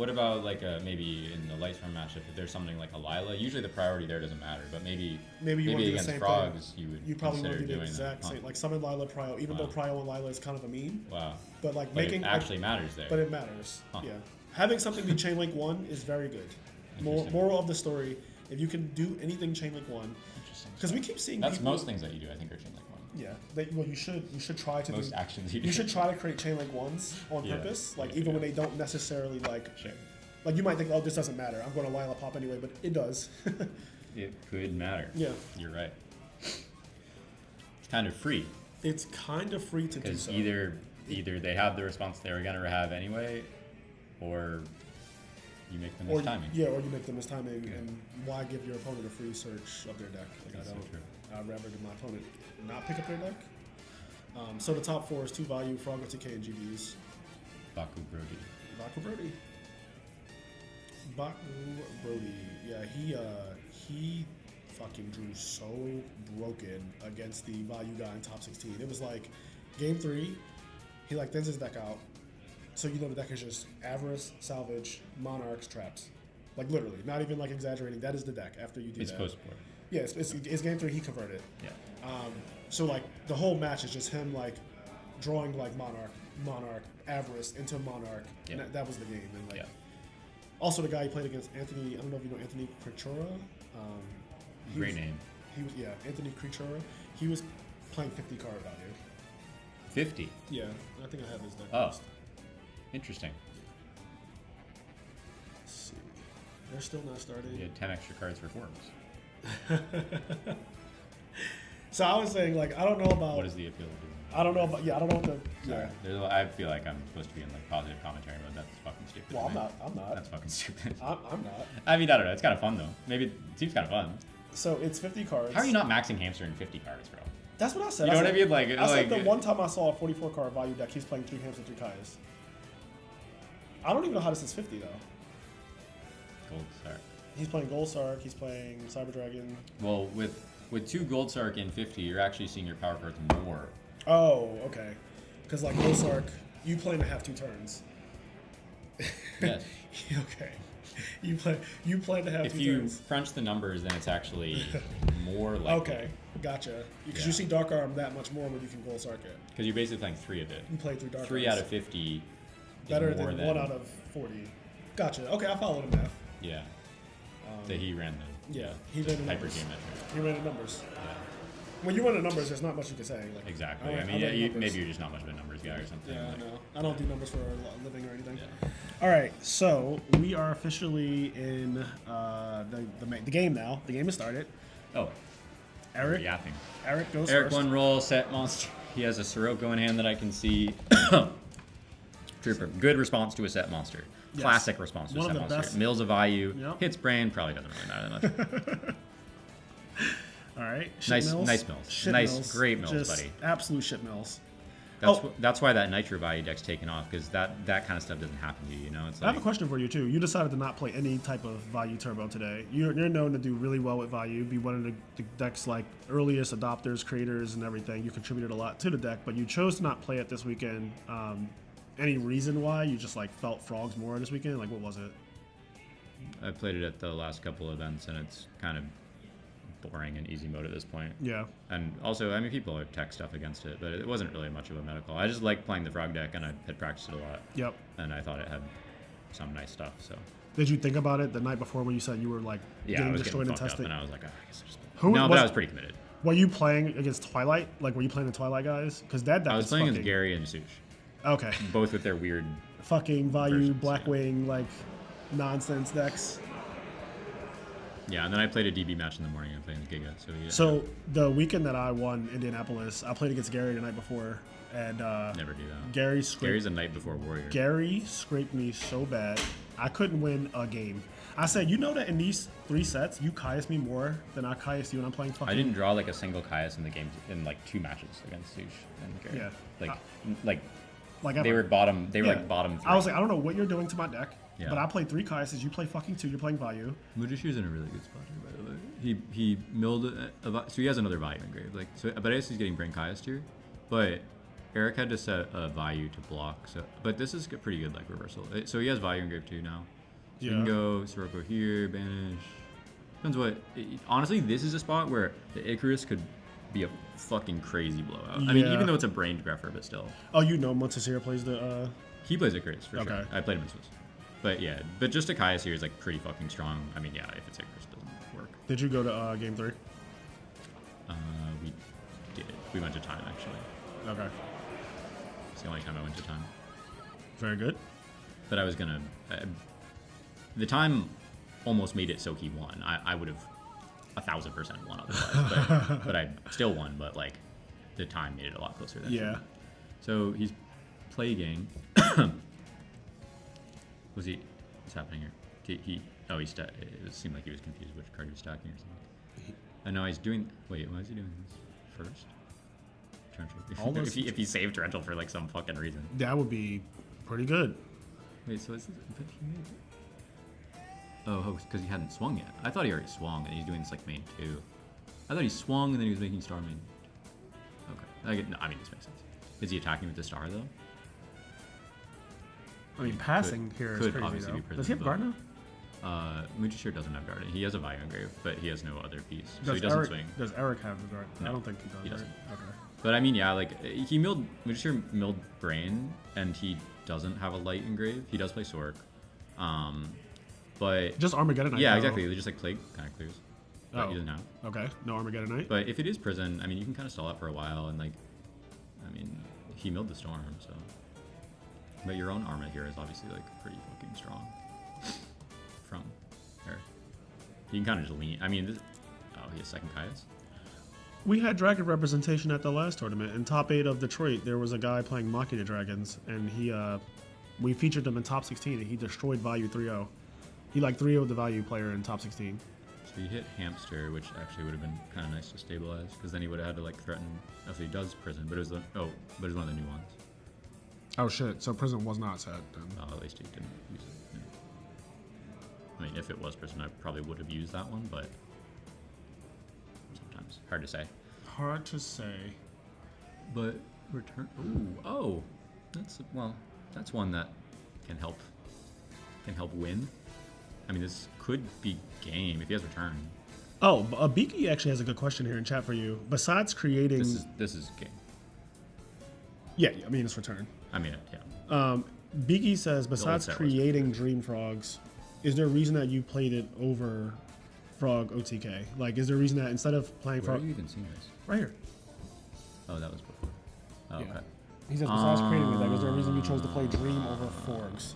about like maybe in the Lightstorm matchup if there's something like a Lila? Usually the priority there doesn't matter, but maybe Maybe you want to do the against same frogs thing. you would You probably want consider to do the doing exact that. same, like summon Lila Prio, even Wow. though Prio and Lila is kind of a meme, Wow. but like But making it actually matters there. but it matters. Huh. Yeah, having something be Chainlink 1 is very good. Interesting. Moral of the story: if you can do anything Chainlink 1, Interesting. because we keep seeing That's people, most things that you do, I think, are chain like one. Yeah, well, you should try to Most do. actions you do. You should try to create Chainlink 1s on Yeah. purpose, like Yeah, even when yeah. they don't necessarily like. Sure. Like you might think, oh, this doesn't matter. I'm going to Lila pop anyway, but it does. It could matter. Yeah. You're right. It's kind of free It's kind of free to do because so. either they have the response they were gonna have anyway, or you make them or miss timing. Yeah, or you make them miss timing, Yeah. and why give your opponent a free search of their deck? Like That's I so don't. true. I'd rather give my opponent not pick up their deck. So the top 4 is 2 value, Frog with TK and GBs. Baku Brody. Baku Brody. Yeah, he fucking drew so broken against the value guy in top 16. It was like game 3, he like thins his deck out. So you know the deck is just Avarice, Salvage, Monarchs, Traps. Like literally, not even like exaggerating. That is the deck after you do It's that. post board. Yeah, it's game 3. He converted. Yeah. So like the whole match is just him like drawing like Monarch, Avarice into Monarch. Yeah. And that was the game. And like, Yeah. also the guy he played against, Anthony. I don't know if you know Anthony Crichora. Great name. He was Anthony Crichora. He was playing 50 card value. 50. Yeah, I think I have his deck. Oh. list. Interesting. Let's see. They're still not started. You had 10 extra cards for Forbes. So I was saying, like, I don't know about. What is the appeal of doing that? I don't know about. Yeah, I don't know what the. Sorry. Yeah. I feel like I'm supposed to be in like positive commentary mode. That's fucking stupid. Well, to me. I'm not. That's fucking stupid. I'm not. I mean, I don't know. It's kind of fun though. Maybe it seems kind of fun. So it's 50 cards. How are you not maxing hamster in 50 cards, bro? That's what I said. You know I what I said, mean? Like, I said like the one time I saw a 44 card value deck, he's playing 3 hamsters and 3 Kaias. I don't even know how this is 50 though. Gold Sark. He's playing Gold Sark. He's playing Cyber Dragon. Well, with 2 Gold Sark in 50, you're actually seeing your power cards more. Oh, okay. Because like Gold Sark, you plan to have 2 turns. Yes. Okay. You plan to have If 2 you turns. crunch the numbers, then it's actually more likely. Okay, gotcha. Because Yeah. you see Dark Arm that much more when you can Gold Sark it. Because you're basically playing 3 of it. You play 3 Dark 3 Arms. out of 50 is Better more than 1 out of 40. Gotcha. Okay, I followed him math. Yeah. So he ran the Yeah, he ran the numbers. hypergeometric. He ran the numbers. Yeah. When you run the numbers, there's not much you can say. Like, Exactly. I I mean, run yeah, numbers. maybe you're just not much of a numbers guy or something. Yeah, like, no. I don't do numbers for a living or anything. Yeah. All right, so we are officially in the game now. The game has started. Oh, Eric, yapping. Eric goes Eric first. one roll set monster. He has a Sirocco in hand that I can see. Trooper. Good response to a set monster. Yes. Classic response to One a of set the monster. best. Mills of value. Yep. Hits brain. Probably doesn't really matter that much. All right, shit Nice- mills. nice mills. Shit Nice, mills. great mills, Just buddy. Absolute shit mills. That's why that Nitro value deck's taken off, because that kind of stuff doesn't happen to you. You know, it's I have like a question for you too. You decided to not play any type of value turbo today. You're known to do really well with value. Be one of the deck's like earliest adopters, creators, and everything. You contributed a lot to the deck, but you chose to not play it this weekend. Any reason why? You just like felt frogs more this weekend? Like what was it? I played it at the last couple events, and it's kind of boring and easy mode at this point. Yeah. And also, I mean, people have tech stuff against it, but it wasn't really much of a medical. I just like playing the frog deck, and I had practiced it a lot. Yep. And I thought it had some nice stuff. So Did you think about it the night before when you said you were like yeah, I getting was destroyed getting and fucked up, tested? and I was like, I guess I just Who no, was- but I was pretty committed. Were you playing against Twilight? Like were you playing the Twilight guys? Because that deck I was is playing fucking, against Gary and Sush, Okay. both with their weird. Fucking value Versions, Blackwing like nonsense decks. Yeah, and then I played a DB match in the morning. I played against Giga. So yeah. So the weekend that I won Indianapolis, I played against Gary the night before, and never do that. Gary's a night before warrior. Gary scraped me so bad, I couldn't win a game. I said, you know that in these 3 sets, you Caius me more than I Caius you when I'm playing fucking. I didn't draw like a single Caius in the game in like 2 matches against Sush and Gary. Yeah. Like ever. they were bottom. They were Yeah. like bottom 3. I was like, I don't know what you're doing to my deck, Yeah. but I played 3 Caiuses. You play fucking 2. You're playing value. Mujishu's in a really good spot here, by the way. He milled so he has another value engraved. Like so, but I guess he's getting brain Caius here, but Eric had to set a value to block. So, but this is pretty good like reversal. So he has value engraved too now. So you can Yeah. go Sirocco here, banish. Depends what. Honestly, this is a spot where the Icarus could be a fucking crazy blowout. I mean, Yeah. even though it's a brained greffer, but still. Oh, you know Montesira plays the. He plays Icarus for Okay. sure. I played him in Swiss. But yeah, but just a Caius here is like pretty fucking strong. I mean, yeah, if it's Icarus, it doesn't work. Did you go to game 3? We did. We went to time actually. Okay. It's the only time I went to time. Very good. But I was gonna. The time almost made it so he won. I would have 1,000% won otherwise, but I still won. But like, the time made it a lot closer. Than Yeah. So he's plaguing. Was he? What's happening here? It seemed like he was confused which card he was stacking or something. And now he's doing. Wait, why is he doing this first? All those- if he saved Torrential for like some fucking reason. That would be pretty good. Wait, so is this? But he made it. Oh, because he hadn't swung yet. I thought he already swung, and he's doing this like main 2. I thought he swung, and then he was making star main. Okay, I mean this makes sense. Is he attacking with the star though? I mean, passing here is could crazy obviously though. be prison, Does he have but- guard now? Mujishir doesn't have guard. He has a value engrave, but he has no other piece, so Does he doesn't Eric, swing. Does Eric have the guard? I No, don't think he does. he doesn't. Right? Okay. But I mean, yeah, like Mujishir milled Brain, and he doesn't have a light engrave. He does play Sork, but Just Armageddon Knight. yeah, though. exactly. They just like play kind of clears. But he doesn't have. Okay. No Armageddon Knight. But if it is prison, I mean, you can kind of stall it for a while, and like, I mean, he milled the storm, so. But your own Arma here is obviously like pretty fucking strong. From Eric, you can kind of just lean. I mean, he has second Caius. We had dragon representation at the last tournament. In top 8 of Detroit, there was a guy playing Machina Dragons, and we featured him in top 16, and he destroyed value 3-0. He like 3-0'd the value player in top 16. So he hit Hamster, which actually would have been kind of nice to stabilize, because then he would have had to like threaten. Oh, so he does prison, but it was but it was one of the new ones. Oh shit! So prison was not set. Then. At least he didn't use it. Yeah. I mean, if it was prison, I probably would have used that one, but sometimes hard to say. Hard to say. But return. Oh, that's one that can help win. I mean, this could be game if he has return. Oh, Beaky actually has a good question here in chat for you. Besides creating, This is game. yeah, I mean it's return. I mean, yeah. Beaky says, besides set was creating Dream Frogs, is there a reason that you played it over Frog OTK? Like, is there a reason that instead of playing Where are Frog, you even seeing this? right here? Oh, that was before. Oh, Yeah. okay. He says, besides creating it, like, is there a reason you chose to play Dream over Forgs?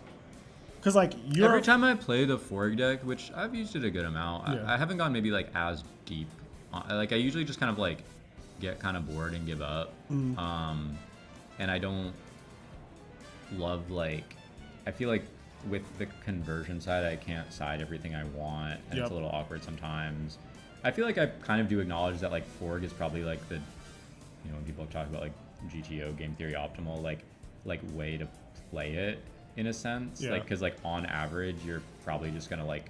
Because like Every time I play the Forg deck, which I've used it a good amount, Yeah. I haven't gone maybe like as deep. Like I usually just kind of like get kind of bored and give up. And I don't love like, I feel like with the conversion side, I can't side everything I want, and it's a little awkward sometimes. I feel like I kind of do acknowledge that like Forg is probably like the, you know, when people talk about like GTO game theory optimal like way to play it in a sense, like because like on average you're probably just gonna like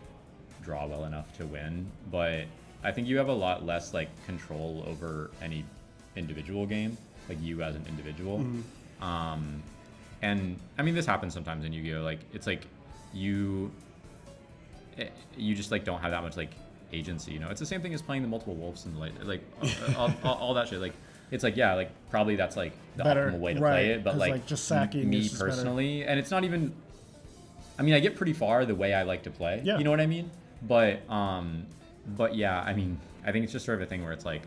draw well enough to win, but I think you have a lot less like control over any individual game, like you as an individual. And I mean this happens sometimes in Yu-Gi-Oh, like it's like you just like don't have that much like agency, you know. It's the same thing as playing the multiple wolves and like all that shit. Like it's like, yeah, like probably that's like the optimal way to play it, but like just sacking me is just personally, and it's not even. I mean, I get pretty far the way I like to play. Yeah. You know what I mean? But yeah, I mean, I think it's just sort of a thing where it's like,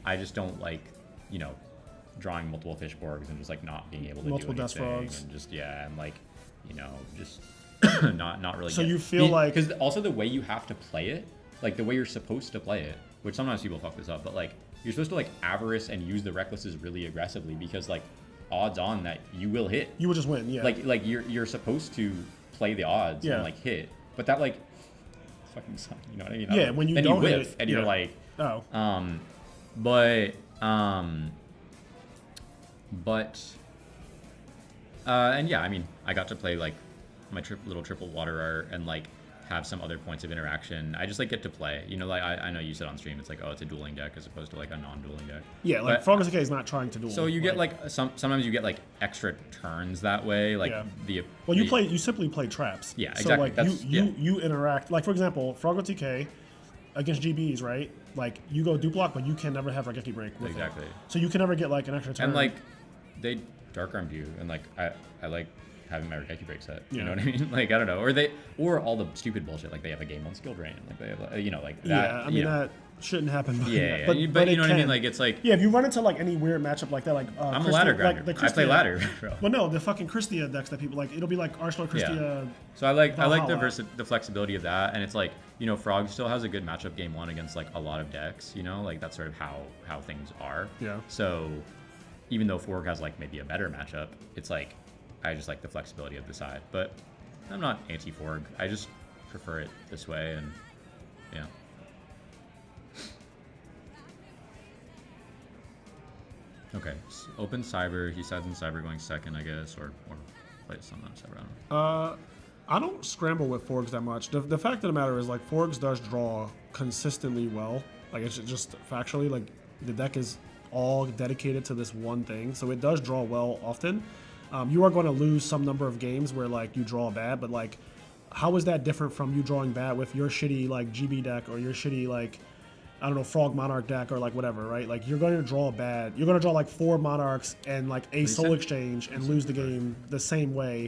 I just don't like, you know, drawing multiple Fishborgs and just like not being able to Multiple do Dust anything, Frogs. and just and like, you know, just not really. So you feel like- because also the way you have to play it, like the way you're supposed to play it, which sometimes people fuck this up, but like you're supposed to like avarice and use the recklesses really aggressively because like odds on that you will hit. You will just win, yeah. Like you're supposed to play the odds and like hit, but that like fucking sucks, you know what I mean? Yeah, when you then don't you hit whiff it, and you're like, and yeah, I mean, I got to play like my little triple water art and like have some other points of interaction. I just like get to play, you know. Like I know you said on stream, it's like, oh, it's a dueling deck as opposed to like a non-dueling deck. Yeah, like Frog's OK is not trying to duel. So you get like sometimes you get like extra turns that way, like you simply play traps. Yeah, so exactly. like you interact, like for example, Frog TK against GBs, right? Like you go dupe block, but you can never have Raigeki break with it. So you can never get like an extra turn. And like they dark armed you, and like I like having my Raigeki break set. You know what I mean? Like I don't know, or all the stupid bullshit, like they have a game on skill drain, like they have, you know, like that. Yeah, I mean that shouldn't happen. Yeah, but you know what I mean? Like it's like, yeah, if you run into like any weird matchup like that, like I'm a ladder grinder. Like I play ladder, bro. Well, no, the fucking Christia decks that people like, it'll be like Arsenal Christia. Yeah. So I like the flexibility of that, and it's like, you know, Frog still has a good matchup game one against like a lot of decks. You know, like that's sort of how things are. Yeah. So even though Forg has like maybe a better matchup, it's like I just like the flexibility of the side. But I'm not anti-Forg. I just prefer it this way, and yeah. Okay, open Cyber. He said in Cyber going second, I guess, or play something on Cyber. I don't know. I don't scramble with Forgs that much. The fact of the matter is, like, Forgs does draw consistently well. Like, it's just factually, like, the deck is all dedicated to this one thing, so it does draw well often. You are going to lose some number of games where, like, you draw bad, but, like, how is that different from you drawing bad with your shitty like GB deck or your shitty like I don't know, Frog Monarch deck or like whatever, right? Like you're going to draw bad. You're going to draw like 4 Monarchs and like a Soul Exchange and lose the game the same way